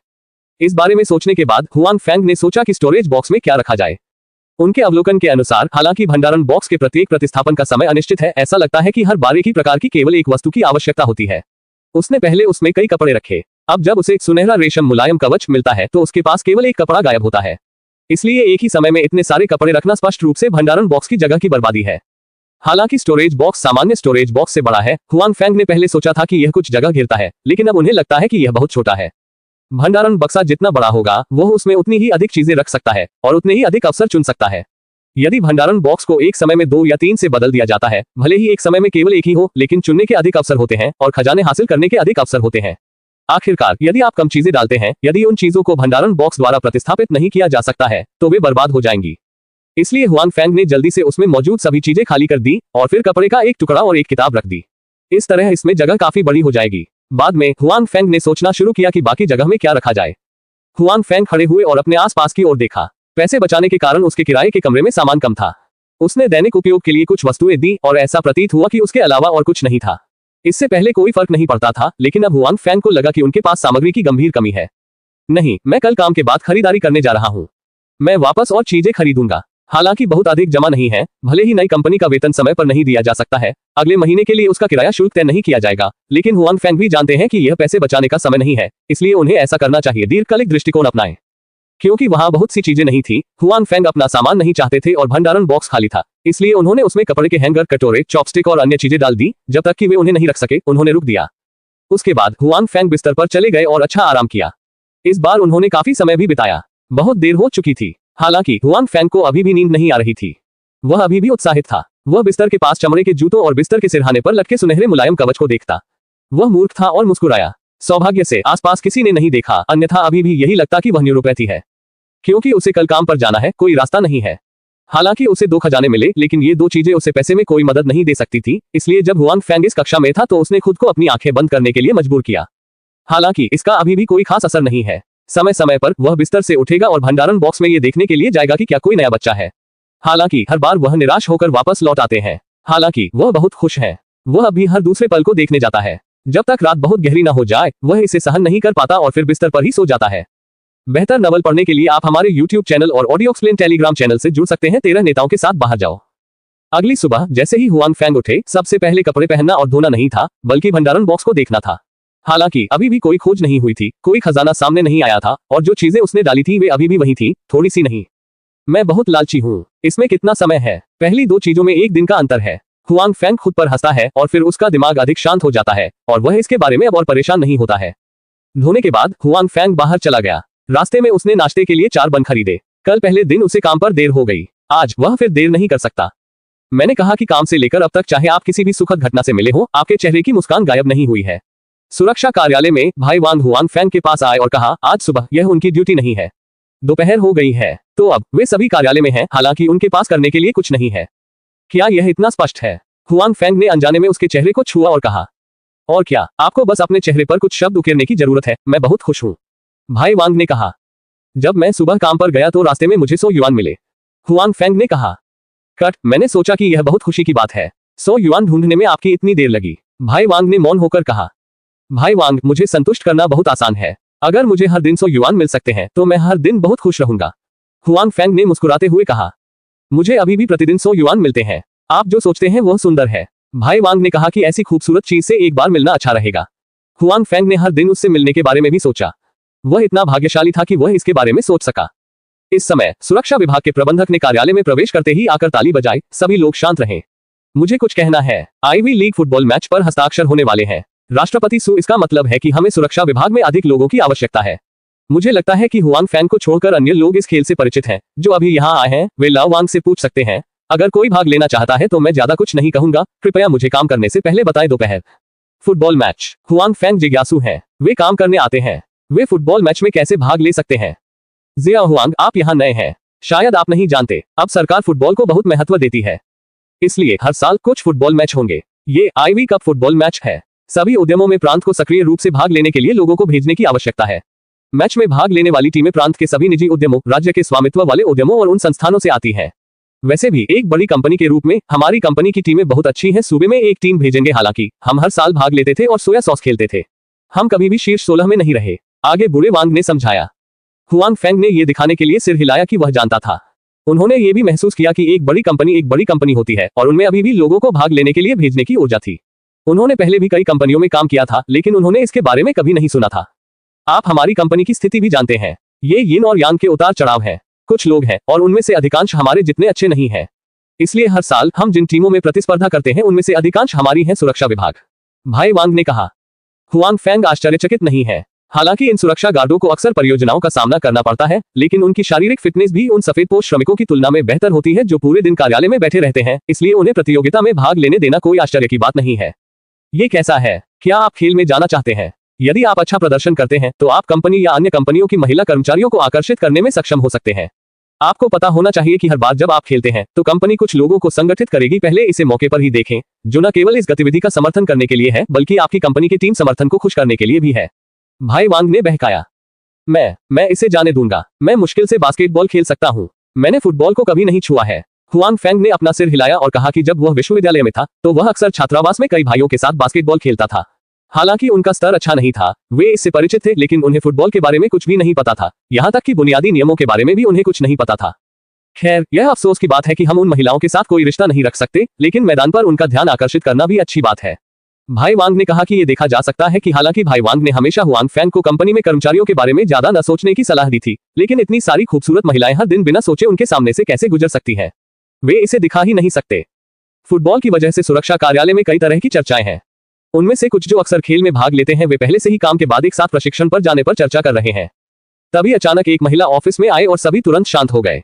इस बारे में सोचने के बाद हुआंग फेंग ने सोचा कि स्टोरेज बॉक्स में क्या रखा जाए। उनके अवलोकन के अनुसार हालांकि भंडारण बॉक्स के प्रत्येक प्रतिस्थापन का समय अनिश्चित है, ऐसा लगता है कि हर बार एक ही प्रकार की केवल एक वस्तु की आवश्यकता होती है। उसने पहले उसमें कई कपड़े रखे। अब जब उसे एक सुनहरा रेशम मुलायम कवच मिलता है तो उसके पास केवल एक कपड़ा गायब होता है। इसलिए एक ही समय में इतने सारे कपड़े रखना स्पष्ट रूप से भंडारण बॉक्स की जगह की बर्बादी है। हालांकि स्टोरेज बॉक्स सामान्य स्टोरेज बॉक्स से बड़ा है। हुआंग फेंग ने पहले सोचा था कि यह कुछ जगह घेरता है, लेकिन अब उन्हें लगता है कि यह बहुत छोटा है। भंडारण बक्सा जितना बड़ा होगा वह उसमें उतनी ही अधिक चीजें रख सकता है और उतने ही अधिक अवसर चुन सकता है। यदि भंडारण बॉक्स को एक समय में 2 या 3 से बदल दिया जाता है, भले ही एक समय में केवल एक ही हो, लेकिन चुनने के अधिक अवसर होते हैं और खजाने हासिल करने के अधिक अवसर होते हैं। आखिरकार यदि आप कम चीजें डालते हैं, यदि उन चीजों को भंडारण बॉक्स द्वारा प्रतिस्थापित नहीं किया जा सकता है तो वे बर्बाद हो जाएंगी। इसलिए हुआंग फेंग ने जल्दी से उसमें मौजूद सभी चीजें खाली कर दी और फिर कपड़े का एक टुकड़ा और एक किताब रख दी। इस तरह इसमें जगह काफी बड़ी हो जाएगी। बाद में हुआंग फेंग ने सोचना शुरू किया कि बाकी जगह में क्या रखा जाए। हुआंग फेंग खड़े हुए और अपने आसपास की ओर देखा। पैसे बचाने के कारण उसके किराए के कमरे में सामान कम था। उसने दैनिक उपयोग के लिए कुछ वस्तुएं दी और ऐसा प्रतीत हुआ कि उसके अलावा और कुछ नहीं था। इससे पहले कोई फर्क नहीं पड़ता था, लेकिन अब हुआंग फेंग को लगा कि उनके पास सामग्री की गंभीर कमी है। नहीं, मैं कल काम के बाद खरीदारी करने जा रहा हूँ। मैं वापस और चीजें खरीदूंगा। हालांकि बहुत अधिक जमा नहीं है। भले ही नई कंपनी का वेतन समय पर नहीं दिया जा सकता है, अगले महीने के लिए उसका किराया शुल्क तय नहीं किया जाएगा, लेकिन हुआंग फेंग भी जानते हैं कि यह पैसे बचाने का समय नहीं है, इसलिए उन्हें ऐसा करना चाहिए। दीर्घकालिक दृष्टिकोण अपनाएं। क्योंकि वहां बहुत सी चीजें नहीं थी, हुआंग फेंग अपना सामान नहीं चाहते थे और भंडारण बॉक्स खाली था, इसलिए उन्होंने उसमें कपड़े के हैंगर, कटोरे, चॉपस्टिक और अन्य चीजें डाल दी। जब तक कि वे उन्हें नहीं रख सके, उन्होंने रुक दिया। उसके बाद हुआंग फेंग बिस्तर पर चले गए और अच्छा आराम किया। इस बार उन्होंने काफी समय भी बिताया। बहुत देर हो चुकी थी। हालांकि हुआंग फेंग को अभी भी नींद नहीं आ रही थी। वह अभी भी उत्साहित था। वह बिस्तर के पास चमड़े के जूतों और बिस्तर के सिरहाने पर लटके सुनहरे मुलायम कवच को देखता। वह मूर्ख था और मुस्कुराया। सौभाग्य से आसपास किसी ने नहीं देखा, अन्यथा अभी भी यही लगता कि वह न्यूरोपैथी है। क्योंकि उसे कल काम पर जाना है, कोई रास्ता नहीं है। हालांकि उसे 2 खजाने मिले, लेकिन ये 2 चीजें उसे पैसे में कोई मदद नहीं दे सकती थी, इसलिए जब हुआंग फैंग इस कक्षा में था तो उसने खुद को अपनी आंखें बंद करने के लिए मजबूर किया। हालांकि इसका अभी भी कोई खास असर नहीं है। समय समय पर वह बिस्तर से उठेगा और भंडारण बॉक्स में ये देखने के लिए जाएगा कि क्या कोई नया बच्चा है। हालांकि हर बार वह निराश होकर वापस लौट आते हैं। हालांकि वह बहुत खुश है। वह अभी हर दूसरे पल को देखने जाता है। जब तक रात बहुत गहरी न हो जाए वह इसे सहन नहीं कर पाता और फिर बिस्तर पर ही सो जाता है। बेहतर नवल पढ़ने के लिए आप हमारे YouTube चैनल और ऑडियो एक्सप्लेन टेलीग्राम चैनल से जुड़ सकते हैं। 13 नेताओं के साथ बाहर जाओ। अगली सुबह जैसे ही हुआंग फैंग उठे, सबसे पहले कपड़े पहनना और धोना नहीं था, बल्कि भंडारण बॉक्स को देखना था। हालांकि अभी भी कोई खोज नहीं हुई थी, कोई खजाना सामने नहीं आया था और जो चीजें उसने डाली थी वे अभी भी वही थी, थोड़ी सी नहीं। मैं बहुत लालची हूँ। इसमें कितना समय है? पहली 2 चीजों में 1 दिन का अंतर है। हुआंग फैंग खुद पर हंसता है और फिर उसका दिमाग अधिक शांत हो जाता है और वह इसके बारे में अब और परेशान नहीं होता है। धोने के बाद हुआंग फैंग बाहर चला गया। रास्ते में उसने नाश्ते के लिए 4 बन खरीदे। कल पहले दिन उसे काम पर देर हो गई, आज वह फिर देर नहीं कर सकता। मैंने कहा कि काम से लेकर अब तक चाहे आप किसी भी सुखद घटना से मिले हो, आपके चेहरे की मुस्कान गायब नहीं हुई है। सुरक्षा कार्यालय में भाई वांग हुआंग फैंग के पास आए और कहा, आज सुबह यह उनकी ड्यूटी नहीं है। दोपहर हो गई है, तो अब वे सभी कार्यालय में हैं, हालांकि उनके पास करने के लिए कुछ नहीं है। क्या यह इतना स्पष्ट है? हुआंग फैंग ने अनजाने में उसके चेहरे को छुआ और कहा, और क्या, आपको बस अपने चेहरे पर कुछ शब्द उकेरने की जरूरत है, मैं बहुत खुश हूँ। भाई वांग ने कहा, जब मैं सुबह काम पर गया तो रास्ते में मुझे 100 युआन मिले। हुआंग फैंग ने कहा, कट, मैंने सोचा कि यह बहुत खुशी की बात है। 100 युआन ढूंढने में आपकी इतनी देर लगी। भाई वांग ने मौन होकर कहा, भाई वांग, मुझे संतुष्ट करना बहुत आसान है। अगर मुझे हर दिन 100 युआन मिल सकते हैं तो मैं हर दिन बहुत खुश रहूंगा। हुआंग फैंग ने मुस्कुराते हुए कहा, मुझे अभी भी प्रतिदिन 100 युआन मिलते हैं। आप जो सोचते हैं वह सुंदर है। भाई वांग ने कहा कि ऐसी खूबसूरत चीज से एक बार मिलना अच्छा रहेगा। हुआंग फैंग ने हर दिन उससे मिलने के बारे में भी सोचा। वह इतना भाग्यशाली था कि वह इसके बारे में सोच सका। इस समय सुरक्षा विभाग के प्रबंधक ने कार्यालय में प्रवेश करते ही आकर ताली बजाई। सभी लोग शांत रहे। मुझे कुछ कहना है। आईवी लीग फुटबॉल मैच पर हस्ताक्षर होने वाले हैं। राष्ट्रपति सु, इसका मतलब है कि हमें सुरक्षा विभाग में अधिक लोगों की आवश्यकता है। मुझे लगता है कि हुआंग फैंग को छोड़कर अन्य लोग इस खेल से परिचित हैं। जो अभी यहाँ आए हैं वे लाओ वांग से पूछ सकते हैं। अगर कोई भाग लेना चाहता है तो मैं ज्यादा कुछ नहीं कहूंगा, कृपया मुझे काम करने से पहले बताएं। दोपहर फुटबॉल मैच। हुआंग फैंग जिज्ञासु हैं। वे काम करने आते हैं। वे फुटबॉल मैच में कैसे भाग ले सकते हैं? जिया हुआंग, आप यहाँ नए हैं, शायद आप नहीं जानते, अब सरकार फुटबॉल को बहुत महत्व देती है, इसलिए हर साल कुछ फुटबॉल मैच होंगे। ये आईवी कप फुटबॉल मैच है। सभी उद्यमों में प्रांत को सक्रिय रूप से भाग लेने के लिए लोगों को भेजने की आवश्यकता है। मैच में भाग लेने वाली टीमें प्रांत के सभी निजी उद्यमों, राज्य के स्वामित्व वाले उद्यमों और उन संस्थानों से आती हैं। वैसे भी एक बड़ी कंपनी के रूप में हमारी कंपनी की टीमें बहुत अच्छी हैं। सूबे में एक टीम भेजेंगे। हालांकि हम हर साल भाग लेते थे और सोया सॉस खेलते थे। हम कभी भी शीर्ष 16 में नहीं रहे, आगे बूढ़े वांग ने समझाया। हुआंग फैंग ने यह दिखाने के लिए सिर हिलाया कि वह जानता था। उन्होंने ये भी महसूस किया कि एक बड़ी कंपनी होती है और उनमें अभी भी लोगों को भाग लेने के लिए भेजने की ऊर्जा थी। उन्होंने पहले भी कई कंपनियों में काम किया था, लेकिन उन्होंने इसके बारे में कभी नहीं सुना था। आप हमारी कंपनी की स्थिति भी जानते हैं। ये यिन और यांग के उतार चढ़ाव हैं। कुछ लोग हैं और उनमें से अधिकांश हमारे जितने अच्छे नहीं हैं। इसलिए हर साल हम जिन टीमों में प्रतिस्पर्धा करते हैं उनमें से अधिकांश हमारी हैं। सुरक्षा विभाग, भाई वांग ने कहा। हुआंग फैंग आश्चर्यचकित नहीं है। हालांकि इन सुरक्षा गार्डों को अक्सर परियोजनाओं का सामना करना पड़ता है, लेकिन उनकी शारीरिक फिटनेस भी उन सफेदपोश श्रमिकों की तुलना में बेहतर होती है जो पूरे दिन कार्यालय में बैठे रहते हैं, इसलिए उन्हें प्रतियोगिता में भाग लेने देना कोई आश्चर्य की बात नहीं है। ये कैसा है? क्या आप खेल में जाना चाहते हैं? यदि आप अच्छा प्रदर्शन करते हैं तो आप कंपनी या अन्य कंपनियों की महिला कर्मचारियों को आकर्षित करने में सक्षम हो सकते हैं। आपको पता होना चाहिए कि हर बार जब आप खेलते हैं तो कंपनी कुछ लोगों को संगठित करेगी। पहले इसे मौके पर ही देखें, जो न केवल इस गतिविधि का समर्थन करने के लिए है बल्कि आपकी कंपनी की टीम समर्थन को खुश करने के लिए भी है। भाई वांग ने बहकाया। मैं इसे जाने दूंगा। मैं मुश्किल से बास्केटबॉल खेल सकता हूँ। मैंने फुटबॉल को कभी नहीं छुआ है। हुआंग फैंग ने अपना सिर हिलाया और कहा कि जब वह विश्वविद्यालय में था तो वह अक्सर छात्रावास में कई भाइयों के साथ बास्केटबॉल खेलता था। हालांकि उनका स्तर अच्छा नहीं था, वे इससे परिचित थे, लेकिन उन्हें फुटबॉल के बारे में कुछ भी नहीं पता था। यहाँ तक कि बुनियादी नियमों के बारे में भी उन्हें कुछ नहीं पता था। खैर, यह अफसोस की बात है कि हम उन महिलाओं के साथ कोई रिश्ता नहीं रख सकते, लेकिन मैदान पर उनका ध्यान आकर्षित करना भी अच्छी बात है। भाई वांग ने कहा कि ये देखा जा सकता है कि हालांकि भाई वांग ने हमेशा हुआंग फैंग को कंपनी में कर्मचारियों के बारे में ज्यादा न सोचने की सलाह दी थी, लेकिन इतनी सारी खूबसूरत महिलाएं हर दिन बिना सोचे उनके सामने से कैसे गुजर सकती हैं? वे इसे दिखा ही नहीं सकते। फुटबॉल की वजह से सुरक्षा कार्यालय में कई तरह की चर्चाएं हैं। उनमें से कुछ जो अक्सर खेल में भाग लेते हैं वे पहले से ही काम के बाद एक साथ प्रशिक्षण पर जाने पर चर्चा कर रहे हैं। तभी अचानक एक महिला ऑफिस में आए और सभी तुरंत शांत हो गए।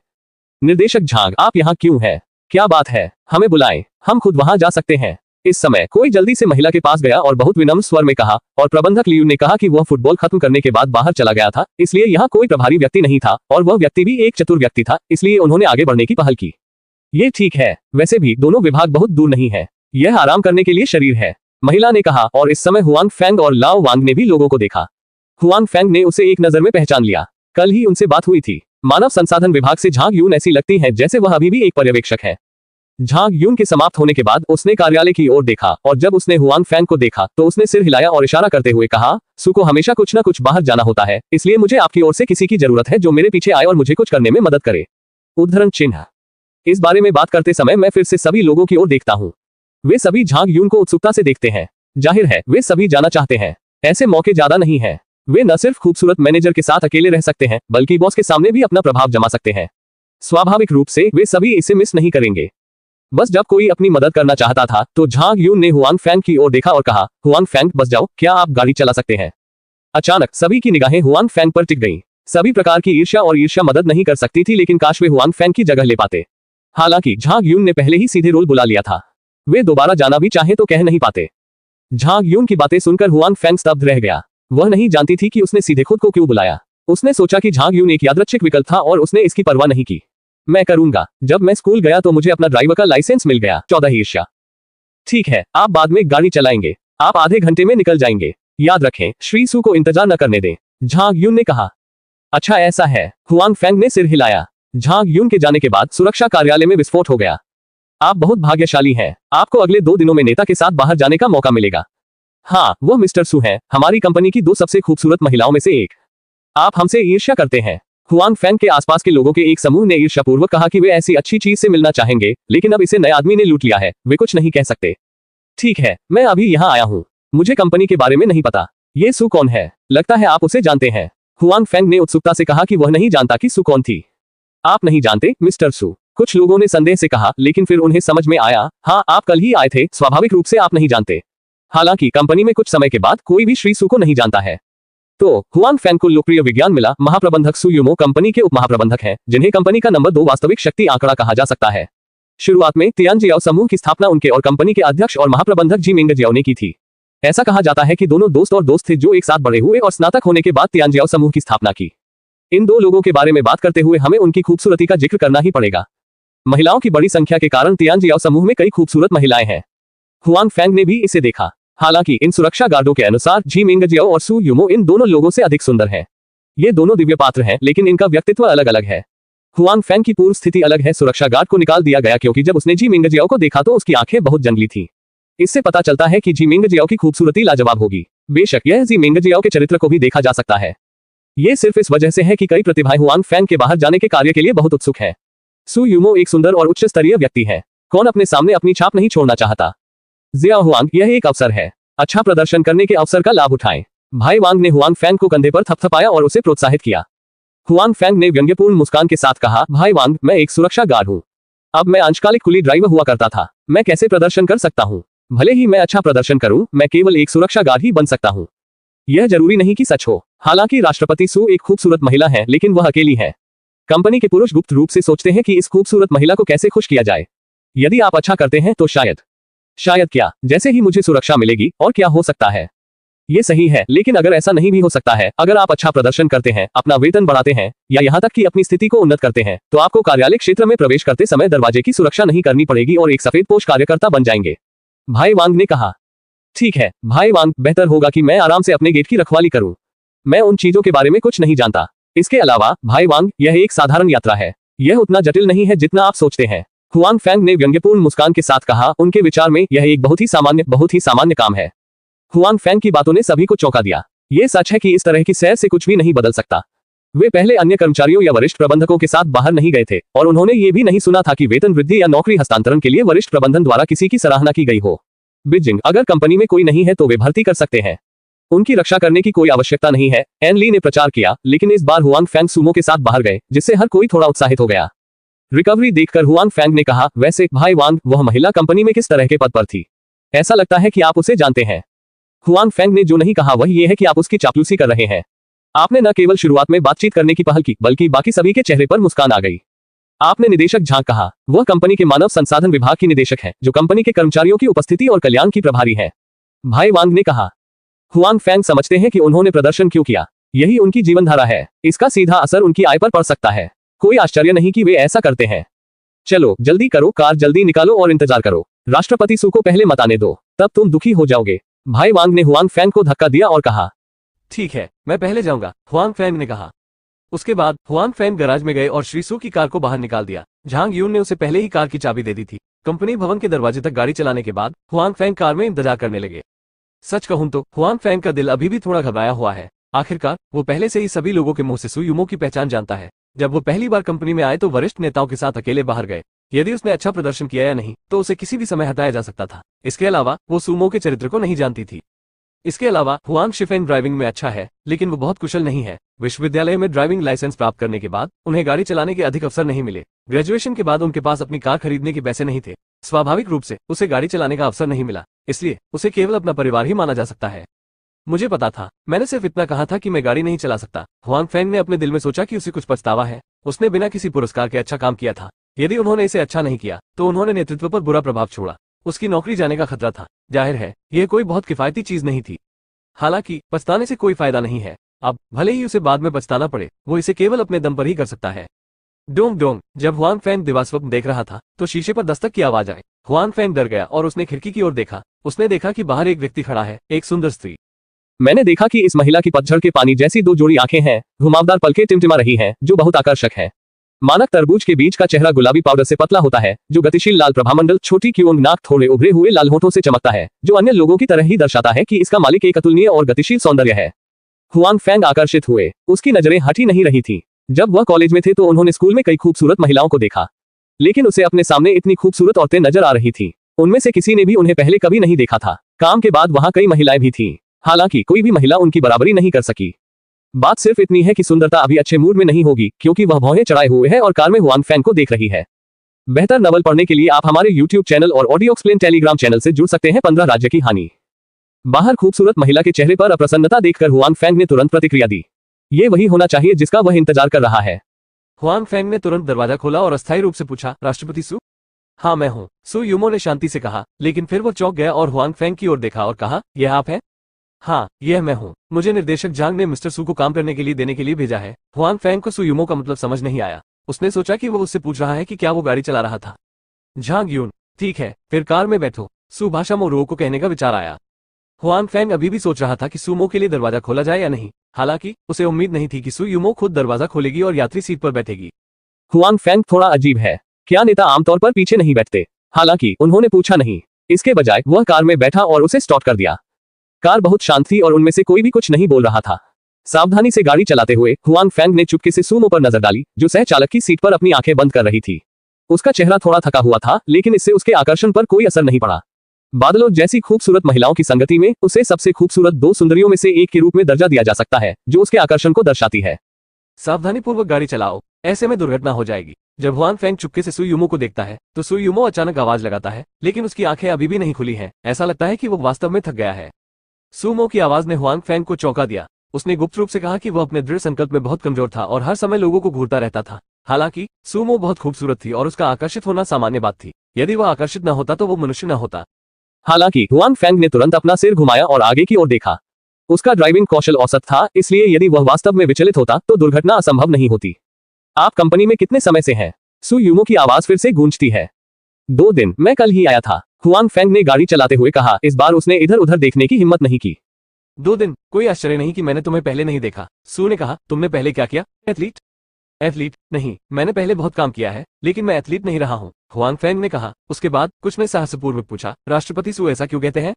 निर्देशक झांग, आप यहाँ क्यों हैं? क्या बात है? हमें बुलाएं, हम खुद वहां जा सकते हैं। इस समय कोई जल्दी से महिला के पास गया और बहुत विनम्र स्वर में कहा, और प्रबंधक लियू ने कहा कि वह फुटबॉल खत्म करने के बाद बाहर चला गया था, इसलिए यहाँ कोई प्रभारी व्यक्ति नहीं था और वह व्यक्ति भी एक चतुर व्यक्ति था, इसलिए उन्होंने आगे बढ़ने की पहल की। ये ठीक है, वैसे भी दोनों विभाग बहुत दूर नहीं है, यह आराम करने के लिए शरीर है, महिला ने कहा। और इस समय हुआंग फेंग और लाओ वांग ने भी लोगों को देखा। हुआंग फेंग ने उसे एक नजर में पहचान लिया, कल ही उनसे बात हुई थी। मानव संसाधन विभाग से झांग यून ऐसी लगती है जैसे वह अभी भी एक पर्यवेक्षक है। झांग यून के समाप्त होने के बाद उसने कार्यालय की ओर देखा और जब उसने हुआंग फेंग को देखा तो उसने सिर हिलाया और इशारा करते हुए कहा, सू को हमेशा कुछ न कुछ बाहर जाना होता है, इसलिए मुझे आपकी ओर से किसी की जरूरत है जो मेरे पीछे आए और मुझे कुछ करने में मदद करे। उद्धरण चिन्ह। इस बारे में बात करते समय मैं फिर से सभी लोगों की ओर देखता हूँ। वे सभी झांग यून को उत्सुकता से देखते हैं। जाहिर है वे सभी जाना चाहते हैं। ऐसे मौके ज्यादा नहीं है। वे न सिर्फ खूबसूरत मैनेजर के साथ अकेले रह सकते हैं बल्कि बॉस के सामने भी अपना प्रभाव जमा सकते हैं। स्वाभाविक रूप से वे सभी इसे मिस नहीं करेंगे। बस जब कोई अपनी मदद करना चाहता था तो झांग यून ने हुआंग फेंग की ओर देखा और कहा, हुआंग फेंग बस जाओ, क्या आप गाड़ी चला सकते हैं? अचानक सभी की निगाहें हुआंग फेंग पर टिक गईं। सभी प्रकार की ईर्ष्या और ईर्ष्या मदद नहीं कर सकती थी, लेकिन काश वे हुआंग फेंग की जगह ले पाते। हालांकि झांग यून ने पहले ही सीधे रोल बुला लिया था, वे दोबारा जाना भी चाहे तो कह नहीं पाते। झांग यून की बातें सुनकर हुआंग फेंग स्तब्ध रह गया। वह नहीं जानती थी कि उसने सीधे खुद को क्यों बुलाया। उसने सोचा कि झांग यून एक यादृच्छिक विकल्प था और उसने इसकी परवाह नहीं की। मैं करूंगा, जब मैं स्कूल गया तो मुझे अपना ड्राइवर का लाइसेंस मिल गया। 14 ईर्ष्या। ठीक है, आप बाद में गाड़ी चलाएंगे, आप आधे घंटे में निकल जाएंगे, याद रखें श्री सू को इंतजार न करने दें, झांग यून ने कहा। अच्छा ऐसा है, हुआंग फेंग ने सिर हिलाया। झांग यून के जाने के बाद सुरक्षा कार्यालय में विस्फोट हो गया। आप बहुत भाग्यशाली हैं, आपको अगले 2 दिनों में नेता के साथ बाहर जाने का मौका मिलेगा। हाँ, वो मिस्टर सू हैं, हमारी कंपनी की 2 सबसे खूबसूरत महिलाओं में से एक। आप हमसे ईर्ष्या करते हैं। हुआंग फेंग के आसपास के लोगों के एक समूह ने ईर्ष्यापूर्वक कहा कि वे ऐसी अच्छी चीज से मिलना चाहेंगे, लेकिन अब इसे नए आदमी ने लूट लिया है, वे कुछ नहीं कह सकते। ठीक है, मैं अभी यहाँ आया हूँ, मुझे कंपनी के बारे में नहीं पता। ये सू कौन है? लगता है आप उसे जानते हैं। हुआंग फेंग ने उत्सुकता से कहा कि वह नहीं जानता कि सू कौन थी। आप नहीं जानते मिस्टर सू? कुछ लोगों ने संदेह से कहा, लेकिन फिर उन्हें समझ में आया, हाँ आप कल ही आए थे, स्वाभाविक रूप से आप नहीं जानते। हालांकि कंपनी में कुछ समय के बाद कोई भी श्री सू को नहीं जानता है। तो हुआंग फेंग को लोकप्रिय विज्ञान मिला। महाप्रबंधक सू यूमो कंपनी के उप महाप्रबंधक हैं, जिन्हें कंपनी का नंबर 2 वास्तविक शक्ति आंकड़ा कहा जा सकता है। शुरुआत में तियानजियाओ समूह की स्थापना उनके और कंपनी के अध्यक्ष और महाप्रबंधक जी मिंगजियाओ ने की थी। ऐसा कहा जाता है कि दोनों दोस्त और दोस्त थे जो एक साथ बड़े हुए और स्नातक होने के बाद तियानजियाओ समूह की स्थापना की। इन 2 लोगों के बारे में बात करते हुए हमें उनकी खूबसूरती का जिक्र करना ही पड़ेगा। महिलाओं की बड़ी संख्या के कारण तियानजियाओ समूह में कई खूबसूरत महिलाएं हैं। हुआंग फेंग ने भी इसे देखा। हालांकि इन सुरक्षा गार्डों के अनुसार जी मिंगजियाओ और सू यूमो इन दोनों लोगों से अधिक सुंदर हैं। ये दोनों दिव्य पात्र हैं, लेकिन इनका व्यक्तित्व अलग अलग है। हुआंग फेंग की पूर्व स्थिति अलग है। सुरक्षा गार्ड को निकाल दिया गया क्योंकि जब उसने जी मिंगजियाओ को देखा तो उसकी आंखें बहुत जंगली थीं। इससे पता चलता है कि जी मिंगजियाओ की खूबसूरती लाजवाब होगी। बेशक यह जी मिंगजियाओ के चरित्र को भी देखा जा सकता है। ये सिर्फ इस वजह से है कि कई प्रतिभाएं हुआंग फेंग के बाहर जाने के कार्य के लिए बहुत उत्सुक है। सू यूमो एक सुंदर और उच्च स्तरीय व्यक्ति है। कौन अपने सामने अपनी छाप नहीं छोड़ना चाहता? जिया हुआंग, यह एक अवसर है, अच्छा प्रदर्शन करने के अवसर का लाभ उठाएं। भाई वांग ने हुआंग फेंग को कंधे पर थपथपाया और उसे प्रोत्साहित किया। हुआंग फेंग ने व्यंग्यपूर्ण मुस्कान के साथ कहा, भाई वांग, मैं एक सुरक्षा गार्ड हूँ। अब मैं अंशकालिक कुली ड्राइवर हुआ करता था। मैं कैसे प्रदर्शन कर सकता हूँ? भले ही मैं अच्छा प्रदर्शन करूँ, मैं केवल एक सुरक्षा गार्ड ही बन सकता हूँ। यह जरूरी नहीं कि सच हो। हालांकि राष्ट्रपति सू एक खूबसूरत महिला है, लेकिन वह अकेली है। कंपनी के पुरुष गुप्त रूप से सोचते हैं कि इस खूबसूरत महिला को कैसे खुश किया जाए। यदि आप अच्छा करते हैं तो शायद क्या, जैसे ही मुझे सुरक्षा मिलेगी, और क्या हो सकता है? ये सही है, लेकिन अगर ऐसा नहीं भी हो सकता है, अगर आप अच्छा प्रदर्शन करते हैं, अपना वेतन बढ़ाते हैं, या यहाँ तक कि अपनी स्थिति को उन्नत करते हैं, तो आपको कार्यालय क्षेत्र में प्रवेश करते समय दरवाजे की सुरक्षा नहीं करनी पड़ेगी और एक सफेदपोश कार्यकर्ता बन जाएंगे। भाई वांग ने कहा। ठीक है भाई वांग, बेहतर होगा कि मैं आराम से अपने गेट की रखवाली करूं। मैं उन चीजों के बारे में कुछ नहीं जानता। इसके अलावा भाई वांग, यह एक साधारण यात्रा है, यह उतना जटिल नहीं है जितना आप सोचते हैं। हुआंग फेंग ने व्यंग्यपूर्ण मुस्कान के साथ कहा, उनके विचार में यह एक बहुत ही सामान्य काम है। हुआंग फेंग की बातों ने सभी को चौंका दिया। यह सच है कि इस तरह की सैर से कुछ भी नहीं बदल सकता। वे पहले अन्य कर्मचारियों या वरिष्ठ प्रबंधकों के साथ बाहर नहीं गए थे और उन्होंने ये भी नहीं सुना था कि वेतन वृद्धि या नौकरी हस्तांतरण के लिए वरिष्ठ प्रबंधन द्वारा किसी की सराहना की गई हो। बीजिंग, अगर कंपनी में कोई नहीं है तो वे भर्ती कर सकते हैं। उनकी रक्षा करने की कोई आवश्यकता नहीं है, एन ली ने प्रचार किया, लेकिन इस बार हुआंग फेंग सुमो के साथ बाहर गए, जिससे हर कोई थोड़ा उत्साहित हो गया। रिकवरी देखकर हुआंग फेंग ने कहा, वैसे भाई वांग, वह महिला कंपनी में किस तरह के पद पर थी? ऐसा लगता है कि आप उसे जानते हैं। हुआंग फेंग ने जो नहीं कहा वह ये है कि आप उसकी चापलूसी कर रहे हैं। आपने न केवल शुरुआत में बातचीत करने की पहल की, बल्कि बाकी सभी के चेहरे पर मुस्कान आ गई। आपने निदेशक झांग कहा। वह कंपनी के मानव संसाधन विभाग की निदेशक है, जो कंपनी के कर्मचारियों की उपस्थिति और कल्याण की प्रभारी है। भाई वांग ने कहा। हुआंग फैंग समझते हैं कि उन्होंने प्रदर्शन क्यों किया। यही उनकी जीवनधारा है। इसका सीधा असर उनकी आय पर पड़ सकता है। कोई आश्चर्य नहीं कि वे ऐसा करते हैं। चलो जल्दी करो, कार जल्दी निकालो और इंतजार करो। राष्ट्रपति सू को पहले मत आने दो, तब तुम दुखी हो जाओगे। भाई वांग ने हुआंग फैंग को धक्का दिया और कहा, ठीक है, मैं पहले जाऊंगा, हुआंग फैंग ने कहा। उसके बाद हुआंग फैंग गैराज में गए और श्री सू की कार को बाहर निकाल दिया। झांग यून ने उसे पहले ही कार की चाबी दे दी थी। कंपनी भवन के दरवाजे तक गाड़ी चलाने के बाद हुआंग फैंग कार में इंतजार करने लगे। सच कहूं तो हुआंग फैंग का दिल अभी भी थोड़ा घबराया हुआ है। आखिरकार वो पहले से ही सभी लोगों के मुंह से सू यूमो की पहचान जानता है। जब वो पहली बार कंपनी में आए तो वरिष्ठ नेताओं के साथ अकेले बाहर गए। यदि उसने अच्छा प्रदर्शन किया या नहीं तो उसे किसी भी समय हटाया जा सकता था। इसके अलावा वो सूमो के चरित्र को नहीं जानती थी। इसके अलावा हुआंग शिफेंग ड्राइविंग में अच्छा है, लेकिन वो बहुत कुशल नहीं है। विश्वविद्यालय में ड्राइविंग लाइसेंस प्राप्त करने के बाद उन्हें गाड़ी चलाने के अधिक अवसर नहीं मिले। ग्रेजुएशन के बाद उनके पास अपनी कार खरीदने के पैसे नहीं थे। स्वाभाविक रूप से उसे गाड़ी चलाने का अवसर नहीं मिला, इसलिए उसे केवल अपना परिवार ही माना जा सकता है। मुझे पता था, मैंने सिर्फ इतना कहा था कि मैं गाड़ी नहीं चला सकता। हुआंग फैंग ने अपने दिल में सोचा कि उसे कुछ पछतावा है। उसने बिना किसी पुरस्कार के अच्छा काम किया था। यदि उन्होंने इसे अच्छा नहीं किया तो उन्होंने नेतृत्व पर बुरा प्रभाव छोड़ा। उसकी नौकरी जाने का खतरा था। जाहिर है यह कोई बहुत किफायती चीज नहीं थी। हालांकि पछताने से कोई फायदा नहीं है। अब भले ही उसे बाद में पछताना पड़े, वो इसे केवल अपने दम पर ही कर सकता है। Dong Dong. जब हुआंग फैंग दिवास्वप्न देख रहा था तो शीशे पर दस्तक की आवाज आई। हुआंग फैंग डर गया और उसने खिड़की की ओर देखा। उसने देखा कि बाहर एक व्यक्ति खड़ा है, एक सुंदर स्त्री। मैंने देखा कि इस महिला की पतझड़ के पानी जैसी दो जोड़ी आंखें हैं, घुमावदार पलकें टिमटिमा रही हैं, जो बहुत आकर्षक है। मानक तरबूज के बीज का चेहरा गुलाबी पाउडर से पतला होता है, जो गतिशील लाल प्रभामंडल, छोटी क्यूंग नाक, थोड़े उभरे हुए लाल होठों से चमकता है, जो अन्य लोगों की तरह ही दर्शाता है कि इसका मालिक एक अतुलनीय और गतिशील सौंदर्य है। हुआंग फैंग आकर्षित हुए। उसकी नजरें हटी नहीं रही थी। जब वह कॉलेज में थे तो उन्होंने स्कूल में कई खूबसूरत महिलाओं को देखा, लेकिन उसे अपने सामने इतनी खूबसूरत औरतें नजर आ रही थी। उनमें से किसी ने भी उन्हें पहले कभी नहीं देखा था। काम के बाद वहां कई महिलाएं भी थीं, हालांकि कोई भी महिला उनकी बराबरी नहीं कर सकी। बात सिर्फ इतनी है कि सुंदरता अभी अच्छे मूड में नहीं होगी, क्योंकि वह भौहें चढ़ाए हुए है और कार में हुआंग फैंग को देख रही है। बेहतर नवल पढ़ने के लिए आप हमारे YouTube चैनल और ऑडियो एक्सप्लेन टेलीग्राम चैनल से जुड़ सकते हैं। 15 राज्य की हानि। बाहर खूबसूरत महिला के चेहरे पर अप्रसन्नता देखकर हुआंग फैंग ने तुरंत प्रतिक्रिया दी। ये वही होना चाहिए जिसका वह इंतजार कर रहा है। हुआंग फैंग ने तुरंत दरवाजा खोला और अस्थायी रूप से पूछा, राष्ट्रपति सू? हाँ मैं हूँ, सू यूमो ने शांति से कहा, लेकिन फिर वो चौंक गया और हुआंग फैंग की ओर देखा और कहा, यह आप हैं? हाँ यह मैं हूँ। मुझे निर्देशक झांग ने मिस्टर सू को काम करने के लिए देने के लिए भेजा है। हुआंग फैंग को सू यूमो का मतलब समझ नहीं आया। उसने सोचा कि वो उससे पूछ रहा है कि क्या वो गाड़ी चला रहा था। झांग यून, ठीक है, फिर कार में बैठो, सू भाषा मोरो को कहने का विचार आया। हुआंग फैंग अभी भी सोच रहा था कि सूमो के लिए दरवाजा खोला जाए या नहीं। हालांकि उसे उम्मीद नहीं थी कि सू यूमो खुद दरवाजा खोलेगी और यात्री सीट पर बैठेगी। हुआंग फैंग थोड़ा अजीब है। क्या नेता आमतौर पर पीछे नहीं बैठते? हालांकि उन्होंने पूछा नहीं। इसके बजाय वह कार में बैठा और उसे स्टार्ट कर दिया। कार बहुत शांत थी और उनमें से कोई भी कुछ नहीं बोल रहा था। सावधानी से गाड़ी चलाते हुए हुआंग फैंग ने चुपके से सूमो पर नजर डाली, जो सह चालक की सीट पर अपनी आंखें बंद कर रही थी। उसका चेहरा थोड़ा थका हुआ था, लेकिन इससे उसके आकर्षण पर कोई असर नहीं पड़ा। बादलों जैसी खूबसूरत महिलाओं की संगति में उसे सबसे खूबसूरत दो सुंदरियों में से एक के रूप में दर्जा दिया जा सकता है, जो उसके आकर्षण को दर्शाती है। सावधानीपूर्वक गाड़ी चलाओ, ऐसे में दुर्घटना हो जाएगी। जब हुआंग फैंग चुपके से सू यूमो को देखता है तो सू यूमो अचानक आवाज लगाता है, लेकिन उसकी आंखें अभी भी नहीं खुली हैं। ऐसा लगता है कि वो वास्तव में थक गया है। सूमो की आवाज ने हुआंग फैंग को चौंका दिया। उसने गुप्त रूप से कहा कि वह अपने दृढ़ संकल्प में बहुत कमजोर था और हर समय लोगों को घूरता रहता था। हालांकि सूमो बहुत खूबसूरत थी और उसका आकर्षित होना सामान्य बात थी। यदि वह आकर्षित न होता तो वो मनुष्य न होता। हालांकि हुआंग फैंग ने तुरंत अपना सिर घुमाया और आगे की ओर देखा। उसका ड्राइविंग कौशल औसत था, इसलिए यदि वह वास्तव में विचलित होता तो दुर्घटना असंभव नहीं होती। आप कंपनी में कितने समय से हैं? सू यूमो की आवाज फिर से गूंजती है। 2 दिन, मैं कल ही आया था, हुआंग फैंग ने गाड़ी चलाते हुए कहा। इस बार उसने इधर उधर देखने की हिम्मत नहीं की। 2 दिन, कोई आश्चर्य नहीं कि मैंने तुम्हें पहले नहीं देखा। सू ने कहा, तुमने पहले क्या किया? एथलीट? एथलीट नहीं, मैंने पहले बहुत काम किया है, लेकिन मैं एथलीट नहीं रहा हूँ, हुआंग फैंग ने कहा। उसके बाद कुछ ने साहसपूर्वक पूछा, राष्ट्रपति सू ऐसा क्यों कहते हैं?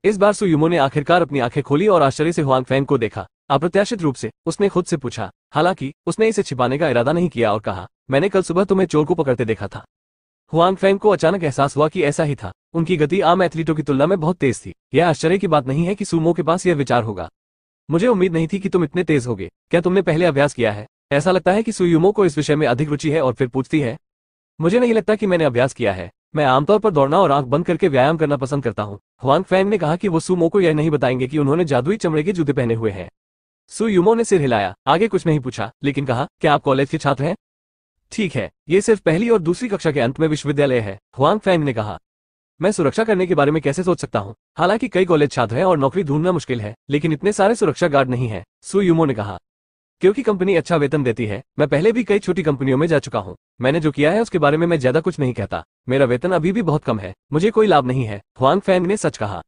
इस बार सू यूमो ने आखिरकार अपनी आंखें खोली और आश्चर्य से हुआंग फैंग को देखा। अप्रत्याशित रूप से उसने खुद से पूछा। हालांकि उसने इसे छिपाने का इरादा नहीं किया और कहा, मैंने कल सुबह तुम्हें चोर को पकड़ते देखा था। हुआंग फैंग को अचानक एहसास हुआ कि ऐसा ही था। उनकी गति आम एथलीटों की तुलना में बहुत तेज थी। यह आश्चर्य की बात नहीं है कि सूमो के पास यह विचार होगा। मुझे उम्मीद नहीं थी कि तुम इतने तेज होगे। क्या तुमने पहले अभ्यास किया है? ऐसा लगता है कि सू यूमो को इस विषय में अधिक रुचि है और फिर पूछती है, मुझे नहीं लगता कि मैंने अभ्यास किया है। मैं आमतौर पर दौड़ना और आंख बंद करके व्यायाम करना पसंद करता हूँ। हुआंग फैंग ने कहा कि वो सूमो को यह नहीं बताएंगे कि उन्होंने जादुई चमड़े के जूते पहने हुए हैं। सू यूमो ने सिर हिलाया, आगे कुछ नहीं पूछा, लेकिन कहा, क्या आप कॉलेज के छात्र हैं? ठीक है, ये सिर्फ पहली और दूसरी कक्षा के अंत में विश्वविद्यालय है, हुआंग फैंग ने कहा। मैं सुरक्षा करने के बारे में कैसे सोच सकता हूँ? हालांकि कई कॉलेज छात्र हैं और नौकरी ढूंढना मुश्किल है, लेकिन इतने सारे सुरक्षा गार्ड नहीं है, सु यूमो ने कहा। क्योंकि कंपनी अच्छा वेतन देती है, मैं पहले भी कई छोटी कंपनियों में जा चुका हूँ। मैंने जो किया है उसके बारे में मैं ज्यादा कुछ नहीं कहता। मेरा वेतन अभी भी बहुत कम है, मुझे कोई लाभ नहीं है, हुआंग फैंग ने सच कहा।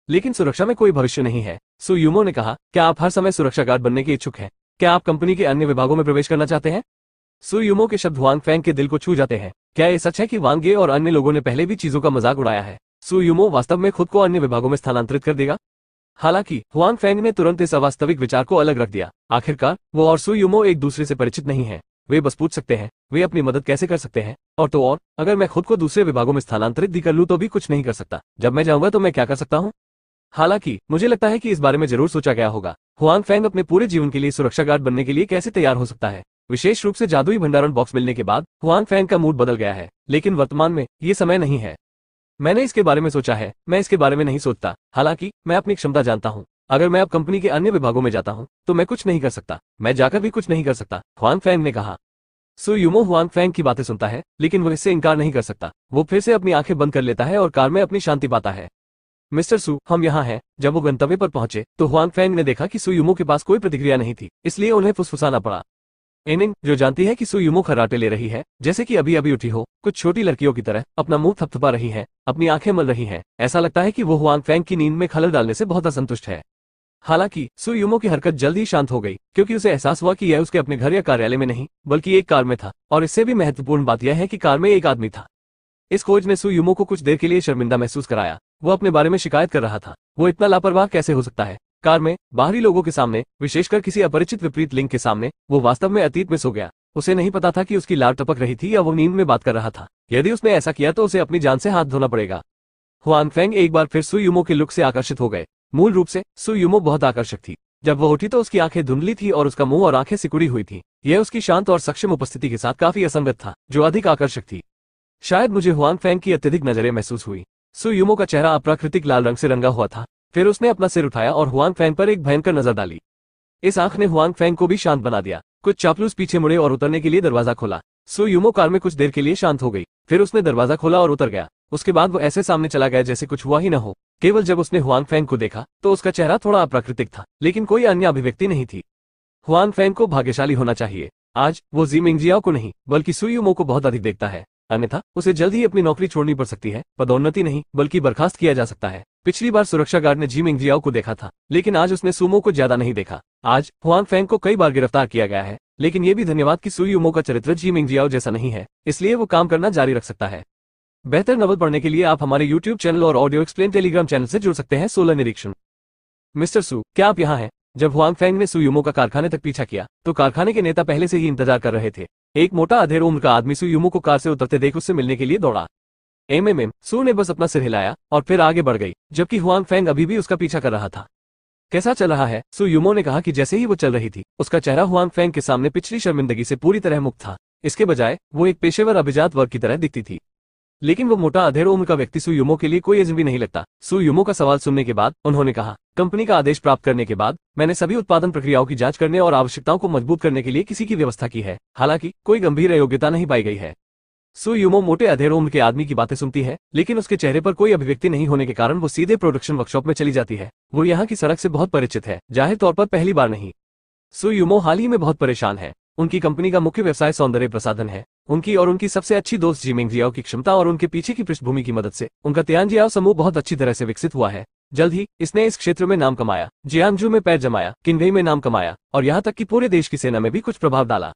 लेकिन सुरक्षा में कोई भविष्य नहीं है, सु यूमो ने कहा। क्या आप हर समय सुरक्षा गार्ड बनने के इच्छुक हैं? क्या आप कंपनी के अन्य विभागों में प्रवेश करना चाहते हैं? सु यूमो के शब्द हुआंग फैंग के दिल को छू जाते हैं। क्या ये सच है कि वांग ये और अन्य लोगों ने पहले भी चीजों का मजाक उड़ाया है? सु यूमो वास्तव में खुद को अन्य विभागों में स्थानांतरित कर देगा? हालांकि हुआंग फैंग ने तुरंत इस अवास्तविक विचार को अलग रख दिया। आखिरकार वो और सु यूमो एक दूसरे से परिचित नहीं है। वे बस पूछ सकते हैं, वे अपनी मदद कैसे कर सकते हैं? और तो और, अगर मैं खुद को दूसरे विभागों में स्थानांतरित भी कर लूं तो भी कुछ नहीं कर सकता। जब मैं जाऊंगा तो मैं क्या कर सकता हूं? हालांकि मुझे लगता है कि इस बारे में जरूर सोचा गया होगा। हुआंग फैंग अपने पूरे जीवन के लिए सुरक्षा गार्ड बनने के लिए कैसे तैयार हो सकता है? विशेष रूप से जादुई भंडारण बॉक्स मिलने के बाद हुआंग फैंग का मूड बदल गया है, लेकिन वर्तमान में ये समय नहीं है। मैंने इसके बारे में सोचा है, मैं इसके बारे में नहीं सोचता। हालांकि मैं अपनी क्षमता जानता हूं। अगर मैं अब कंपनी के अन्य विभागों में जाता हूं तो मैं कुछ नहीं कर सकता। मैं जाकर भी कुछ नहीं कर सकता, हुआंग फैंग ने कहा। सु यूमो हुआंग फैंग की बातें सुनता है, लेकिन वो इससे इनकार नहीं कर सकता। वो फिर से अपनी आंखें बंद कर लेता है और कार में अपनी शांति पाता है। मिस्टर सु, हम यहाँ हैं। जब वो गंतव्य पर पहुंचे तो हुआंग फैंग ने देखा कि सु यूमो के पास कोई प्रतिक्रिया नहीं थी, इसलिए उन्हें फुसफुसाना पड़ा। एनिंग, जो जानती है कि सु यूमो खर्राटे ले रही है, जैसे कि अभी अभी उठी हो, कुछ छोटी लड़कियों की तरह अपना मुंह थपथपा रही है, अपनी आंखें मल रही हैं। ऐसा लगता है कि वो हुआंग फैंग की नींद में खलल डालने से बहुत असंतुष्ट है। हालांकि सु यूमो की हरकत जल्द ही शांत हो गई, क्योंकि उसे एहसास हुआ कि यह उसके अपने घर या कार्यालय में नहीं, बल्कि एक कार में था। और इससे भी महत्वपूर्ण बात यह है कि कार में एक आदमी था। इस खोज ने सु यूमो को कुछ देर के लिए शर्मिंदा महसूस कराया। वो अपने बारे में शिकायत कर रहा था। वो इतना लापरवाह कैसे हो सकता है? कार में, बाहरी लोगों के सामने, विशेषकर किसी अपरिचित विपरीत लिंग के सामने, वो वास्तव में अतीत में सो गया। उसे नहीं पता था कि उसकी लार टपक रही थी या वो नींद में बात कर रहा था। यदि उसने ऐसा किया तो उसे अपनी जान से हाथ धोना पड़ेगा। हुआंग फैंग एक बार फिर सु यूमो के लुक से आकर्षित हो गए। मूल रूप से सु यूमो बहुत आकर्षक थी। जब वो उठी तो उसकी आंखें धुंधली थी और उसका मुंह और आंखें सिकुड़ी हुई थी। यह उसकी शांत और सक्षम उपस्थिति के साथ काफी असंगत था, जो अधिक आकर्षक थी। शायद मुझे हुआंग फैंग की अत्यधिक नजरें महसूस हुई। सु यूमो का चेहरा अप्राकृतिक लाल रंग से रंगा हुआ था। फिर उसने अपना सिर उठाया और हुआंग फैंग पर एक भयंकर नजर डाली। इस आंख ने हुआंग फैंग को भी शांत बना दिया। कुछ चापलूस पीछे मुड़े और उतरने के लिए दरवाजा खोला। सु यूमो कार में कुछ देर के लिए शांत हो गई। फिर उसने दरवाजा खोला और उतर गया। उसके बाद वो ऐसे सामने चला गया जैसे कुछ हुआ ही न हो। केवल जब उसने हुआंग फैंग को देखा तो उसका चेहरा थोड़ा अप्राकृतिक था, लेकिन कोई अन्य अभिव्यक्ति नहीं थी। हुआंग फैंग को भाग्यशाली होना चाहिए। आज वो जी मिंगजियाओ को नहीं, बल्कि सु यूमो को बहुत अधिक देखता है। अन्यथा उसे जल्द ही अपनी नौकरी छोड़नी पड़ सकती है। पदोन्नति नहीं, बल्कि बर्खास्त किया जा सकता है। पिछली बार सुरक्षा गार्ड ने जी मिंगजियाओ को देखा था, लेकिन आज उसने सुमो को ज्यादा नहीं देखा। आज हुआंग फैंग को कई बार गिरफ्तार किया गया है, लेकिन ये भी धन्यवाद कि सु यूमो का चरित्र जी मिंगजियाओ जैसा नहीं है, इसलिए वो काम करना जारी रख सकता है। बेहतर नवल पढ़ने के लिए आप हमारे YouTube चैनल और ऑडियो एक्सप्लेन टेलीग्राम चैनल से जुड़ सकते हैं। 16 निरीक्षण। मिस्टर सु, क्या आप यहाँ हैं? जब हुआंग फैंग ने सु यूमो का कारखाने तक पीछा किया तो कारखाने के नेता पहले से ही इंतजार कर रहे थे। एक मोटा अधेड़ उम्र का आदमी सु यूमो को कार से उतरते देख उससे मिलने के लिए दौड़ा। सु ने बस अपना सिर हिलाया और फिर आगे बढ़ गई, जबकि हुआंग फैंग अभी भी उसका पीछा कर रहा था। कैसा चल रहा है? सु यूमो ने कहा कि जैसे ही वो चल रही थी, उसका चेहरा हुआंग फैंग के सामने पिछली शर्मिंदगी से पूरी तरह मुक्त था। इसके बजाय वो एक पेशेवर अभिजात वर्ग की तरह दिखती थी। लेकिन वो मोटा अधेड़ उम्र का व्यक्ति सु यूमो के लिए कोई अजनबी नहीं लगता। सु यूमो का सवाल सुनने के बाद उन्होंने कहा, कंपनी का आदेश प्राप्त करने के बाद मैंने सभी उत्पादन प्रक्रियाओं की जांच करने और आवश्यकताओं को मजबूत करने के लिए किसी की व्यवस्था की है। हालांकि कोई गंभीर अयोग्यता नहीं पाई गई है। सु यूमो मोटे अधेड़ उम्र के आदमी की बातें सुनती है, लेकिन उसके चेहरे पर कोई अभिव्यक्ति नहीं होने के कारण वो सीधे प्रोडक्शन वर्कशॉप में चली जाती है। वो यहाँ की सड़क से बहुत परिचित है, जाहिर तौर पर पहली बार नहीं। सु यूमो हाल ही में बहुत परेशान है। उनकी कंपनी का मुख्य व्यवसाय सौंदर्य प्रसाधन है। उनकी और उनकी सबसे अच्छी दोस्त जी मिंगजियाओ की क्षमता और उनके पीछे की पृष्ठभूमि की मदद से उनका तियानजियाओ समूह बहुत अच्छी तरह से विकसित हुआ है। जल्द ही इसने इस क्षेत्र में नाम कमाया, जियांगजू में पैर जमाया, किन्वेई में नाम कमाया और यहाँ तक कि पूरे देश की सेना में भी कुछ प्रभाव डाला।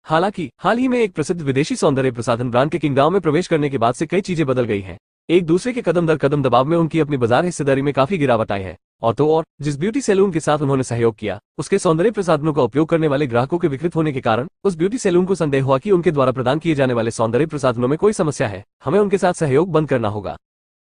हालांकि हाल ही में एक प्रसिद्ध विदेशी सौंदर्य प्रसाधन ब्रांड के किंगडाओ में प्रवेश करने के बाद से कई चीजें बदल गई हैं। एक दूसरे के कदम दर कदम दबाव में उनकी अपनी बाजार हिस्सेदारी में काफी गिरावट आई है। और तो और, जिस ब्यूटी सैलून के साथ उन्होंने सहयोग किया, उसके सौंदर्य प्रसाधनों का उपयोग करने वाले ग्राहकों के विकृत होने के कारण उस ब्यूटी सैलून को संदेह हुआ कि उनके द्वारा प्रदान किए जाने वाले सौंदर्य प्रसाधनों में कोई समस्या है। हमें उनके साथ सहयोग बंद करना होगा।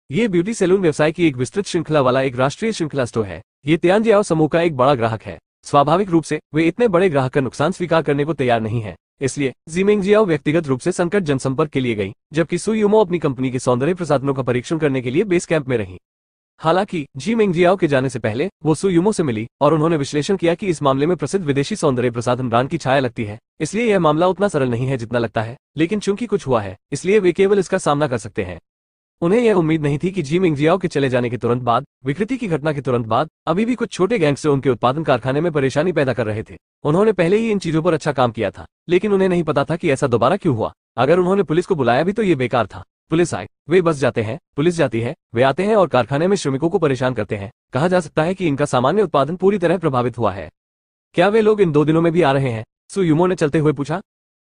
ये ब्यूटी सैलून व्यवसाय की एक विस्तृत श्रृंखला वाला एक राष्ट्रीय श्रृंखला स्टोर है। ये तियानजियाओ समूह का एक बड़ा ग्राहक है। स्वाभाविक रूप से वे इतने बड़े ग्राहक का नुकसान स्वीकार करने को तैयार नहीं है। इसलिए जी मिंगजियाओ व्यक्तिगत रूप से संकट जनसंपर्क के लिए गई, जबकि सु यूमो अपनी कंपनी के सौंदर्य प्रसाधनों का परीक्षण करने के लिए बेस कैंप में रही। हालांकि जी मिंगजियाओ के जाने से पहले वो सु युमो से मिली और उन्होंने विश्लेषण किया कि इस मामले में प्रसिद्ध विदेशी सौंदर्य प्रसाधन ब्रांड की छाया लगती है, इसलिए यह मामला उतना सरल नहीं है जितना लगता है, लेकिन चूंकि कुछ हुआ है इसलिए वे केवल इसका सामना कर सकते हैं। उन्हें यह उम्मीद नहीं थी कि जी मिंगजियाओ के चले जाने के तुरंत बाद, विकृति की घटना के तुरंत बाद, अभी भी कुछ छोटे गैंगस्टर उनके उत्पादन कारखाने में परेशानी पैदा कर रहे थे। उन्होंने पहले ही इन चीजों पर अच्छा काम किया था, लेकिन उन्हें नहीं पता था कि ऐसा दोबारा क्यों हुआ। अगर उन्होंने पुलिस को बुलाया भी तो ये बेकार था। पुलिस आए, वे बस जाते हैं, पुलिस जाती है, वे आते हैं और कारखाने में श्रमिकों को परेशान करते हैं। कहा जा सकता है कि इनका सामान्य उत्पादन पूरी तरह प्रभावित हुआ है। क्या वे लोग इन 2 दिनों में भी आ रहे हैं? सु युमो ने चलते हुए पूछा।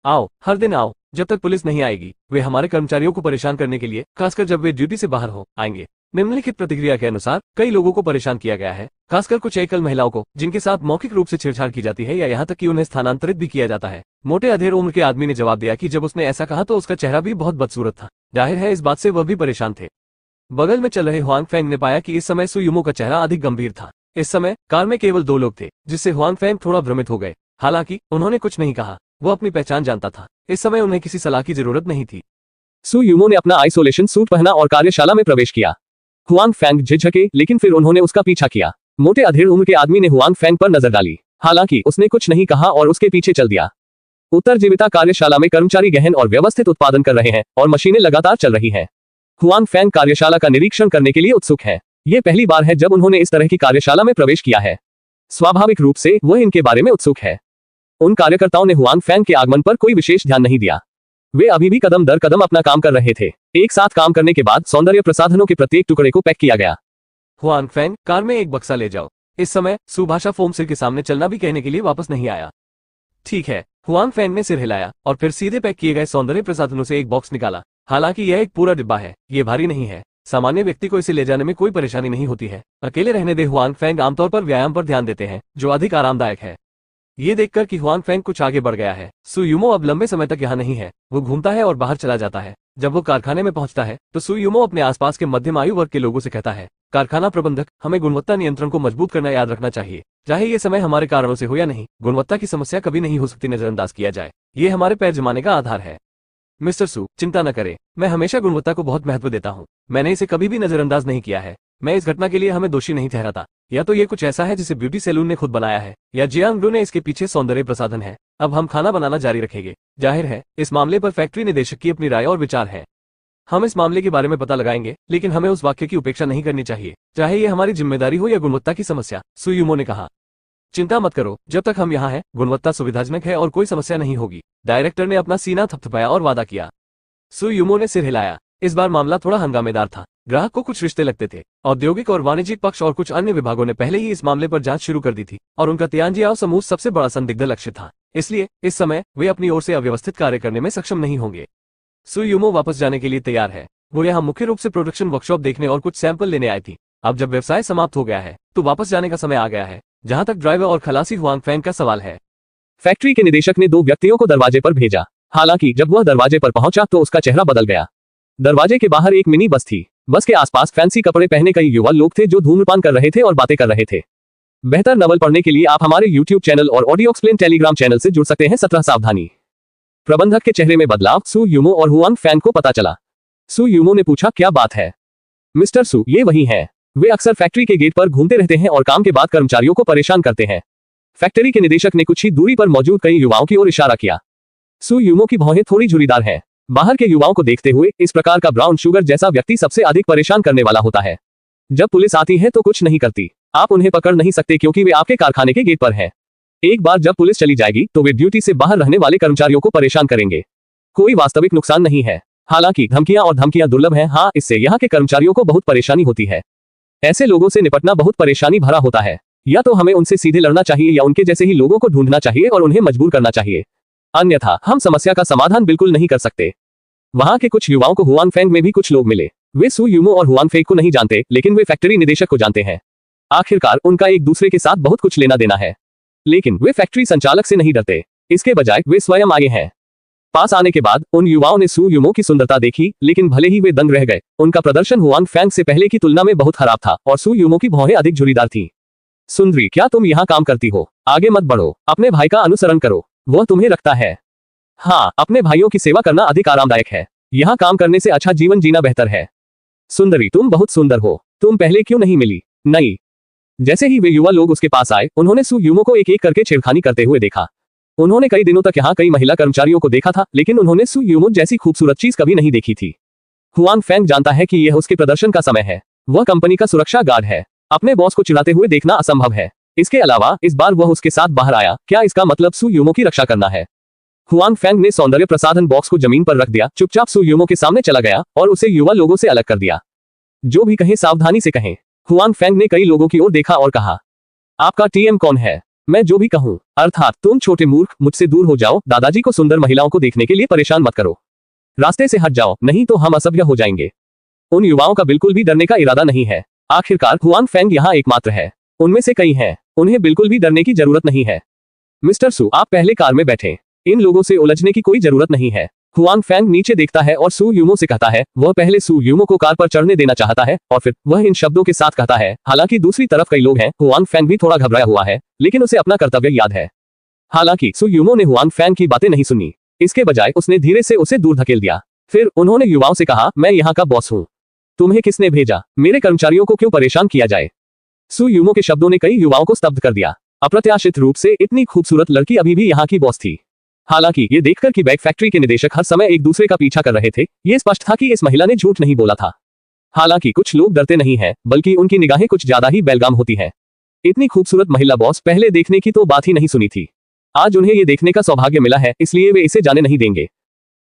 आओ, हर दिन आओ, जब तक पुलिस नहीं आएगी। वे हमारे कर्मचारियों को परेशान करने के लिए, खासकर जब वे ड्यूटी से बाहर हो, आएंगे। निम्नलिखित प्रतिक्रिया के अनुसार कई लोगों को परेशान किया गया है, खासकर कुछ एकल महिलाओं को, जिनके साथ मौखिक रूप से छेड़छाड़ की जाती है या यहाँ तक कि उन्हें स्थानांतरित भी किया जाता है। मोटे अधेड़ उम्र के आदमी ने जवाब दिया कि जब उसने ऐसा कहा तो उसका चेहरा भी बहुत बदसूरत था। जाहिर है इस बात से वह भी परेशान थे। बगल में चल रहे हुआंग फेंग ने पाया कि इस समय सु युमो का चेहरा अधिक गंभीर था। इस समय कार में केवल 2 लोग थे, जिससे हुआंग फेंग थोड़ा भ्रमित हो गए। हालांकि उन्होंने कुछ नहीं कहा, वो अपनी पहचान जानता था। इस समय उन्हें किसी सलाह की जरूरत नहीं थी। सु युमो ने अपना आइसोलेशन सूट पहना और कार्यशाला में प्रवेश किया। हुआंग फेंग झिझके, लेकिन फिर उन्होंने उसका पीछा किया। मोटे अधेड़ उम्र के आदमी ने हुआंग फेंग पर नजर डाली, हालांकि उसने कुछ नहीं कहा और उसके पीछे चल दिया। उत्तरजीविता कार्यशाला में कर्मचारी गहन और व्यवस्थित उत्पादन कर रहे हैं और मशीनें लगातार चल रही हैं। हुआंग फेंग कार्यशाला का निरीक्षण करने के लिए उत्सुक है। ये पहली बार है जब उन्होंने इस तरह की कार्यशाला में प्रवेश किया है। स्वाभाविक रूप से वह इनके बारे में उत्सुक है। उन कार्यकर्ताओं ने हुआंग फेंग के आगमन पर कोई विशेष ध्यान नहीं दिया। वे अभी भी कदम दर कदम अपना काम कर रहे थे। एक साथ काम करने के बाद सौंदर्य प्रसाधनों के प्रत्येक टुकड़े को पैक किया गया। हुआंग फेंग, कार में एक बक्सा ले जाओ। इस समय सुभाषा फोम सिर के सामने चलना भी कहने के लिए वापस नहीं आया। ठीक है, हुआंग फेंग ने सिर हिलाया और फिर सीधे पैक किए गए सौंदर्य प्रसाधनों से एक बॉक्स निकाला। हालांकि यह एक पूरा डिब्बा है, ये भारी नहीं है। सामान्य व्यक्ति को इसे ले जाने में कोई परेशानी नहीं होती है। अकेले रहने दे। हुआंग फेंग आमतौर पर व्यायाम पर ध्यान देते हैं, जो अधिक आरामदायक है। ये देखकर कि हुआंग फेंग कुछ आगे बढ़ गया है, सु युमो अब लंबे समय तक यहाँ नहीं है। वो घूमता है और बाहर चला जाता है। जब वो कारखाने में पहुंचता है तो सु युमो अपने आसपास के मध्यम आयु वर्ग के लोगों से कहता है, कारखाना प्रबंधक, हमें गुणवत्ता नियंत्रण को मजबूत करना याद रखना चाहिए। चाहे ये समय हमारे कारणों से हो या नहीं, गुणवत्ता की समस्या कभी नहीं हो सकती नजरअंदाज किया जाए। ये हमारे पैर जमाने का आधार है। मिस्टर सु, चिंता न करें, मैं हमेशा गुणवत्ता को बहुत महत्व देता हूँ। मैंने इसे कभी भी नजरअंदाज नहीं किया है। मैं इस घटना के लिए हमें दोषी नहीं ठहराता। या तो ये कुछ ऐसा है जिसे ब्यूटी सैलून ने खुद बनाया है, या जियांगब्रो ने इसके पीछे सौंदर्य प्रसाधन है। अब हम खाना बनाना जारी रखेंगे। जाहिर है इस मामले पर फैक्ट्री निदेशक की अपनी राय और विचार है। हम इस मामले के बारे में पता लगाएंगे, लेकिन हमें उस वाक्य की उपेक्षा नहीं करनी चाहिए, चाहे ये हमारी जिम्मेदारी हो या गुणवत्ता की समस्या, सु युमो ने कहा। चिंता मत करो, जब तक हम यहाँ हैं, गुणवत्ता सुविधाजनक है और कोई समस्या नहीं होगी। डायरेक्टर ने अपना सीना थपथपाया और वादा किया। सु युमो ने सिर हिलाया। इस बार मामला थोड़ा हंगामेदार था। ग्राहक को कुछ रिश्ते लगते थे। औद्योगिक और वाणिज्यिक पक्ष और कुछ अन्य विभागों ने पहले ही इस मामले पर जांच शुरू कर दी थी और उनका तियानजियाओ समूह सबसे बड़ा संदिग्ध लक्ष्य था। इसलिए इस समय वे अपनी ओर से अव्यवस्थित कार्य करने में सक्षम नहीं होंगे। सु युमो वापस जाने के लिए तैयार है। वो यहाँ मुख्य रूप से प्रोडक्शन वर्कशॉप देखने और कुछ सैंपल लेने आई थी। अब जब व्यवसाय समाप्त हो गया है तो वापस जाने का समय आ गया है। जहां तक ड्राइवर और खलासी हुआंग फेंग का सवाल है, फैक्ट्री के निदेशक ने 2 व्यक्तियों को दरवाजे पर भेजा। हालांकि जब वह दरवाजे पर पहुंचा तो उसका चेहरा बदल गया। दरवाजे के बाहर एक मिनी बस थी। बस के आसपास फैंसी कपड़े पहने कई युवा लोग थे जो धूम्रपान कर रहे थे और बातें कर रहे थे। बेहतर नवल पढ़ने के लिए आप हमारे YouTube चैनल और ऑडियो एक्सप्लेन टेलीग्राम चैनल से जुड़ सकते हैं। 17 सावधानी। प्रबंधक के चेहरे में बदलाव सु युमो और हुआंग फेंग को पता चला। सु युमो ने पूछा, क्या बात है? मिस्टर सु, ये वही हैं। वे अक्सर फैक्ट्री के गेट पर घूमते रहते हैं और काम के बाद कर्मचारियों को परेशान करते हैं। फैक्ट्री के निदेशक ने कुछ ही दूरी पर मौजूद कई युवाओं की ओर इशारा किया। सु युमो की भौहें थोड़ी झुर्रीदार हैं। बाहर के युवाओं को देखते हुए इस प्रकार का ब्राउन शुगर जैसा व्यक्ति सबसे अधिक परेशान करने वाला होता है। जब पुलिस आती है तो कुछ नहीं करती। आप उन्हें पकड़ नहीं सकते क्योंकि वे आपके कारखाने के गेट पर हैं। एक बार जब पुलिस चली जाएगी तो वे ड्यूटी से बाहर रहने वाले कर्मचारियों को परेशान करेंगे। कोई वास्तविक नुकसान नहीं है। हालांकि धमकियां और धमकियां दुर्लभ हैं। हाँ, इससे यहाँ के कर्मचारियों को बहुत परेशानी होती है। ऐसे लोगों से निपटना बहुत परेशानी भरा होता है। या तो हमें उनसे सीधे लड़ना चाहिए या उनके जैसे ही लोगों को ढूंढना चाहिए और उन्हें मजबूर करना चाहिए। अन्यथा हम समस्या का समाधान बिल्कुल नहीं कर सकते। वहां के कुछ युवाओं को हुआंग फेंग में भी कुछ लोग मिले। वे सु युमो और हुआंग फेंग को नहीं जानते, लेकिन वे फैक्ट्री निदेशक को जानते हैं। आखिरकार उनका एक दूसरे के साथ बहुत कुछ लेना देना है। लेकिन वे फैक्ट्री संचालक से नहीं डरते। इसके बजाय वे स्वयं आए हैं। पास आने के बाद उन युवाओं ने सु युमो की सुंदरता देखी, लेकिन भले ही वे दंग रह गए, उनका प्रदर्शन हुआंग फेंग से पहले की तुलना में बहुत खराब था और सु युमो की भौहें अधिक झुर्रीदार थीं। सुंदरी, क्या तुम यहाँ काम करती हो? आगे मत बढ़ो, अपने भाई का अनुसरण करो, वह तुम्हें रखता है। हाँ, अपने भाइयों की सेवा करना अधिक आरामदायक है। यहाँ काम करने से अच्छा जीवन जीना बेहतर है। सुंदरी, तुम बहुत सुंदर हो। तुम पहले क्यों नहीं मिली? नहीं। जैसे ही वे युवा लोग उसके पास आए, उन्होंने सु यूमो को एक एक करके छेड़खानी करते हुए देखा। उन्होंने कई दिनों तक यहाँ कई महिला कर्मचारियों को देखा था, लेकिन उन्होंने सु यूमो जैसी खूबसूरत चीज कभी नहीं देखी थी। हुआन फैंग जानता है कि यह उसके प्रदर्शन का समय है। वह कंपनी का सुरक्षा गार्ड है। अपने बॉस को चिढ़ाते हुए देखना असंभव है। इसके अलावा इस बार वह उसके साथ बाहर आया। क्या इसका मतलब सु यूमो की रक्षा करना है? हुआन फैंग ने सौंदर्य प्रसाधन बॉक्स को जमीन पर रख दिया, चुपचाप सु यूमो के सामने चला गया और उसे युवा लोगों से अलग कर दिया। जो भी कहें सावधानी से कहें। हुआन फैंग ने कई लोगों की ओर देखा और कहा, आपका टीएम कौन है? मैं जो भी कहूं, अर्थात तुम छोटे मूर्ख, मुझसे दूर हो जाओ। दादाजी को सुंदर महिलाओं को देखने के लिए परेशान मत करो। रास्ते से हट जाओ, नहीं तो हम असभ्य हो जाएंगे। उन युवाओं का बिल्कुल भी डरने का इरादा नहीं है। आखिरकार हुआन फैंग यहाँ एकमात्र है। उनमें से कई हैं। उन्हें बिल्कुल भी डरने की जरूरत नहीं है। मिस्टर सु, आप पहले कार में बैठें। इन लोगों से उलझने की कोई जरूरत नहीं है। हुआन फैंग नीचे देखता है और सु यूमो से कहता है। वह पहले सु यूमो को कार पर चढ़ने देना चाहता है और फिर वह इन शब्दों के साथ कहता है, हालांकि दूसरी तरफ कई लोग हैं। हुआन फैंग भी थोड़ा घबराया हुआ है, लेकिन उसे अपना कर्तव्य याद है। हालांकि सु यूमो ने हुआन फैंग की बातें नहीं सुनी। इसके बजाय उसने धीरे से उसे दूर धकेल दिया। फिर उन्होंने युवाओं से कहा, मैं यहाँ का बॉस हूँ। तुम्हें किसने भेजा? मेरे कर्मचारियों को क्यों परेशान किया जाए? सु यूमो के शब्दों ने कई युवाओं को स्तब्ध कर दिया। अप्रत्याशित रूप से इतनी खूबसूरत लड़की अभी भी यहाँ की बॉस थी। हालांकि ये देखकर कि बैग फैक्ट्री के निदेशक हर समय एक दूसरे का पीछा कर रहे थे, ये स्पष्ट था कि इस महिला ने झूठ नहीं बोला था। हालांकि कुछ लोग डरते नहीं हैं, बल्कि उनकी निगाहें कुछ ज्यादा ही बेलगाम होती हैं। इतनी खूबसूरत महिला बॉस पहले देखने की तो बात ही नहीं सुनी थी। आज उन्हें ये देखने का सौभाग्य मिला है, इसलिए वे इसे जाने नहीं देंगे।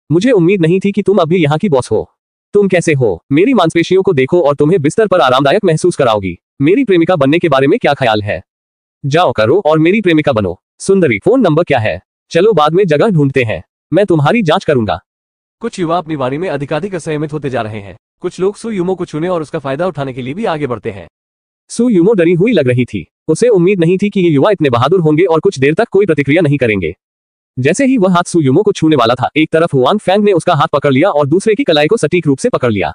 मुझे उम्मीद नहीं थी कि तुम अभी यहाँ की बॉस हो। तुम कैसे हो? मेरी मांसपेशियों को देखो और तुम्हें बिस्तर पर आरामदायक महसूस कराओगी। मेरी प्रेमिका बनने के बारे में क्या ख्याल है? जाओ करो और मेरी प्रेमिका बनो। सुंदरी, फोन नंबर क्या है? चलो बाद में जगह ढूंढते हैं। मैं तुम्हारी जांच करूंगा। कुछ युवा अपनी वाणी में अधिकाधिक असंयमित होते जा रहे हैं। कुछ लोग सु यूमो को छूने और उसका फायदा उठाने के लिए भी आगे बढ़ते हैं। सु यूमो डरी हुई लग रही थी। उसे उम्मीद नहीं थी कि ये युवा इतने बहादुर होंगे और कुछ देर तक कोई प्रतिक्रिया नहीं करेंगे। जैसे ही वह हाथ सु यूमो को छूने वाला था, एक तरफ हुआन फैंग ने उसका हाथ पकड़ लिया और दूसरे की कलाई को सटीक रूप से पकड़ लिया।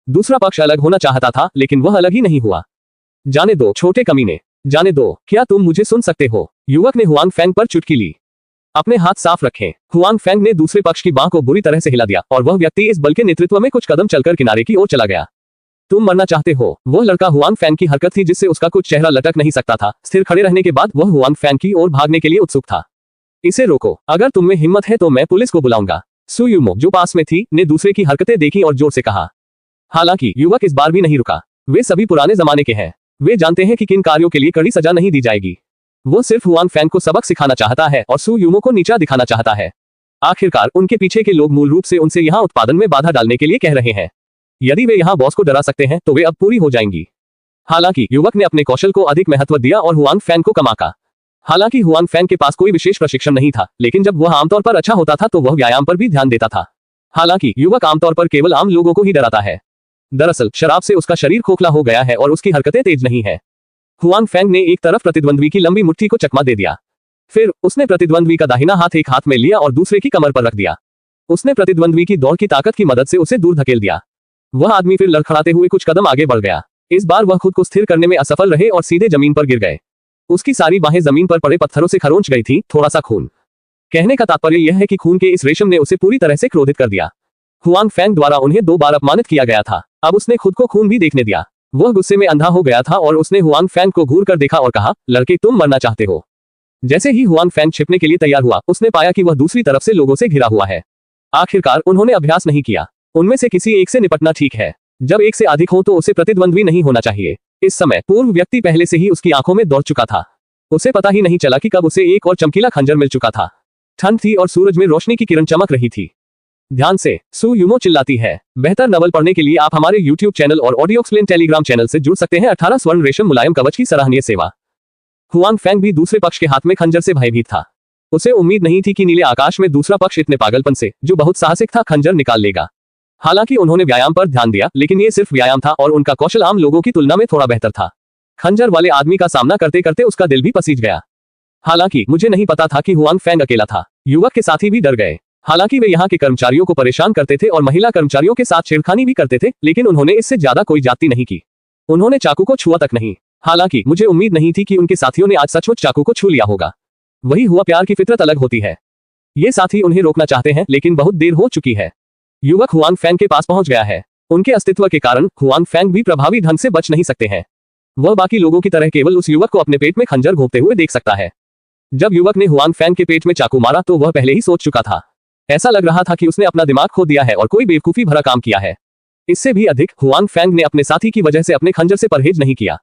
दूसरा पक्ष अलग होना चाहता था, लेकिन वह अलग ही नहीं हुआ। जाने दो छोटे कमीने, जाने दो। क्या तुम मुझे सुन सकते हो? युवक ने हुआन फैंग पर चुटकी ली। अपने हाथ साफ रखें। हुआन फैंग ने दूसरे पक्ष की बाह को बुरी तरह से हिला दिया और वह व्यक्ति इस बल के नेतृत्व में कुछ कदम चलकर किनारे की ओर चला गया। तुम मरना चाहते हो? वह लड़का हुआन फैंग की हरकत थी जिससे उसका कुछ चेहरा लटक नहीं सकता था। स्थिर खड़े रहने के बाद वह हुआन फैंग की ओर भागने के लिए उत्सुक था। इसे रोको। अगर तुम में हिम्मत है तो मैं पुलिस को बुलाऊंगा। सु यूमो, जो पास में थी, ने दूसरे की हरकतें देखी और जोर से कहा। हालांकि युवक इस बार भी नहीं रुका। वे सभी पुराने जमाने के हैं। वे जानते हैं कि किन कार्यों के लिए कड़ी सजा नहीं दी जाएगी। वो सिर्फ हुआन फैंग को सबक सिखाना चाहता है और सु यूमो को नीचा दिखाना चाहता है। आखिरकार उनके पीछे के लोग मूल रूप से उनसे यहाँ उत्पादन में बाधा डालने के लिए कह रहे हैं। यदि वे यहाँ बॉस को डरा सकते हैं तो वे अब पूरी हो जाएंगी। हालांकि युवक ने अपने कौशल को अधिक महत्व दिया और हुआन फैंग को कमाका। हालांकि हुआन फैंग के पास कोई विशेष प्रशिक्षण नहीं था, लेकिन जब वह आमतौर पर अच्छा होता था तो वह व्यायाम पर भी ध्यान देता था। हालांकि युवक आमतौर पर केवल आम लोगों को ही डराता है। दरअसल शराब से उसका शरीर खोखला हो गया है और उसकी हरकतें तेज नहीं है। हुआन फैंग ने एक तरफ प्रतिद्वंद्वी की लंबी मुट्ठी को चकमा दे दिया। फिर उसने प्रतिद्वंद्वी का दाहिना हाथ एक हाथ में लिया और दूसरे की कमर पर रख दिया। उसने प्रतिद्वंद्वी की दौड़ की ताकत की मदद से उसे दूर धकेल दिया। वह आदमी फिर लड़खड़ाते हुए कुछ कदम आगे बढ़ गया। इस बार वह खुद को स्थिर करने में असफल रहे और सीधे जमीन पर गिर गए। उसकी सारी बाहें जमीन पर पड़े पत्थरों से खरोंच गई थी। थोड़ा सा खून। कहने का तात्पर्य यह है कि खून के इस रेशम ने उसे पूरी तरह से क्रोधित कर दिया। हुआन फैंग द्वारा उन्हें 2 बार अपमानित किया गया था। अब उसने खुद को खून भी देखने दिया। वह गुस्से में अंधा हो गया था और उसने हुआन फैंग को घूर कर देखा और कहा, लड़के, तुम मरना चाहते हो? जैसे ही हुआन फैंग छिपने के लिए तैयार हुआ, उसने पाया कि वह दूसरी तरफ से लोगों से घिरा हुआ है। आखिरकार उन्होंने अभ्यास नहीं किया। उनमें से किसी एक से निपटना ठीक है। जब एक से अधिक हो तो उसे प्रतिद्वंद्वी नहीं होना चाहिए। इस समय पूर्व व्यक्ति पहले से ही उसकी आंखों में दौड़ चुका था। उसे पता ही नहीं चला कि कब उसे एक और चमकीला खंजर मिल चुका था। ठंड थी और सूरज में रोशनी की किरण चमक रही थी। ध्यान से, सु यूमो चिल्लाती है। बेहतर नवल पढ़ने के लिए आप हमारे YouTube चैनल और ऑडियो एक्सप्लेन टेलीग्राम चैनल से जुड़ सकते हैं। 18 स्वर्ण रेशम मुलायम कवच की सराहनीय सेवा। हुआन फैंग भी दूसरे पक्ष के हाथ में खंजर से भयभीत था। उसे उम्मीद नहीं थी कि नीले आकाश में दूसरा पक्ष इतने पागलपन से, जो बहुत साहसिक था, खंजर निकाल लेगा। हालांकि उन्होंने व्यायाम पर ध्यान दिया, लेकिन ये सिर्फ व्यायाम था और उनका कौशल आम लोगों की तुलना में थोड़ा बेहतर था। खंजर वाले आदमी का सामना करते करते उसका दिल भी पसीज गया। हालांकि मुझे नहीं पता था कि हुआन फैंग अकेला था। युवक के साथी भी डर गए। हालांकि वे यहाँ के कर्मचारियों को परेशान करते थे और महिला कर्मचारियों के साथ छेड़खानी भी करते थे, लेकिन उन्होंने इससे ज्यादा कोई जाति नहीं की। उन्होंने चाकू को छुआ तक नहीं। हालांकि मुझे उम्मीद नहीं थी कि उनके साथियों ने आज सचमुच चाकू को छू लिया होगा। वही हुआ, प्यार की फितरत अलग होती है। ये साथी उन्हें रोकना चाहते हैं, लेकिन बहुत देर हो चुकी है। युवक हुआन फैंग के पास पहुंच गया है। उनके अस्तित्व के कारण हुआंग फैंग भी प्रभावी ढंग से बच नहीं सकते हैं। वह बाकी लोगों की तरह केवल उस युवक को अपने पेट में खंजर घोंपते हुए देख सकता है। जब युवक ने हुआंग फैंग के पेट में चाकू मारा तो वह पहले ही सोच चुका था। ऐसा लग रहा था कि उसने अपना दिमाग खो दिया है और कोई बेवकूफी भरा काम किया है। इससे भी अधिक हुआंग फैंग ने अपने साथी की वजह से अपने खंजर से परहेज नहीं किया।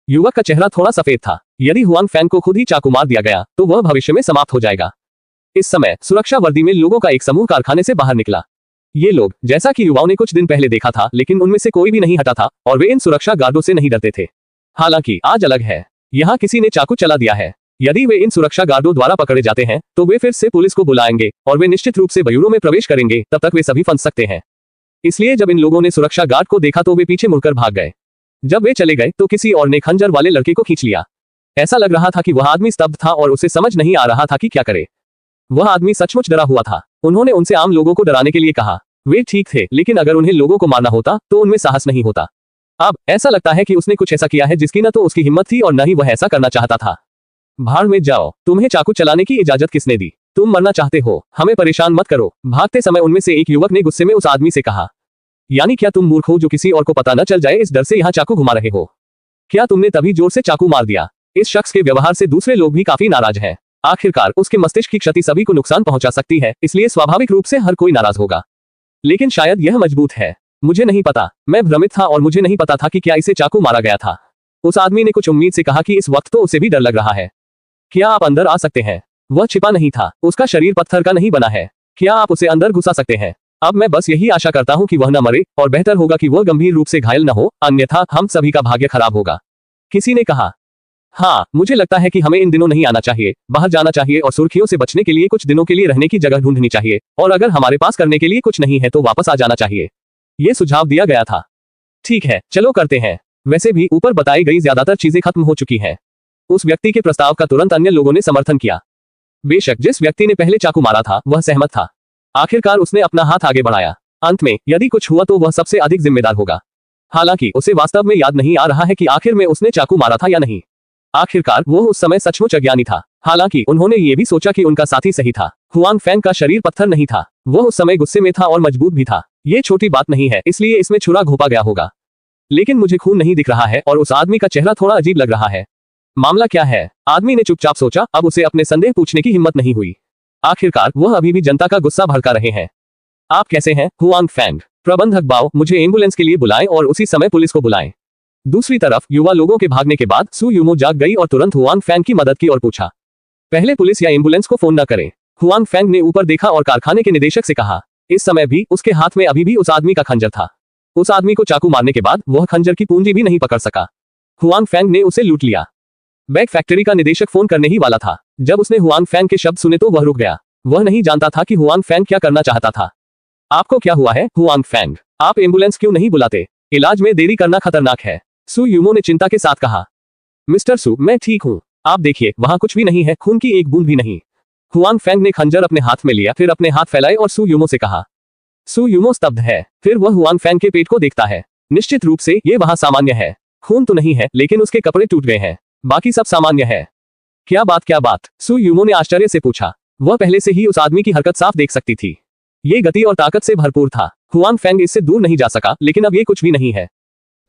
युवक का चेहरा थोड़ा सफेद था। यदि हुआंग फैंग को खुद ही चाकू मार दिया गया तो वह भविष्य में समाप्त हो जाएगा। इस समय सुरक्षा वर्दी में लोगों का एक समूह कारखाने से बाहर निकला। ये लोग, जैसा कि युवाओं ने कुछ दिन पहले देखा था, लेकिन उनमें से कोई भी नहीं हटा था और वे इन सुरक्षा गार्डों से नहीं डरते थे। हालांकि आज अलग है। यहाँ किसी ने चाकू चला दिया है। यदि वे इन सुरक्षा गार्डों द्वारा पकड़े जाते हैं तो वे फिर से पुलिस को बुलाएंगे और वे निश्चित रूप से बयूरो में प्रवेश करेंगे। तब तक वे सभी फंस सकते हैं। इसलिए जब इन लोगों ने सुरक्षा गार्ड को देखा तो वे पीछे मुड़कर भाग गए। जब वे चले गए तो किसी और ने खंजर वाले लड़के को खींच लिया। ऐसा लग रहा था कि वह आदमी स्तब्ध था और उसे समझ नहीं आ रहा था कि क्या करे। वह आदमी सचमुच डरा हुआ था। उन्होंने उनसे आम लोगों को डराने के लिए कहा। वे ठीक थे, लेकिन अगर उन्हें लोगों को मारना होता तो उनमें साहस नहीं होता। अब ऐसा लगता है कि उसने कुछ ऐसा किया है जिसकी न तो उसकी हिम्मत थी और न ही वह ऐसा करना चाहता था। भाड़ में जाओ, तुम्हें चाकू चलाने की इजाजत किसने दी? तुम मरना चाहते हो, हमें परेशान मत करो। भागते समय उनमें से एक युवक ने गुस्से में उस आदमी से कहा, यानी क्या तुम मूर्ख हो जो किसी और को पता न चल जाए इस डर से यहाँ चाकू घुमा रहे हो? क्या तुमने तभी जोर से चाकू मार दिया? इस शख्स के व्यवहार से दूसरे लोग भी काफी नाराज हैं। आखिरकार उसके मस्तिष्क की क्षति सभी को नुकसान पहुंचा सकती है, इसलिए स्वाभाविक रूप से हर कोई नाराज होगा। लेकिन शायद यह मजबूत है। मुझे नहीं पता, मैं भ्रमित था और मुझे नहीं पता था कि क्या इसे चाकू मारा गया था। उस आदमी ने कुछ उम्मीद से कहा कि इस वक्त तो उसे भी डर लग रहा है। क्या आप अंदर आ सकते हैं? वह छिपा नहीं था। उसका शरीर पत्थर का नहीं बना है। क्या आप उसे अंदर घुसा सकते हैं? अब मैं बस यही आशा करता हूं कि वह न मरे और बेहतर होगा कि वह गंभीर रूप से घायल न हो, अन्यथा हम सभी का भाग्य खराब होगा। किसी ने कहा, हाँ, मुझे लगता है कि हमें इन दिनों नहीं आना चाहिए, बाहर जाना चाहिए और सुर्खियों से बचने के लिए कुछ दिनों के लिए रहने की जगह ढूंढनी चाहिए और अगर हमारे पास करने के लिए कुछ नहीं है तो वापस आ जाना चाहिए। ये सुझाव दिया गया था। ठीक है, चलो करते हैं। वैसे भी ऊपर बताई गई ज्यादातर चीजें खत्म हो चुकी हैं। उस व्यक्ति के प्रस्ताव का तुरंत अन्य लोगों ने समर्थन किया। बेशक जिस व्यक्ति ने पहले चाकू मारा था वह सहमत था। आखिरकार उसने अपना हाथ आगे बढ़ाया। अंत में यदि कुछ हुआ तो वह सबसे अधिक जिम्मेदार होगा। हालांकि उसे वास्तव में याद नहीं आ रहा है कि आखिर में उसने चाकू मारा था या नहीं। आखिरकार वो उस समय सचमुच अज्ञानी था। हालांकि उन्होंने ये भी सोचा कि उनका साथी सही था। हुआंग फैंग का शरीर पत्थर नहीं था। वह उस समय गुस्से में था और मजबूत भी था। ये छोटी बात नहीं है, इसलिए इसमें छुरा घोंपा गया होगा। लेकिन मुझे खून नहीं दिख रहा है और उस आदमी का चेहरा थोड़ा अजीब लग रहा है। मामला क्या है? आदमी ने चुपचाप सोचा। अब उसे अपने संदेह पूछने की हिम्मत नहीं हुई। आखिरकार वह अभी भी जनता का गुस्सा भड़का रहे हैं। आप कैसे हैं, हुआंग फैंग? प्रबंधक बाओ, मुझे एम्बुलेंस के लिए बुलाएं और उसी समय पुलिस को बुलाएं। दूसरी तरफ युवा लोगों के भागने के बाद सु यूमो जाग गई और तुरंत हुआंग फैंग की मदद की और पूछा, पहले पुलिस या एम्बुलेंस को फोन न करें। हुआंग फैंग ने ऊपर देखा और कारखाने के निदेशक से कहा। इस समय भी उसके हाथ में अभी भी उस आदमी का खंजर था। उस आदमी को चाकू मारने के बाद वह खंजर की पूंजी भी नहीं पकड़ सका। हुआंग फैंग ने उसे लूट लिया। बैग फैक्ट्री का निदेशक फोन करने ही वाला था। जब उसने हुआंग फैंग के शब्द सुने तो वह रुक गया। वह नहीं जानता था कि हुआंग फैंग क्या करना चाहता था। आपको क्या हुआ है, हुआंग फैंग? आप एम्बुलेंस क्यों नहीं बुलाते? इलाज में देरी करना खतरनाक है, सु यूमो ने चिंता के साथ कहा। मिस्टर सु, मैं ठीक हूँ। आप देखिए, वहां कुछ भी नहीं है, खून की एक बूंद भी नहीं। हुआंग फैंग ने खंजर अपने हाथ में लिया, फिर अपने हाथ फैलाए और सु यूमो से कहा। सु यूमो स्तब्ध है। फिर वह हुआंग फैंग के पेट को देखता है। निश्चित रूप से ये वहां सामान्य है। खून तो नहीं है, लेकिन उसके कपड़े टूट गए हैं। बाकी सब सामान्य है। क्या बात? सु यूमो ने आश्चर्य से पूछा। वह पहले से ही उस आदमी की हरकत साफ देख सकती थी। ये गति और ताकत से भरपूर था। हुआंग फैंग इससे दूर नहीं जा सका, लेकिन अब ये कुछ भी नहीं है।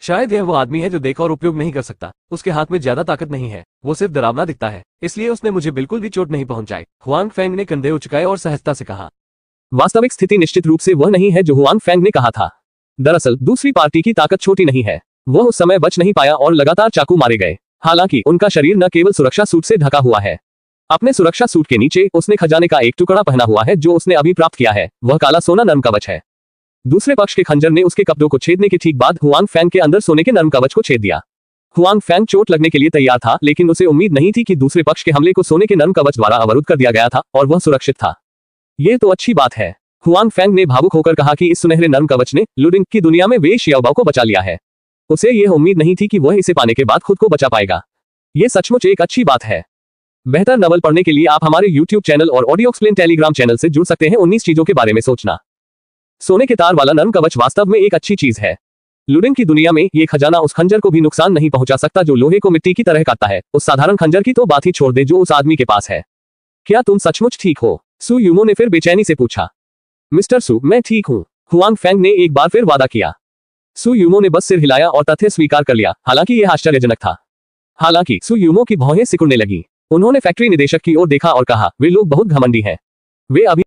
शायद यह वो आदमी है जो देख और उपयोग नहीं कर सकता। उसके हाथ में ज्यादा ताकत नहीं है, वो सिर्फ डरावना दिखता है, इसलिए उसने मुझे बिल्कुल भी चोट नहीं पहुंचाई। हुआंग फैंग ने कंधे उचकाए और सहजता से कहा। वास्तविक स्थिति निश्चित रूप से वह नहीं है जो हुआंग फैंग ने कहा था। दरअसल दूसरी पार्टी की ताकत छोटी नहीं है। वह उस समय बच नहीं पाया और लगातार चाकू मारे गए। हालांकि उनका शरीर न केवल सुरक्षा सूट से ढका हुआ है। अपने सुरक्षा सूट के नीचे उसने खजाने का एक टुकड़ा पहना हुआ है जो उसने अभी प्राप्त किया है। वह काला सोना नर्म कवच है। दूसरे पक्ष के खंजर ने उसके कपड़ों को छेदने के ठीक बाद हुआंग फैंग के अंदर सोने के नर्म कवच को छेद दिया। हुआंग फैंग चोट लगने के लिए तैयार था, लेकिन उसे उम्मीद नहीं थी कि दूसरे पक्ष के हमले को सोने के नर्म कवच द्वारा अवरुद्ध कर दिया गया था और वह सुरक्षित था। ये तो अच्छी बात है, हुआंग फैंग ने भावुक होकर कहा कि इस सुनहरे नर्म कवच ने लुडिंग की दुनिया में वे शियाओबाओ को बचा लिया है। उसे यह उम्मीद नहीं थी कि वह इसे पाने के बाद खुद को बचा पाएगा। ये सचमुच एक अच्छी बात है। बेहतर नवल पढ़ने के लिए आप हमारे YouTube चैनल और ऑडियो एक्सप्लेन टेलीग्राम चैनल से जुड़ सकते हैं। 19 चीजों के बारे में सोचना। सोने के तार वाला नर्म कवच वास्तव में एक अच्छी चीज है। लुडिंग की दुनिया में ये खजाना उस खंजर को भी नुकसान नहीं पहुंचा सकता जो लोहे को मिट्टी की तरह काटता है। उस साधारण खंजर की तो बात ही छोड़ दे जो उस आदमी के पास है। क्या तुम सचमुच ठीक हो? सु यूमो ने फिर बेचैनी से पूछा। मिस्टर सु, मैं ठीक हूँ, हुआंग फैंग ने एक बार फिर वादा किया। सु यूमो ने बस सिर हिलाया और तथ्य स्वीकार कर लिया, हालांकि यह आश्चर्यजनक था। हालांकि सु यूमो की भौहें सिकुड़ने लगी। उन्होंने फैक्ट्री निदेशक की ओर देखा और कहा, वे लोग बहुत घमंडी हैं। वे अभी